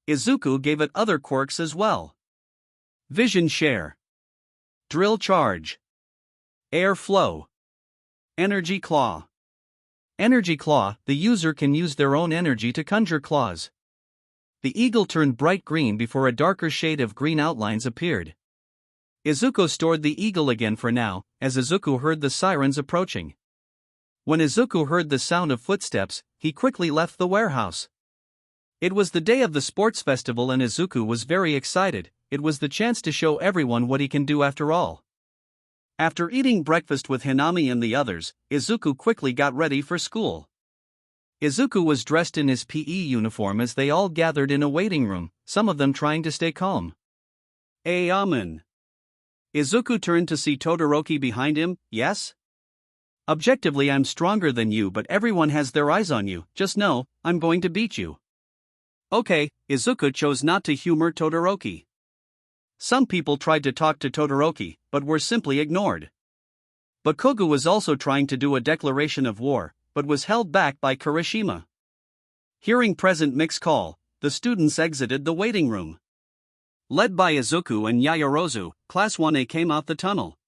[SPEAKER 1] Izuku gave it other quirks as well. Vision share, drill charge, air flow, energy claw. Energy claw, the user can use their own energy to conjure claws. The eagle turned bright green before a darker shade of green outlines appeared. Izuku stored the eagle again for now, as Izuku heard the sirens approaching. When Izuku heard the sound of footsteps, he quickly left the warehouse. It was the day of the sports festival and Izuku was very excited. It was the chance to show everyone what he can do after all. After eating breakfast with Hinami and the others, Izuku quickly got ready for school. Izuku was dressed in his PE uniform as they all gathered in a waiting room, some of them trying to stay calm. Amen. Izuku turned to see Todoroki behind him. Yes? Objectively, I'm stronger than you, but everyone has their eyes on you. Just know, I'm going to beat you. Okay, Izuku chose not to humor Todoroki. Some people tried to talk to Todoroki, but were simply ignored. But Kogu was also trying to do a declaration of war, but was held back by Kirishima. Hearing President Mix's call, the students exited the waiting room. Led by Izuku and Yaoyorozu, Class 1A came out the tunnel.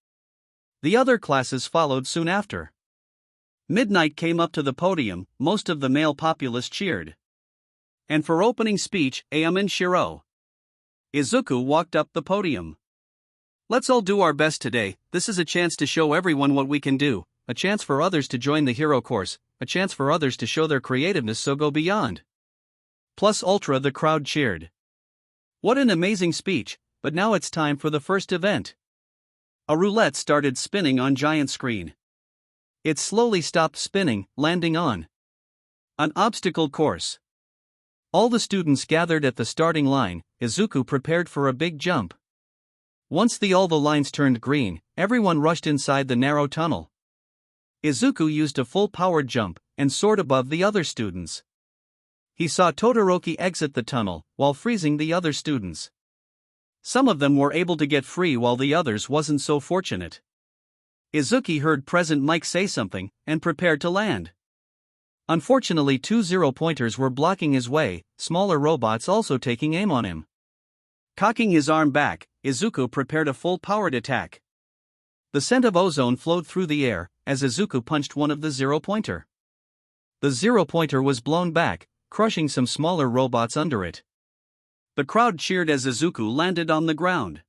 [SPEAKER 1] The other classes followed soon after. Midnight came up to the podium, most of the male populace cheered. And for opening speech, Amen Shiro. Izuku walked up the podium. Let's all do our best today. This is a chance to show everyone what we can do, a chance for others to join the hero course, a chance for others to show their creativeness, so go beyond. Plus ultra, the crowd cheered. What an amazing speech, but now it's time for the first event. A roulette started spinning on giant screen. It slowly stopped spinning, landing on an obstacle course. All the students gathered at the starting line. Izuku prepared for a big jump. Once all the lines turned green, everyone rushed inside the narrow tunnel. Izuku used a full-powered jump, and soared above the other students. He saw Todoroki exit the tunnel, while freezing the other students. Some of them were able to get free while the others wasn't so fortunate.
[SPEAKER 2] Izuku heard President Mike say something, and prepared to land. Unfortunately, 2 0-pointers were blocking his way, smaller robots also taking aim on him. Cocking his arm back, Izuku prepared a full-powered attack. The scent of ozone flowed through the air, as Izuku punched one of the 0-pointer. The 0-pointer was blown back, crushing some smaller robots under it. The crowd cheered as Izuku landed on the ground.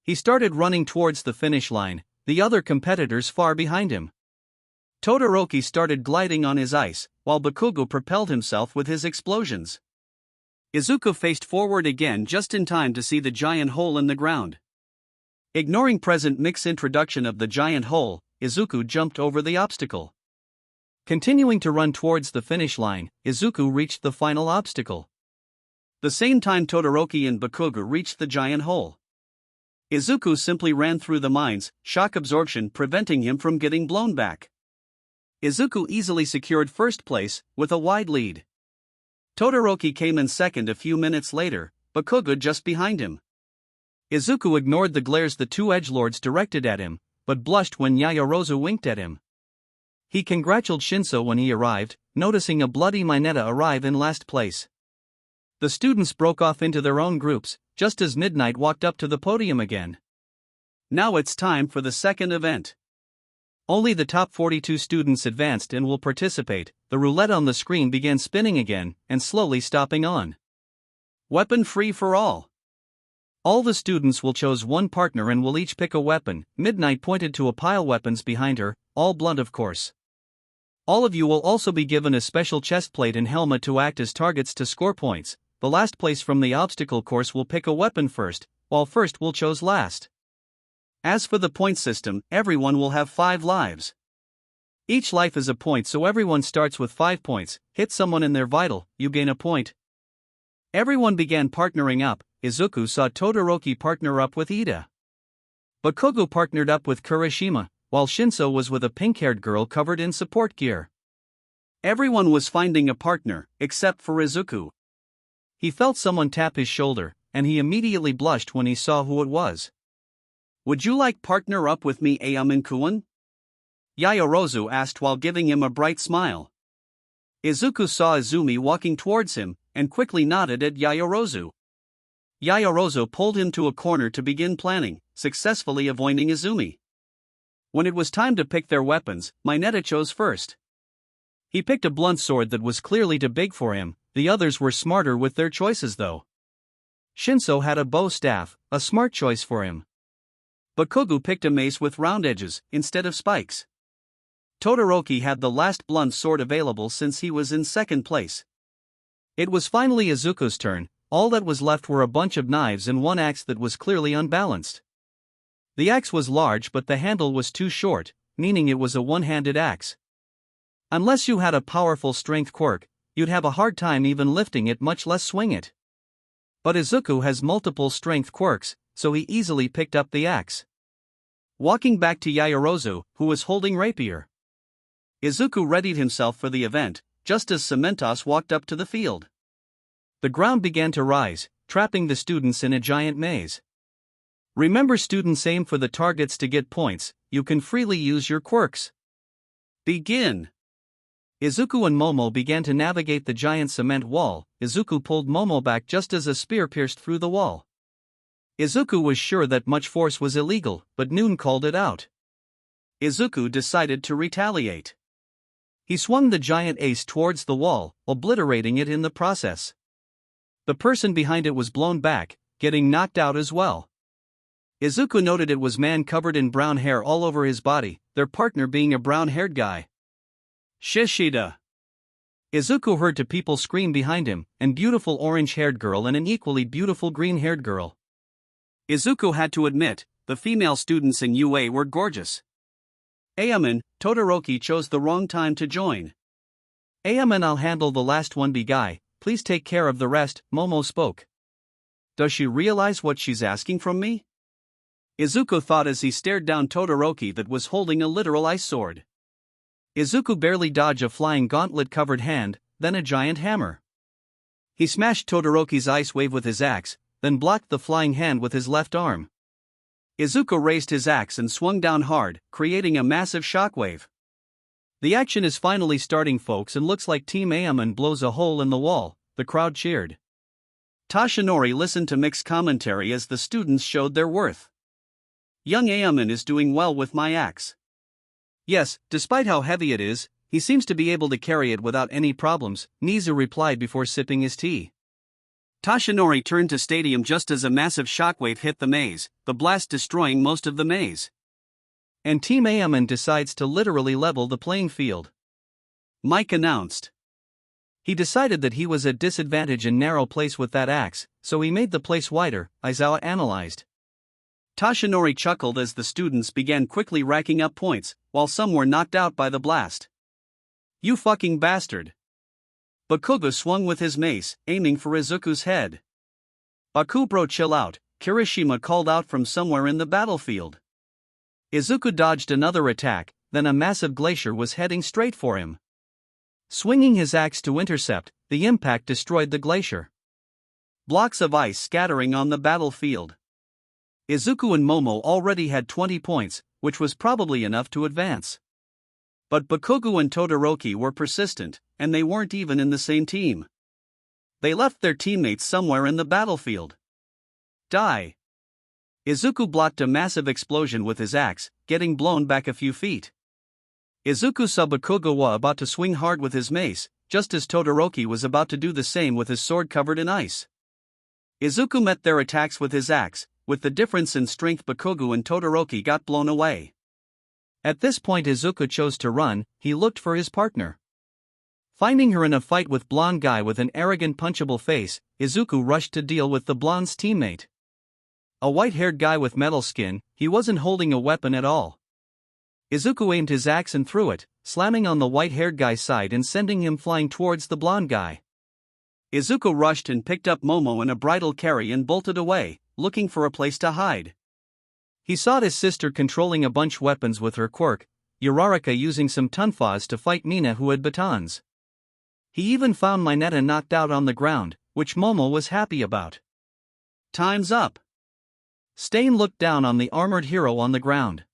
[SPEAKER 2] He started running towards the finish line, the other competitors far behind him. Todoroki started gliding on his ice, while Bakugo propelled himself with his explosions. Izuku faced forward again just in time to see the giant hole in the ground. Ignoring President Mike's introduction of the giant hole, Izuku jumped over the obstacle. Continuing to run towards the finish line, Izuku reached the final obstacle. The same time Todoroki and Bakugo reached the giant hole. Izuku simply ran through the mines, shock absorption preventing him from getting blown back. Izuku easily secured first place, with a wide lead. Todoroki came in second a few minutes later, Bakugo just behind him. Izuku ignored the glares the two edgelords directed at him, but blushed when Yaoyorozu winked at him. He congratulated Shinso when he arrived, noticing a bloody Mineta arrive in last place. The students broke off into their own groups, just as Midnight walked up to the podium again. Now it's time for the second event. Only the top 42 students advanced and will participate. The roulette on the screen began spinning again, and slowly stopping on. Weapon free for all. All the students will choose one partner and will each pick a weapon. Midnight pointed to a pile weapons behind her, all blunt of course. All of you will also be given a special chest plate and helmet to act as targets to score points. The last place from the obstacle course will pick a weapon first, while first will choose last. As for the point system, everyone will have 5 lives. Each life is a point, so everyone starts with 5 points. Hit someone in their vital, you gain a point. Everyone began partnering up. Izuku saw Todoroki partner up with Ida. Bakugo partnered up with Kirishima, while Shinso was with a pink-haired girl covered in support gear. Everyone was finding a partner, except for Izuku. He felt someone tap his shoulder, and he immediately blushed when he saw who it was. Would you like partner up with me, ᴚᴜ-ᴜ? Yaoyorozu asked while giving him a bright smile. Izuku saw Izumi walking towards him, and quickly nodded at Yaoyorozu. Yaoyorozu pulled him to a corner to begin planning, successfully avoiding Izumi. When it was time to pick their weapons, Mineta chose first. He picked a blunt sword that was clearly too big for him. The others were smarter with their choices though. Shinso had a bow staff, a smart choice for him. Bakugo picked a mace with round edges, instead of spikes. Todoroki had the last blunt sword available since he was in second place. It was finally Izuku's turn. All that was left were a bunch of knives and one axe that was clearly unbalanced. The axe was large but the handle was too short, meaning it was a one-handed axe. Unless you had a powerful strength quirk, you'd have a hard time even lifting it, much less swing it. But Izuku has multiple strength quirks, so he easily picked up the axe. Walking back to Yaoyorozu, who was holding rapier. Izuku readied himself for the event, just as Cementos walked up to the field. The ground began to rise, trapping the students in a giant maze. Remember, students aim for the targets to get points. You can freely use your quirks. Begin! Izuku and Momo began to navigate the giant cement wall. Izuku pulled Momo back just as a spear pierced through the wall. Izuku was sure that much force was illegal, but Noon called it out. Izuku decided to retaliate. He swung the giant ace towards the wall, obliterating it in the process. The person behind it was blown back, getting knocked out as well. Izuku noted it was a man covered in brown hair all over his body, their partner being a brown-haired guy. Shishida! Izuku heard two people scream behind him, and beautiful orange-haired girl and an equally beautiful green-haired girl. Izuku had to admit, the female students in UA were gorgeous. Iemen, Todoroki chose the wrong time to join. Iemen, I'll handle the last one, big guy, please take care of the rest, Momo spoke. Does she realize what she's asking from me? Izuku thought as he stared down Todoroki that was holding a literal ice sword. Izuku barely dodged a flying gauntlet-covered hand, then a giant hammer. He smashed Todoroki's ice wave with his axe, then blocked the flying hand with his left arm. Izuku raised his axe and swung down hard, creating a massive shockwave.
[SPEAKER 1] The action is finally starting, folks, and looks like Team ᴡᴜ blows a hole in the wall. The crowd cheered.
[SPEAKER 2] Toshinori listened to mixed commentary as the students showed their worth. Young ᴡᴜ is doing well with my axe.
[SPEAKER 1] Yes, despite how heavy it is, he seems to be able to carry it without any problems, Nizu replied before sipping his tea.
[SPEAKER 2] Toshinori turned to stadium just as a massive shockwave hit the maze, the blast destroying most of the maze.
[SPEAKER 1] And Team ᴡᴜ decides to literally level the playing field.
[SPEAKER 2] Mike announced.
[SPEAKER 1] He decided that he was at disadvantage in narrow place with that axe, so he made the place wider, Aizawa analyzed.
[SPEAKER 2] Toshinori chuckled as the students began quickly racking up points, while some were knocked out by the blast.
[SPEAKER 1] You fucking bastard.
[SPEAKER 2] Bakugo swung with his mace, aiming for Izuku's head.
[SPEAKER 1] Baku bro, chill out, Kirishima called out from somewhere in the battlefield. Izuku dodged another attack, then a massive glacier was heading straight for him. Swinging his axe to intercept, the impact destroyed the glacier.
[SPEAKER 2] Blocks of ice scattering on the battlefield.
[SPEAKER 1] Izuku and Momo already had 20 points, which was probably enough to advance.
[SPEAKER 2] But Bakugo and Todoroki were persistent, and they weren't even in the same team. They left their teammates somewhere in the battlefield.
[SPEAKER 1] Die! Izuku blocked a massive explosion with his axe, getting blown back a few feet. Izuku saw Bakugo about to swing hard with his mace, just as Todoroki was about to do the same with his sword covered in ice.
[SPEAKER 2] Izuku met their attacks with his axe. With the difference in strength, Bakugo and Todoroki got blown away.
[SPEAKER 1] At this point Izuku chose to run. He looked for his partner. Finding her in a fight with blonde guy with an arrogant punchable face, Izuku rushed to deal with the blonde's teammate. A white-haired guy with metal skin, he wasn't holding a weapon at all. Izuku aimed his axe and threw it, slamming on the white-haired guy's side and sending him flying towards the blonde guy.
[SPEAKER 2] Izuku rushed and picked up Momo in a bridal carry and bolted away, looking for a place to hide.
[SPEAKER 1] He saw his sister controlling a bunch weapons with her quirk, ᴜᴜ using some tonfas to fight Mina who had batons. He even found Mineta knocked out on the ground, which Momo was happy about.
[SPEAKER 2] Time's up.
[SPEAKER 1] Stain looked down on the armored hero on the ground.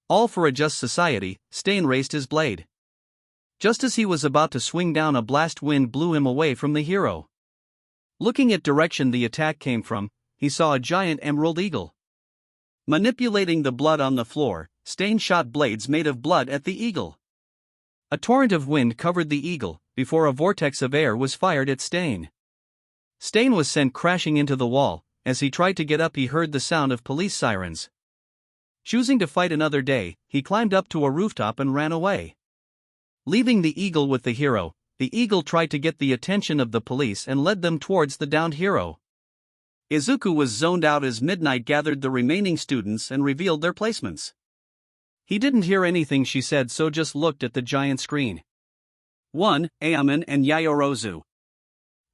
[SPEAKER 1] All for a just society, Stain raised his blade. Just as he was about to swing down, a blast wind blew him away from the hero. Looking at direction the attack came from, he saw a giant emerald eagle.
[SPEAKER 2] Manipulating the blood on the floor, Stain shot blades made of blood at the eagle.
[SPEAKER 1] A torrent of wind covered the eagle, before a vortex of air was fired at Stain. Stain was sent crashing into the wall. As he tried to get up, he heard the sound of police sirens. Choosing to fight another day, he climbed up to a rooftop and ran away. Leaving the eagle with the hero, the eagle tried to get the attention of the police and led them towards the downed hero.
[SPEAKER 2] Izuku was zoned out as midnight gathered the remaining students and revealed their placements.
[SPEAKER 1] He didn't hear anything she said, so just looked at the giant screen.
[SPEAKER 2] 1. ᴡᴜ and Yaoyorozu.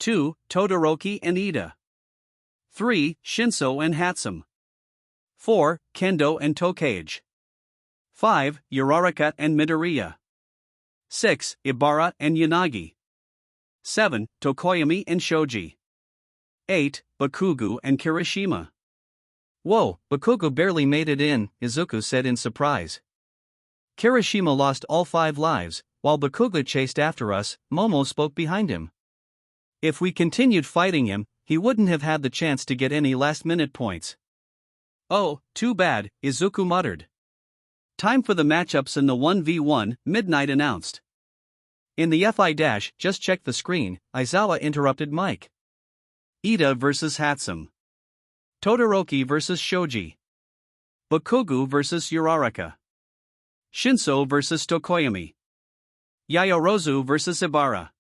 [SPEAKER 2] 2. Todoroki and Ida. 3. Shinso and Hatsum. 4. Kendo and ᴘᴇ. 5. ᴜᴜ and Midoriya. 6. Ibara and Yanagi. 7. Tokoyami and Shoji. 8. Bakugo and Kirishima.
[SPEAKER 1] Whoa, Bakugo barely made it in, Izuku said in surprise. Kirishima lost all 5 lives, while Bakugo chased after us, Momo spoke behind him. If we continued fighting him, he wouldn't have had the chance to get any last-minute points.
[SPEAKER 2] Oh, too bad, Izuku muttered. Time for the matchups in the 1v1, Midnight announced.
[SPEAKER 1] In the just check the screen, Aizawa interrupted Mike.
[SPEAKER 2] Ida vs Hatsum.
[SPEAKER 1] Todoroki vs Shoji.
[SPEAKER 2] Bakugo vs ᴜᴜ. Shinso vs Tokoyami. Yaoyorozu vs Ibara.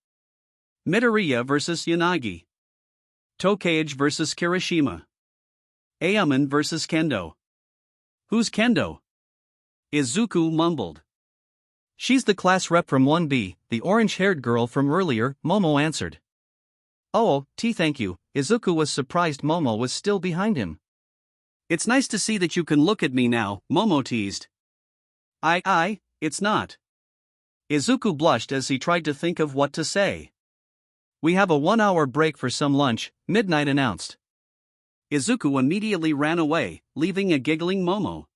[SPEAKER 2] Midoriya vs Yanagi. ᴘᴇ vs Kirishima. ᴡᴜ vs Kendo. Who's Kendo? Izuku mumbled.
[SPEAKER 1] She's the class rep from 1B, the orange-haired girl from earlier, Momo answered. Oh, thank you. Izuku was surprised Momo was still behind him.
[SPEAKER 2] It's nice to see that you can look at me now, Momo teased. It's not.
[SPEAKER 1] Izuku blushed as he tried to think of what to say. We have a 1-hour break for some lunch, Midnight announced.
[SPEAKER 2] Izuku immediately ran away, leaving a giggling Momo.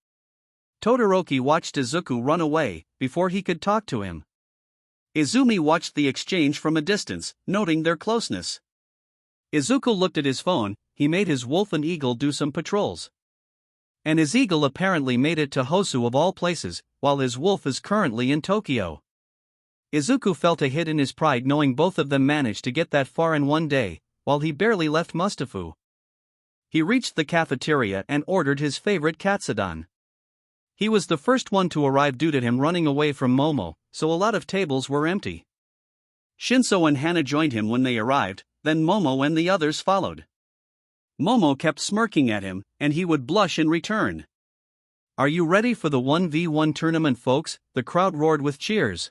[SPEAKER 2] Todoroki watched Izuku run away, before he could talk to him. Izumi watched the exchange from a distance, noting their closeness. Izuku looked at his phone. He made his wolf and eagle do some patrols. And his eagle apparently made it to Hosu of all places, while his wolf is currently in Tokyo. Izuku felt a hit in his pride knowing both of them managed to get that far in one day, while he barely left Mustafu. He reached the cafeteria and ordered his favorite katsudon. He was the first one to arrive due to him running away from Momo, so a lot of tables were empty. Shinso and Hana joined him when they arrived, then Momo and the others followed. Momo kept smirking at him, and he would blush in return. "Are you ready for the 1v1 tournament, folks?" the crowd roared with cheers.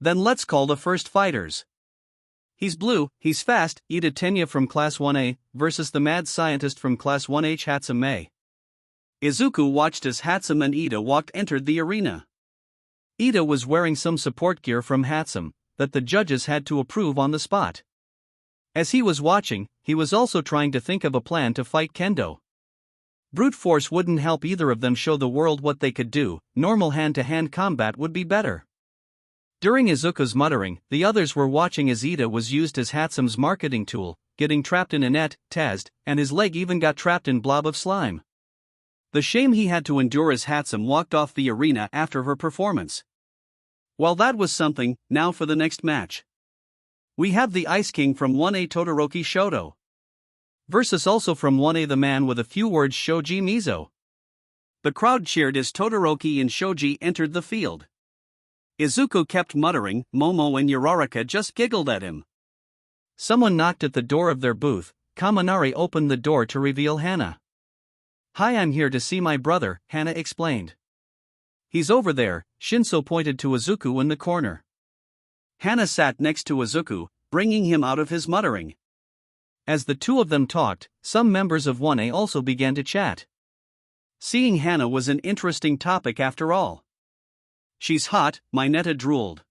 [SPEAKER 2] "Then let's call the first fighters. He's blue, he's fast, ᴚᴚ from Class 1A, versus the mad scientist from Class 1H Hatsume." Izuku watched as Hatsum and Ida entered the arena. Ida was wearing some support gear from Hatsum, that the judges had to approve on the spot. As he was watching, he was also trying to think of a plan to fight Kendo. Brute force wouldn't help either of them show the world what they could do, normal hand-to-hand combat would be better. During Izuku's muttering, the others were watching as Ida was used as Hatsum's marketing tool, getting trapped in a net, tazzed, and his leg even got trapped in blob of slime. The shame he had to endure as Hatsum walked off the arena after her performance. Well, that was something. Now for the next match. We have the Ice King from 1A Todoroki Shoto versus also from 1A the man with a few words Shoji Mizo. The crowd cheered as Todoroki and Shoji entered the field. Izuku kept muttering. Momo and Uriarika just giggled at him. Someone knocked at the door of their booth. Kaminari opened the door to reveal Hana. "Hi, I'm here to see my brother," Hana explained. "He's over there," Shinso pointed to Izuku in the corner. Hana sat next to Izuku, bringing him out of his muttering. As the two of them talked, some members of 1A also began to chat. Seeing Hana was an interesting topic after all. "She's hot," Mineta drooled.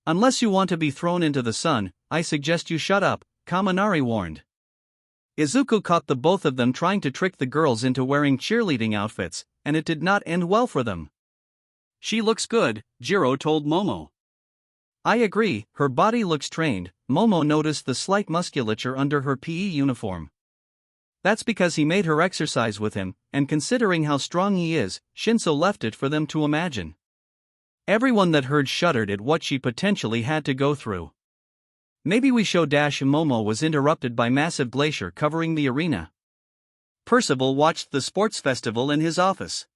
[SPEAKER 2] "Unless you want to be thrown into the sun, I suggest you shut up," Kaminari warned. Izuku caught the both of them trying to trick the girls into wearing cheerleading outfits, and it did not end well for them. "She looks good," Jiro told Momo. "I agree, her body looks trained." Momo noticed the slight musculature under her PE uniform. "That's because he made her exercise with him, and considering how strong he is, Shinso left it for them to imagine." Everyone that heard shuddered at what she potentially had to go through. "Maybe we show Dash." Momo was interrupted by massive glacier covering the arena. Percival watched the sports festival in his office.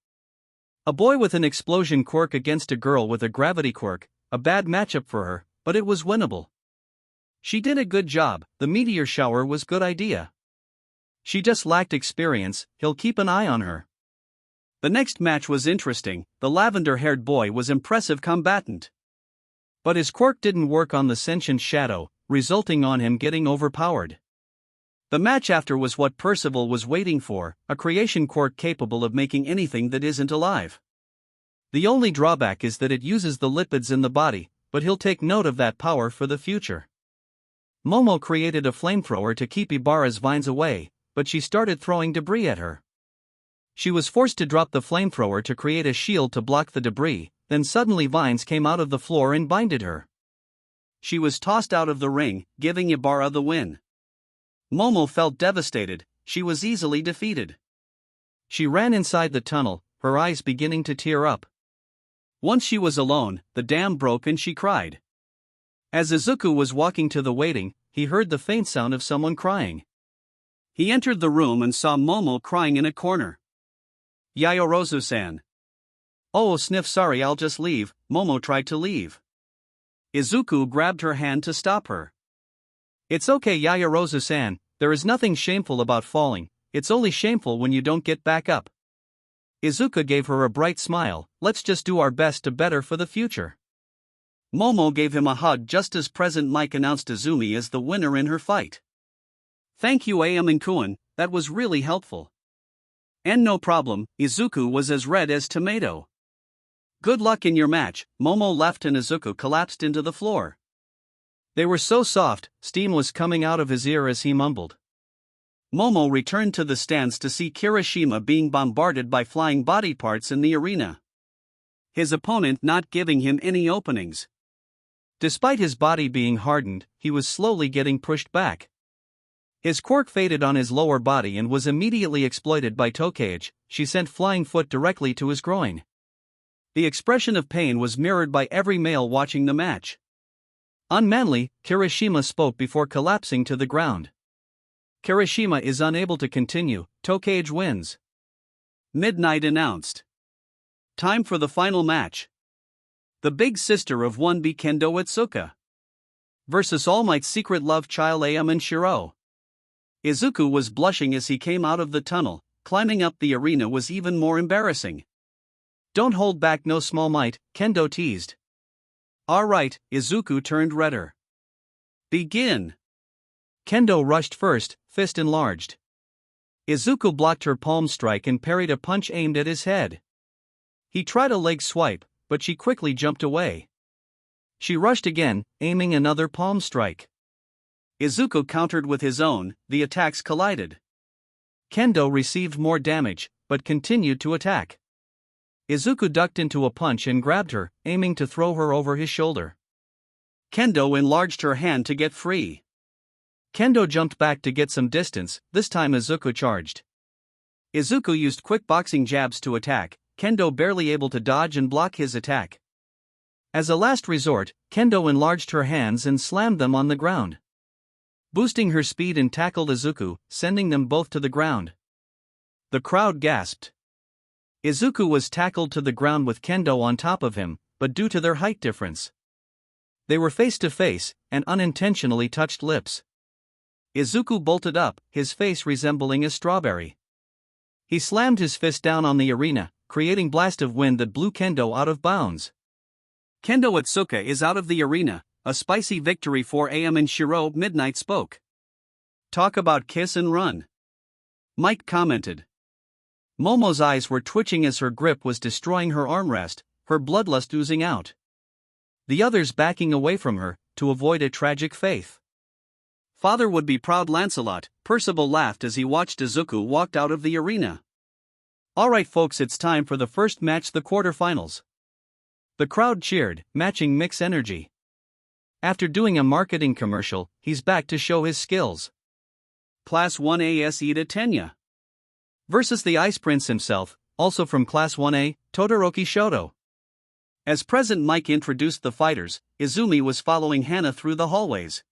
[SPEAKER 2] A boy with an explosion quirk against a girl with a gravity quirk, a bad matchup for her, but it was winnable. She did a good job. The meteor shower was good idea. She just lacked experience. He'll keep an eye on her. The next match was interesting. The lavender-haired boy was impressive combatant. But his quirk didn't work on the sentient shadow, resulting on him getting overpowered. The match after was what Percival was waiting for, a creation quirk capable of making anything that isn't alive. The only drawback is that it uses the lipids in the body, but he'll take note of that power for the future. Momo created a flamethrower to keep Ibarra's vines away, but she started throwing debris at her. She was forced to drop the flamethrower to create a shield to block the debris, then suddenly vines came out of the floor and binded her. She was tossed out of the ring, giving Ibarra the win. Momo felt devastated. She was easily defeated. She ran inside the tunnel, her eyes beginning to tear up. Once she was alone, the dam broke and she cried. As Izuku was walking to the waiting, he heard the faint sound of someone crying. He entered the room and saw Momo crying in a corner. "Yaoyorozu-san." "Oh, sniff, sorry, I'll just leave." Momo tried to leave. Izuku grabbed her hand to stop her. "It's okay, Yaoyorozu-san, there is nothing shameful about falling, it's only shameful when you don't get back up." Izuku gave her a bright smile. "Let's just do our best to better for the future." Momo gave him a hug just as President Mike announced Izumi as the winner in her fight. "Thank you, ᴜᴜ-ᴛᴏ, that was really helpful." "And no problem." Izuku was as red as tomato. "Good luck in your match." Momo left and Izuku collapsed into the floor. They were so soft, steam was coming out of his ear as he mumbled. Momo returned to the stands to see Kirishima being bombarded by flying body parts in the arena. His opponent not giving him any openings.
[SPEAKER 1] Despite his body being hardened, he was slowly getting pushed back. His quirk faded on his lower body and was immediately exploited by ᴘᴇ'ʟ. She sent flying foot directly to his groin. The expression of pain was mirrored by every male watching the match. Unmanly, Kirishima spoke before collapsing to the ground. Kirishima is unable to continue, ᴘᴇ'ʟ wins.
[SPEAKER 2] Midnight announced. Time for the final match. The big sister of ᴜᴇ Kendo versus All Might's secret love child ᴜᴘ-ᴛᴏ. Izuku was blushing as he came out of the tunnel. Climbing up the arena was even more embarrassing.
[SPEAKER 1] Don't hold back, no small might, Kendo teased.
[SPEAKER 2] Alright, Izuku turned redder. Begin.
[SPEAKER 1] Kendo rushed first, fist enlarged. Izuku blocked her palm strike and parried a punch aimed at his head. He tried a leg swipe, but she quickly jumped away. She rushed again, aiming another palm strike.
[SPEAKER 2] Izuku countered with his own, the attacks collided.
[SPEAKER 1] Kendo received more damage, but continued to attack. Izuku ducked into a punch and grabbed her, aiming to throw her over his shoulder.
[SPEAKER 2] Kendo enlarged her hand to get free.
[SPEAKER 1] Kendo jumped back to get some distance, this time Izuku charged. Izuku used quick boxing jabs to attack, Kendo barely able to dodge and block his attack. As a last resort, Kendo enlarged her hands and slammed them on the ground. Boosting her speed and tackled Izuku, sending them both to the ground. The crowd gasped. Izuku was tackled to the ground with Kendo on top of him, but due to their height difference, they were face to face, and unintentionally touched lips. Izuku bolted up, his face resembling a strawberry. He slammed his fist down on the arena, creating blast of wind that blew Kendo out of bounds.
[SPEAKER 2] Kendo Atsuka is out of the arena, a spicy victory for ᴜᴜ-ᴛᴏ. Midnight spoke. Talk about kiss and run. Mike commented.
[SPEAKER 1] Momo's eyes were twitching as her grip was destroying her armrest, her bloodlust oozing out. The others backing away from her, to avoid a tragic fate.
[SPEAKER 2] Father would be proud, Lancelot, Percival laughed as he watched Izuku walked out of the arena.
[SPEAKER 1] Alright folks, it's time for the first match, the quarterfinals. The crowd cheered, matching Mick's energy. After doing a marketing commercial, he's back to show his skills.
[SPEAKER 2] Class 1A's ᴰᴜ
[SPEAKER 1] versus the Ice Prince himself, also from Class 1A, Todoroki Shoto.
[SPEAKER 2] As President Mike introduced the fighters, Izumi was following Hana through the hallways.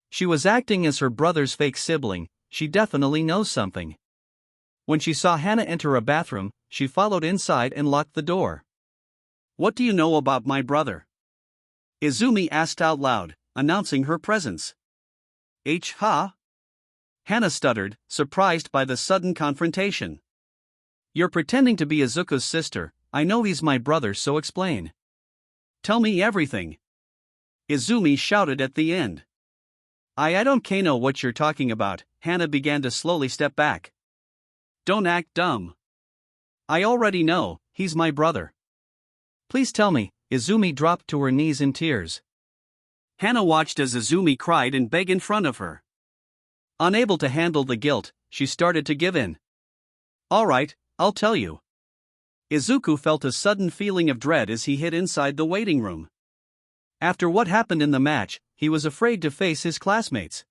[SPEAKER 1] She was acting as her brother's fake sibling, she definitely knows something. When she saw Hana enter a bathroom, she followed inside and locked the door.
[SPEAKER 2] What do you know about my brother? Izumi asked out loud, announcing her presence. Ha? Hana stuttered, surprised by the sudden confrontation.
[SPEAKER 1] You're pretending to be Izuku's sister, I know he's my brother, so explain.
[SPEAKER 2] Tell me everything. Izumi shouted at the end.
[SPEAKER 1] I don't know what you're talking about.
[SPEAKER 2] Hana began to slowly step back. Don't act dumb. I already know, he's my brother.
[SPEAKER 1] Please tell me. Izumi dropped to her knees in tears.
[SPEAKER 2] Hana watched as Izumi cried and begged in front of her.
[SPEAKER 1] Unable to handle the guilt, she started to give in.
[SPEAKER 2] Alright, I'll tell you. Izuku felt a sudden feeling of dread as he hid inside the waiting room.
[SPEAKER 1] After what happened in the match, he was afraid to face his classmates.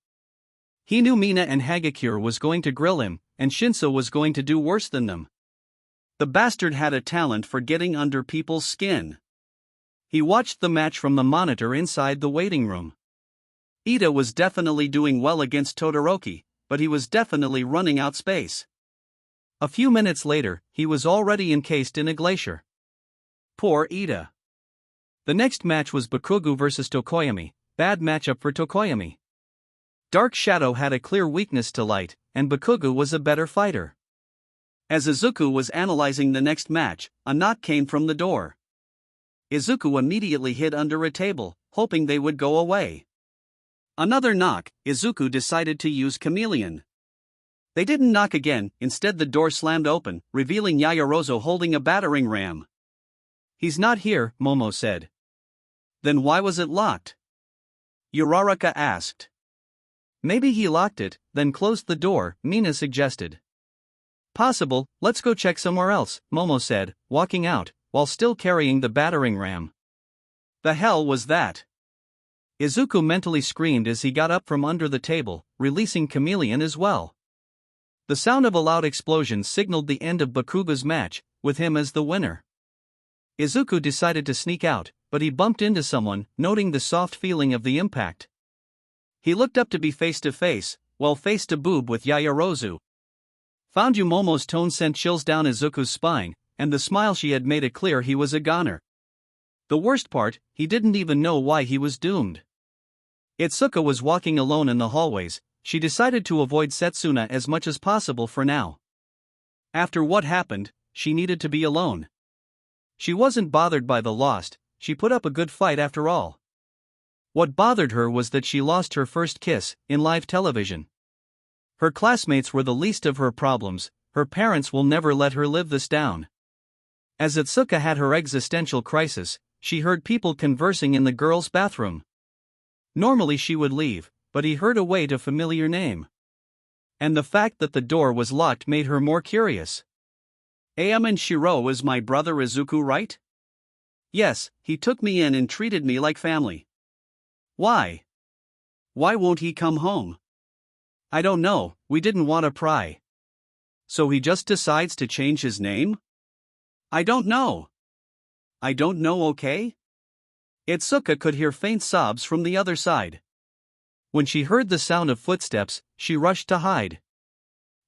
[SPEAKER 1] He knew Mina and Hagakure was going to grill him, and Shinso was going to do worse than them.
[SPEAKER 2] The bastard had a talent for getting under people's skin.
[SPEAKER 1] He watched the match from the monitor inside the waiting room.
[SPEAKER 2] Ida was definitely doing well against Todoroki, but he was definitely running out space.
[SPEAKER 1] A few minutes later, he was already encased in a glacier.
[SPEAKER 2] Poor Ida.
[SPEAKER 1] The next match was Bakugo versus Tokoyami, bad matchup for Tokoyami. Dark Shadow had a clear weakness to light, and Bakugo was a better fighter.
[SPEAKER 2] As Izuku was analyzing the next match, a knock came from the door. Izuku immediately hid under a table, hoping they would go away. Another knock, Izuku decided to use Chameleon. They didn't knock again, instead the door slammed open, revealing Yaoyorozu holding a battering ram.
[SPEAKER 1] He's not here, Momo said.
[SPEAKER 2] Then why was it locked? Uraraka asked.
[SPEAKER 1] Maybe he locked it, then closed the door, Mina suggested. Possible, let's go check somewhere else, Momo said, walking out, while still carrying the battering ram.
[SPEAKER 2] The hell was that?
[SPEAKER 1] Izuku mentally screamed as he got up from under the table, releasing Chameleon as well. The sound of a loud explosion signaled the end of Bakugo's match, with him as the winner. Izuku decided to sneak out, but he bumped into someone, noting the soft feeling of the impact. He looked up to be face to face, well face to boob with Yaoyorozu. Found you. Momo's tone sent chills down Izuku's spine, and the smile she had made it clear he was a goner. The worst part, he didn't even know why he was doomed. Itsuka was walking alone in the hallways. She decided to avoid Setsuna as much as possible for now. After what happened, she needed to be alone. She wasn't bothered by the loss, she put up a good fight after all. What bothered her was that she lost her first kiss, in live television. Her classmates were the least of her problems, her parents will never let her live this down. As Itsuka had her existential crisis, she heard people conversing in the girls' bathroom. Normally she would leave, but he heard a wait a familiar name. And the fact that the door was locked made her more curious.
[SPEAKER 2] And Shiro is my brother Izuku, right?
[SPEAKER 1] Yes, he took me in and treated me like family.
[SPEAKER 2] Why? Why won't he come home?
[SPEAKER 1] I don't know, we didn't want to pry.
[SPEAKER 2] So he just decides to change his name? I don't know. I don't know, okay?
[SPEAKER 1] Itsuka could hear faint sobs from the other side. When she heard the sound of footsteps, she rushed to hide.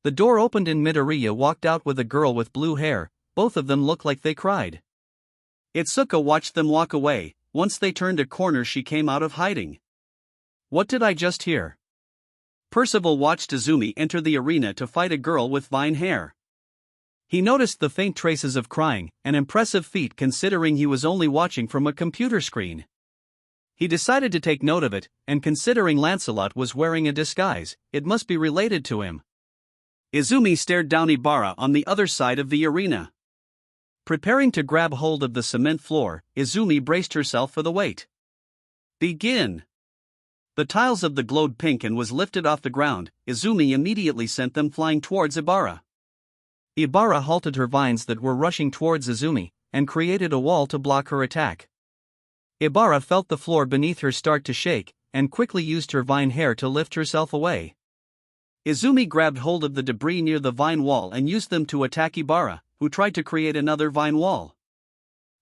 [SPEAKER 1] The door opened and Midoriya walked out with a girl with blue hair. Both of them looked like they cried.
[SPEAKER 2] Itsuka watched them walk away. Once they turned a corner she came out of hiding.
[SPEAKER 1] What did I just hear?
[SPEAKER 2] Percival watched Izumi enter the arena to fight a girl with vine hair.
[SPEAKER 1] He noticed the faint traces of crying, an impressive feat considering he was only watching from a computer screen. He decided to take note of it, and considering Lancelot was wearing a disguise, it must be related to him.
[SPEAKER 2] Izumi stared down Ibara on the other side of the arena.
[SPEAKER 1] Preparing to grab hold of the cement floor, Izumi braced herself for the weight.
[SPEAKER 2] Begin!
[SPEAKER 1] The tiles of the glowed pink and was lifted off the ground. Izumi immediately sent them flying towards Ibara. Ibara halted her vines that were rushing towards Izumi, and created a wall to block her attack. Ibara felt the floor beneath her start to shake, and quickly used her vine hair to lift herself away.
[SPEAKER 2] Izumi grabbed hold of the debris near the vine wall and used them to attack Ibara, who tried to create another vine wall.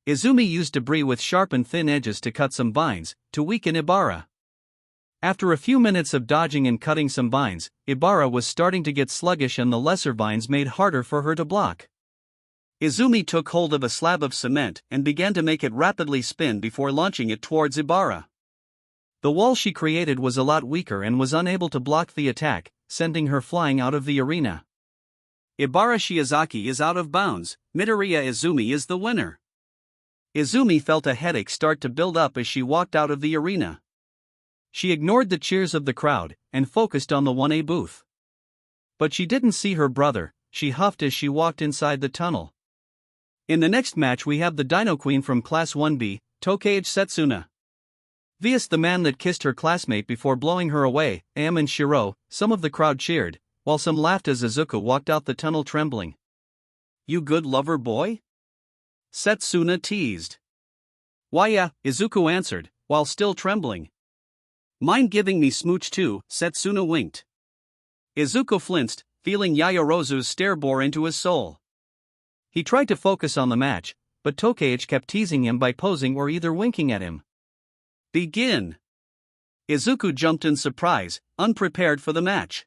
[SPEAKER 1] Izumi used debris with sharp and thin edges to cut some vines, to weaken Ibara. After a few minutes of dodging and cutting some vines, Ibara was starting to get sluggish and the lesser vines made harder for her to block.
[SPEAKER 2] Izumi took hold of a slab of cement and began to make it rapidly spin before launching it towards Ibara.
[SPEAKER 1] The wall she created was a lot weaker and was unable to block the attack, sending her flying out of the arena.
[SPEAKER 2] Ibara Shiozaki is out of bounds. Midoriya Izumi is the winner.
[SPEAKER 1] Izumi felt a headache start to build up as she walked out of the arena. She ignored the cheers of the crowd, and focused on the 1A booth. But she didn't see her brother, she huffed as she walked inside the tunnel. In the next match we have the Dino Queen from Class 1B, ᴘᴇ'ʟ Setsuna vs the man that kissed her classmate before blowing her away, and Shiro. Some of the crowd cheered, while some laughed as Izuku walked out the tunnel trembling.
[SPEAKER 2] You good lover boy? Setsuna teased.
[SPEAKER 1] Why yeah, Izuku answered, while still trembling.
[SPEAKER 2] Mind giving me smooch too, Setsuna winked.
[SPEAKER 1] Izuku flinched, feeling Yaoyorozu's stare bore into his soul. He tried to focus on the match, but ᴘᴇ'ʟ kept teasing him by posing or either winking at him.
[SPEAKER 2] Begin!
[SPEAKER 1] Izuku jumped in surprise, unprepared for the match.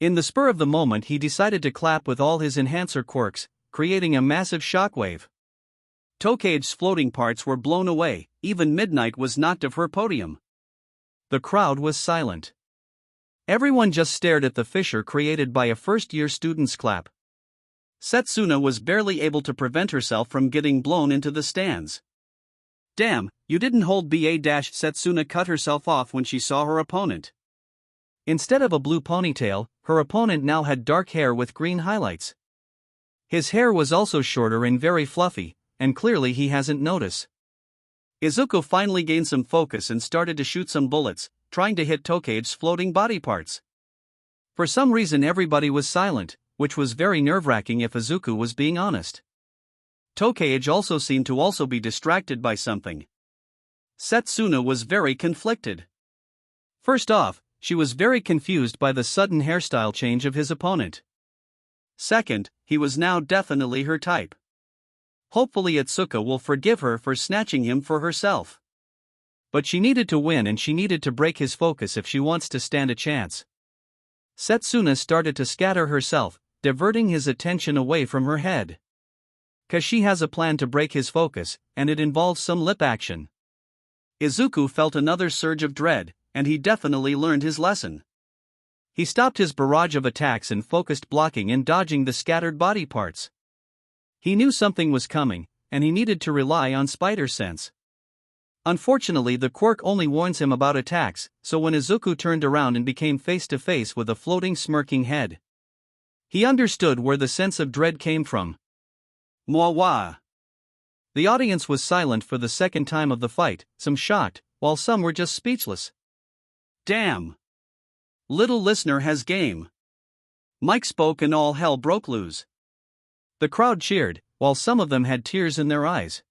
[SPEAKER 1] In the spur of the moment he decided to clap with all his enhancer quirks, creating a massive shockwave.
[SPEAKER 2] ᴘᴇ'ʟ's floating parts were blown away, even Midnight was knocked off her podium.
[SPEAKER 1] The crowd was silent. Everyone just stared at the fissure created by a first-year student's clap.
[SPEAKER 2] Setsuna was barely able to prevent herself from getting blown into the stands. Damn, you didn't hold BA-. Setsuna cut herself off when she saw her opponent.
[SPEAKER 1] Instead of a blue ponytail, her opponent now had dark hair with green highlights. His hair was also shorter and very fluffy, and clearly he hasn't noticed.
[SPEAKER 2] Izuku finally gained some focus and started to shoot some bullets, trying to hit ᴘᴇ'ʟ's floating body parts. For some reason everybody was silent, which was very nerve-wracking if Izuku was being honest. ᴘᴇ'ʟ also seemed to be distracted by something. Setsuna was very conflicted. First off, she was very confused by the sudden hairstyle change of his opponent. Second, he was now definitely her type. Hopefully Itsuka will forgive her for snatching him for herself. But she needed to win and she needed to break his focus if she wants to stand a chance. Setsuna started to scatter herself, diverting his attention away from her head. 'Cause she has a plan to break his focus, and it involves some lip action. Izuku felt another surge of dread, and he definitely learned his lesson. He stopped his barrage of attacks and focused blocking and dodging the scattered body parts. He knew something was coming, and he needed to rely on spider sense. Unfortunately, the quirk only warns him about attacks, so when Izuku turned around and became face to face with a floating smirking head, he understood where the sense of dread came from. Mwa. The audience was silent for the second time of the fight, some shocked, while some were just speechless. Damn! Little listener has game. Mike spoke and all hell broke loose. The crowd cheered, while some of them had tears in their eyes.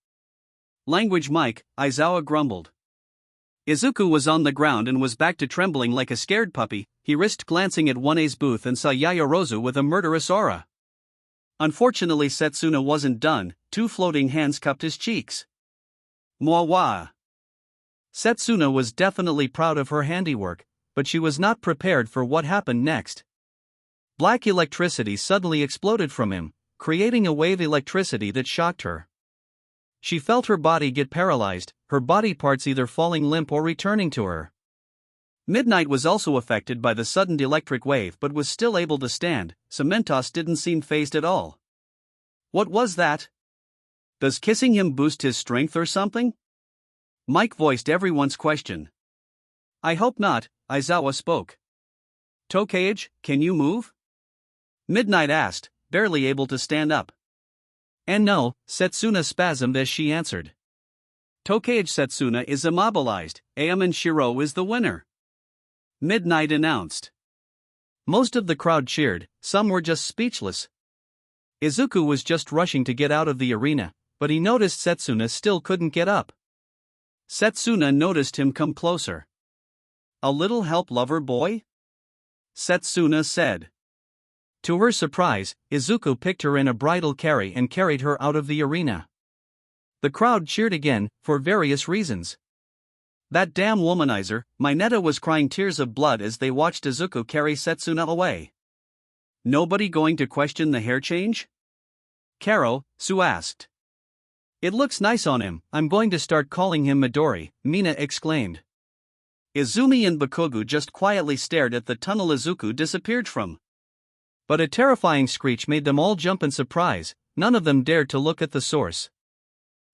[SPEAKER 2] Language Mike, Aizawa grumbled. Izuku was on the ground and was back to trembling like a scared puppy. He risked glancing at 1A's booth and saw Yaoyorozu with a murderous aura. Unfortunately Setsuna wasn't done, two floating hands cupped his cheeks. Mwa. Setsuna was definitely proud of her handiwork, but she was not prepared for what happened next. Black electricity suddenly exploded from him, creating a wave electricity that shocked her. She felt her body get paralyzed, her body parts either falling limp or returning to her. Midnight was also affected by the sudden electric wave but was still able to stand. Cementos didn't seem fazed at all. What was that? Does kissing him boost his strength or something? Mike voiced everyone's question. I hope not, Aizawa spoke. ᴘᴇ'ʟ, can you move? Midnight asked, barely able to stand up. And no, Setsuna spasmed as she answered. ᴘᴇ'ʟ Setsuna is immobilized, Aomon Shiro is the winner. Midnight announced. Most of the crowd cheered, some were just speechless. Izuku was just rushing to get out of the arena, but he noticed Setsuna still couldn't get up. Setsuna noticed him come closer. A little help lover boy? Setsuna said. To her surprise, Izuku picked her in a bridal carry and carried her out of the arena. The crowd cheered again, for various reasons. That damn womanizer, Mineta was crying tears of blood as they watched Izuku carry Setsuna away. Nobody going to question the hair change? Karo, Sue asked. It looks nice on him, I'm going to start calling him Midori, Mina exclaimed. Izumi and Bakugo just quietly stared at the tunnel Izuku disappeared from. But a terrifying screech made them all jump in surprise, none of them dared to look at the source.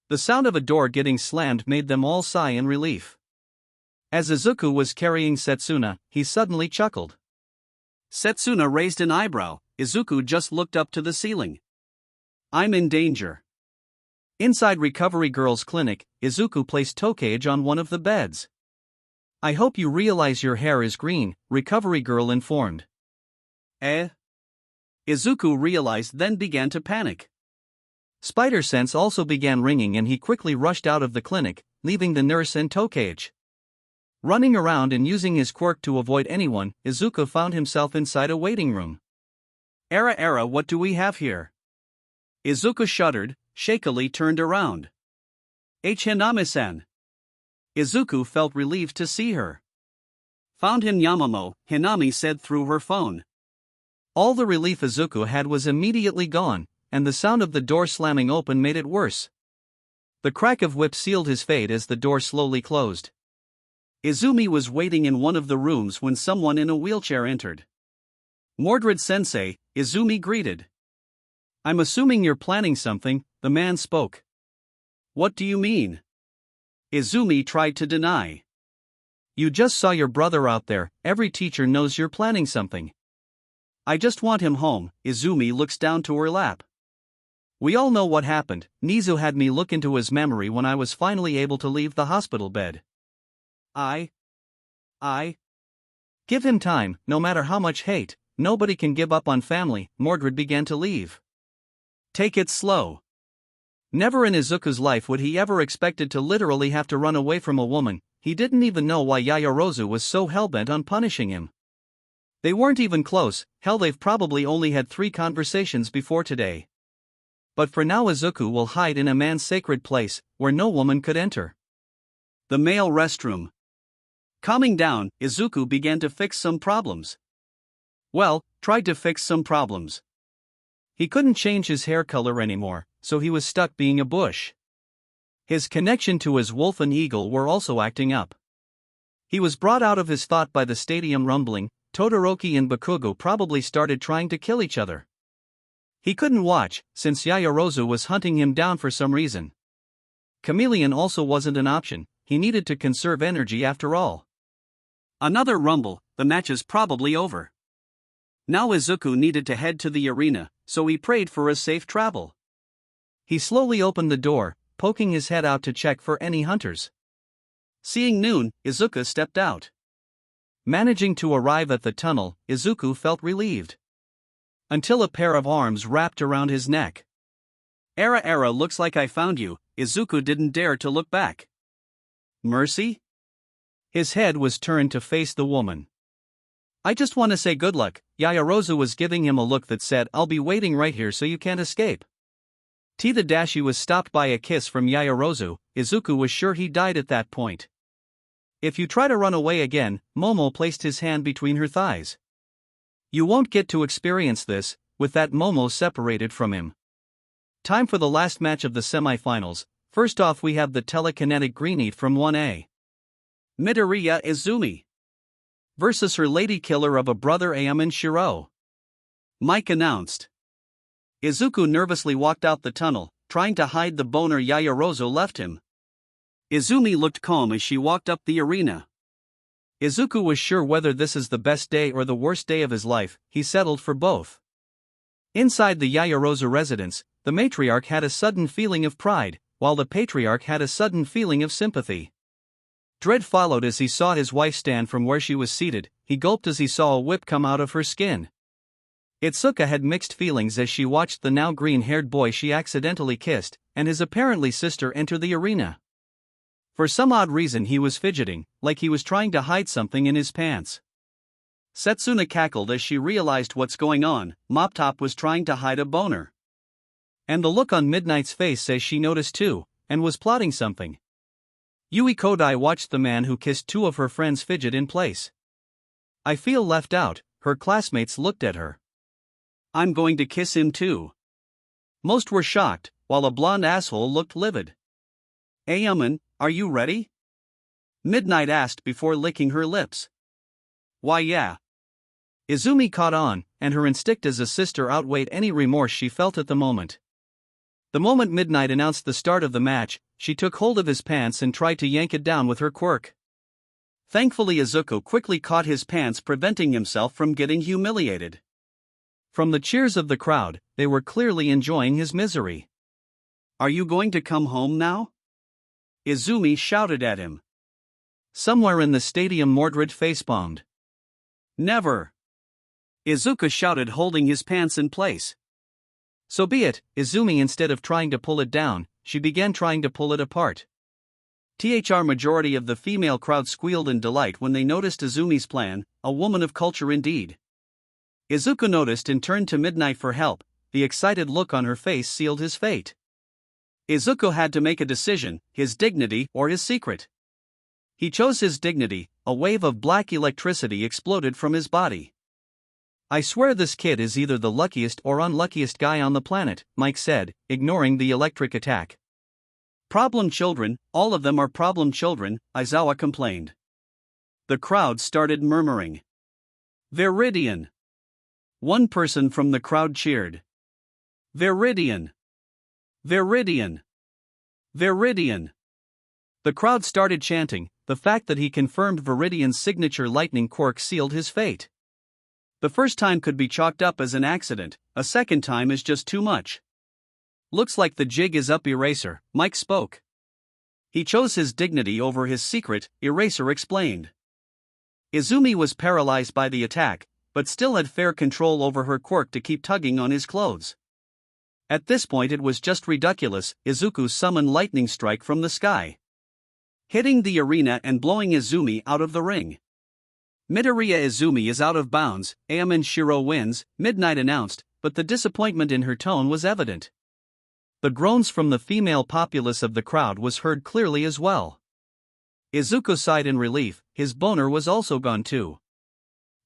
[SPEAKER 2] The sound of a door getting slammed made them all sigh in relief. As Izuku was carrying Setsuna, he suddenly chuckled. Setsuna raised an eyebrow, Izuku just looked up to the ceiling. I'm in danger. Inside Recovery Girl's clinic, Izuku placed ᴘᴇ'ʟ on one of the beds. I hope you realize your hair is green, Recovery Girl informed. Izuku realized then began to panic. Spider sense also began ringing and he quickly rushed out of the clinic, leaving the nurse and ᴘᴇ'ʟ. Running around and using his quirk to avoid anyone, Izuku found himself inside a waiting room. Era, what do we have here? Izuku shuddered, shakily turned around. Hinami-san. Izuku felt relieved to see her. Found him Yamamo, Hinami said through her phone. All the relief Izuku had was immediately gone, and the sound of the door slamming open made it worse. The crack of whip sealed his fate as the door slowly closed. Izumi was waiting in one of the rooms when someone in a wheelchair entered. Mordred-sensei, Izumi greeted. I'm assuming you're planning something, the man spoke. What do you mean? Izumi tried to deny. You just saw your brother out there, every teacher knows you're planning something. I just want him home, Izumi looks down to her lap. We all know what happened, Nizu had me look into his memory when I was finally able to leave the hospital bed. I
[SPEAKER 1] Give him time, no matter how much hate, nobody can give up on family. Mordred began to leave.
[SPEAKER 2] Take it slow.
[SPEAKER 1] Never in Izuku's life would he ever expected to literally have to run away from a woman. He didn't even know why Yaoyorozu was so hellbent on punishing him. They weren't even close. Hell, they've probably only had 3 conversations before today. But for now Izuku will hide in a man's sacred place, where no woman could enter.
[SPEAKER 2] The male restroom. Calming down, Izuku began to fix some problems. Well, tried to fix some problems.
[SPEAKER 1] He couldn't change his hair color anymore, so he was stuck being a bush. His connection to his wolf and eagle were also acting up. He was brought out of his thought by the stadium rumbling. Todoroki and Bakugo probably started trying to kill each other. He couldn't watch, since Yaoyorozu was hunting him down for some reason. Chameleon also wasn't an option, he needed to conserve energy after all.
[SPEAKER 2] Another rumble, the match is probably over. Now Izuku needed to head to the arena, so he prayed for a safe travel.
[SPEAKER 1] He slowly opened the door, poking his head out to check for any hunters.
[SPEAKER 2] Seeing noon, Izuku stepped out.
[SPEAKER 1] Managing to arrive at the tunnel, Izuku felt relieved. Until a pair of arms wrapped around his neck.
[SPEAKER 2] Era, looks like I found you. Izuku didn't dare to look back. Mercy?
[SPEAKER 1] His head was turned to face the woman. I just want to say good luck. Yaoyorozu was giving him a look that said, I'll be waiting right here so you can't escape. The Dashi was stopped by a kiss from Yaoyorozu. Izuku was sure he died at that point. If you try to run away again, Momo placed his hand between her thighs. You won't get to experience this. With that, Momo separated from him. Time for the last match of the semifinals. First off, we have the telekinetic Greeneat from 1A.
[SPEAKER 2] Midoriya Izumi
[SPEAKER 1] versus her lady killer of a brother ᴡᴜ Shiro.
[SPEAKER 2] Mike announced.
[SPEAKER 1] Izuku nervously walked out the tunnel, trying to hide the boner Yaoyorozu left him.
[SPEAKER 2] Izumi looked calm as she walked up the arena.
[SPEAKER 1] Izuku was sure whether this is the best day or the worst day of his life, he settled for both. Inside the Yaoyorozu residence, the matriarch had a sudden feeling of pride, while the patriarch had a sudden feeling of sympathy. Dread followed as he saw his wife stand from where she was seated. He gulped as he saw a whip come out of her skin. Itsuka had mixed feelings as she watched the now green-haired boy she accidentally kissed, and his apparently sister enter the arena. For some odd reason he was fidgeting, like he was trying to hide something in his pants.
[SPEAKER 2] Setsuna cackled as she realized what's going on. Mop Top was trying to hide a boner.
[SPEAKER 1] And the look on Midnight's face says she noticed too, and was plotting something. Yui Kodai watched the man who kissed 2 of her friends fidget in place. I feel left out, her classmates looked at her.
[SPEAKER 2] I'm going to kiss him too.
[SPEAKER 1] Most were shocked, while a blonde asshole looked livid.
[SPEAKER 2] ᴜᴜ, are you ready?
[SPEAKER 1] Midnight asked before licking her lips.
[SPEAKER 2] Why yeah.
[SPEAKER 1] Izumi caught on, and her instinct as a sister outweighed any remorse she felt at the moment. The moment Midnight announced the start of the match, she took hold of his pants and tried to yank it down with her quirk.
[SPEAKER 2] Thankfully Izuku quickly caught his pants, preventing himself from getting humiliated.
[SPEAKER 1] From the cheers of the crowd, they were clearly enjoying his misery.
[SPEAKER 2] Are you going to come home now? Izumi shouted at him.
[SPEAKER 1] Somewhere in the stadium Mordred facepalmed.
[SPEAKER 2] Never. Izuku shouted, holding his pants in place.
[SPEAKER 1] So be it. Izumi, instead of trying to pull it down, she began trying to pull it apart. Majority of the female crowd squealed in delight when they noticed Izumi's plan, a woman of culture indeed. Izuku noticed and turned to Midnight for help. The excited look on her face sealed his fate.
[SPEAKER 2] Izuku had to make a decision, his dignity or his secret.
[SPEAKER 1] He chose his dignity. A wave of black electricity exploded from his body. I swear this kid is either the luckiest or unluckiest guy on the planet, Mike said, ignoring the electric attack.
[SPEAKER 2] Problem children, all of them are problem children, Aizawa complained. The crowd started murmuring. Viridian. One person from the crowd cheered. Viridian. Viridian. Viridian.
[SPEAKER 1] The crowd started chanting. The fact that he confirmed Viridian's signature lightning quirk sealed his fate.
[SPEAKER 2] The first time could be chalked up as an accident, a second time is just too much.
[SPEAKER 1] Looks like the jig is up, Eraser, Mike spoke.
[SPEAKER 2] He chose his dignity over his secret, Eraser explained. Izumi was paralyzed by the attack, but still had fair control over her quirk to keep tugging on his clothes. At this point it was just ridiculous. Izuku summoned lightning strike from the sky, hitting the arena and blowing Izumi out of the ring. Midoriya Izumi is out of bounds, Aomen Shiro wins, Midnight announced, but the disappointment in her tone was evident. The groans from the female populace of the crowd was heard clearly as well. Izuku sighed in relief, his boner was also gone too.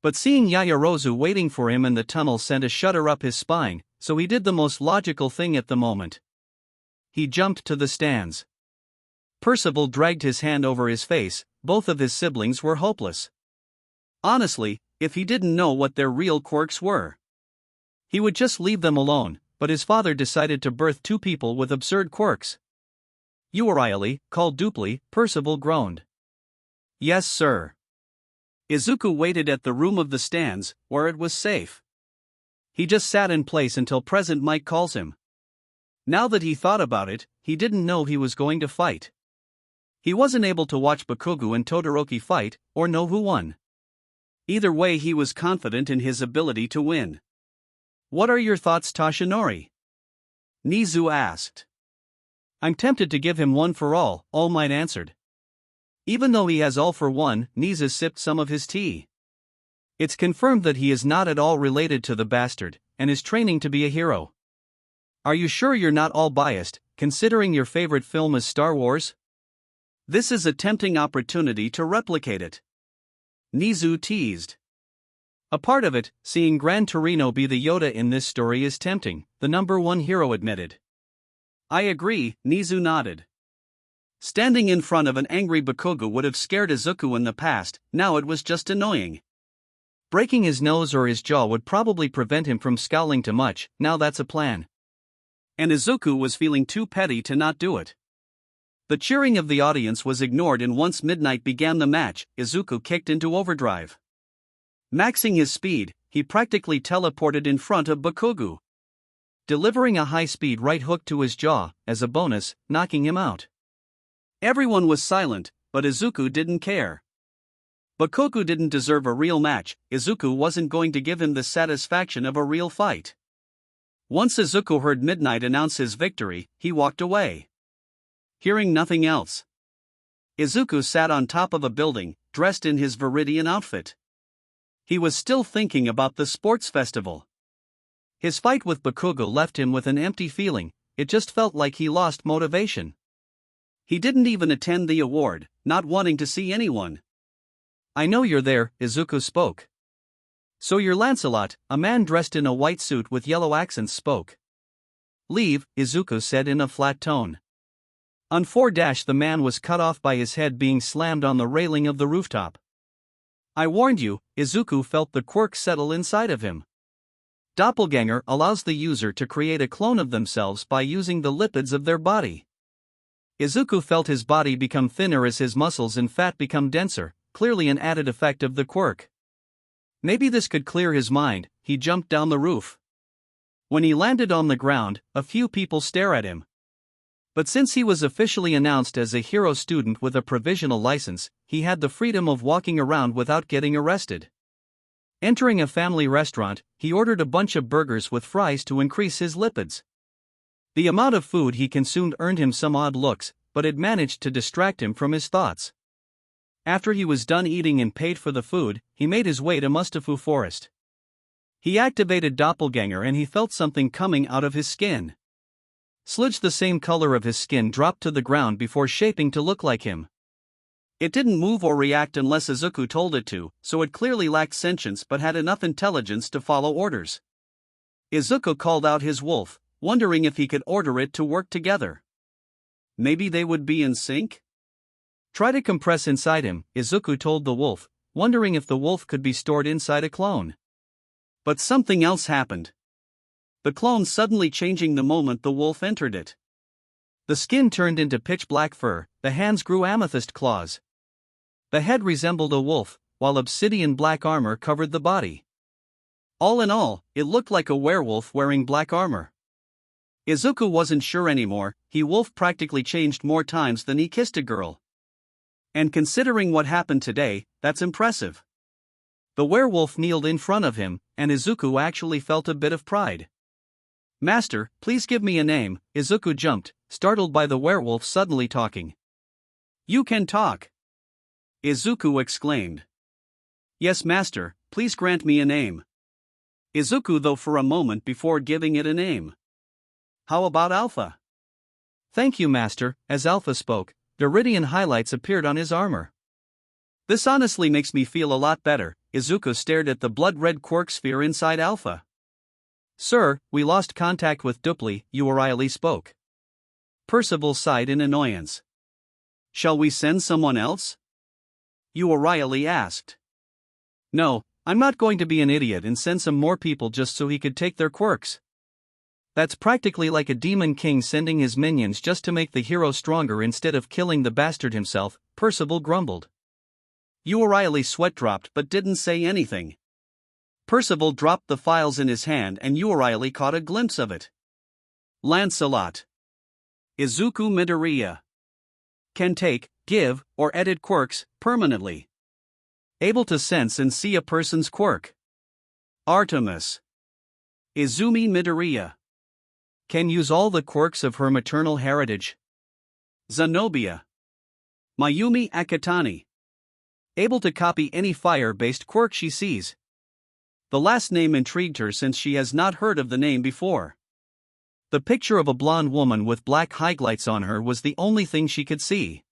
[SPEAKER 2] But seeing Yaoyorozu waiting for him in the tunnel sent a shudder up his spine, so he did the most logical thing at the moment. He jumped to the stands. Percival dragged his hand over his face. Both of his siblings were hopeless. Honestly, if he didn't know what their real quirks were, he would just leave them alone, but his father decided to birth two people with absurd quirks. ᴅᴜᴜ, called dupli, Percival groaned. Yes sir. Izuku waited at the room of the stands, where it was safe. He just sat in place until President Mike calls him. Now that he thought about it, he didn't know he was going to fight. He wasn't able to watch Bakugo and Todoroki fight, or know who won. Either way he was confident in his ability to win. What are your thoughts, Toshinori? Nizu asked. I'm tempted to give him one for all Might answered. Even though he has all for one, Nizu sipped some of his tea. It's confirmed that he is not at all related to the bastard, and is training to be a hero. Are you sure you're not all biased, considering your favorite film is Star Wars? This is a tempting opportunity to replicate it. Nizu teased. A part of it, seeing Gran Torino be the Yoda in this story is tempting, the number one hero admitted. I agree, Nizu nodded. Standing in front of an angry Bakugo would have scared Izuku in the past, now it was just annoying. Breaking his nose or his jaw would probably prevent him from scowling too much, now that's a plan. And Izuku was feeling too petty to not do it. The cheering of the audience was ignored, and once Midnight began the match, Izuku kicked into overdrive. Maxing his speed, he practically teleported in front of Bakugo, delivering a high-speed right hook to his jaw, as a bonus, knocking him out. Everyone was silent, but Izuku didn't care. Bakugo didn't deserve a real match. Izuku wasn't going to give him the satisfaction of a real fight. Once Izuku heard Midnight announce his victory, he walked away. Hearing nothing else, Izuku sat on top of a building, dressed in his Viridian outfit. He was still thinking about the sports festival. His fight with Bakugo left him with an empty feeling. It just felt like he lost motivation. He didn't even attend the award, not wanting to see anyone. I know you're there, Izuku spoke. So you're Lancelot, a man dressed in a white suit with yellow accents spoke. Leave, Izuku said in a flat tone. The man was cut off by his head being slammed on the railing of the rooftop. I warned you, Izuku felt the quirk settle inside of him. Doppelganger allows the user to create a clone of themselves by using the lipids of their body. Izuku felt his body become thinner as his muscles and fat become denser, clearly an added effect of the quirk. Maybe this could clear his mind. He jumped down the roof. When he landed on the ground, a few people stare at him. But since he was officially announced as a hero student with a provisional license, he had the freedom of walking around without getting arrested. Entering a family restaurant, he ordered a bunch of burgers with fries to increase his lipids. The amount of food he consumed earned him some odd looks, but it managed to distract him from his thoughts. After he was done eating and paid for the food, he made his way to Mustafu Forest. He activated Doppelganger and he felt something coming out of his skin. Sludge the same color of his skin dropped to the ground before shaping to look like him. It didn't move or react unless Izuku told it to, so it clearly lacked sentience but had enough intelligence to follow orders. Izuku called out his wolf, wondering if he could order it to work together. Maybe they would be in sync? Try to compress inside him, Izuku told the wolf, wondering if the wolf could be stored inside a clone. But something else happened. The clone suddenly changing the moment the wolf entered it. The skin turned into pitch black fur, the hands grew amethyst claws. The head resembled a wolf, while obsidian black armor covered the body. All in all, it looked like a werewolf wearing black armor. Izuku wasn't sure anymore. Wolf practically changed more times than he kissed a girl. And considering what happened today, that's impressive. The werewolf kneeled in front of him, and Izuku actually felt a bit of pride. "Master, please give me a name." Izuku jumped, startled by the werewolf suddenly talking. "You can talk!" Izuku exclaimed. "Yes, master, please grant me a name." Izuku thought for a moment before giving it a name. "How about Alpha?"
[SPEAKER 1] "Thank you, master." As Alpha spoke, Viridian highlights appeared on his armor.
[SPEAKER 2] "This honestly makes me feel a lot better." Izuku stared at the blood-red quark sphere inside Alpha.
[SPEAKER 1] "Sir, we lost contact with Dupli," ᴅᴘ spoke.
[SPEAKER 2] Percival sighed in annoyance. "Shall we send someone else?" ᴅᴘ asked.
[SPEAKER 1] "No, I'm not going to be an idiot and send some more people just so he could take their quirks. That's practically like a demon king sending his minions just to make the hero stronger instead of killing the bastard himself," Percival grumbled.
[SPEAKER 2] ᴅᴘ's sweat dropped but didn't say anything. Percival dropped the files in his hand and ᴅᴘ caught a glimpse of it. Lancelot. Izuku Midoriya. Can take, give, or edit quirks permanently. Able to sense and see a person's quirk. Artemis. Izumi Midoriya.
[SPEAKER 1] Can use all the quirks of her maternal heritage.
[SPEAKER 2] Zenobia. Mayumi Akatani. Able to copy any fire-based quirk she sees. The last name intrigued her since she has not heard of the name before.
[SPEAKER 1] The picture of a blonde woman with black highlights on her was the only thing she could see.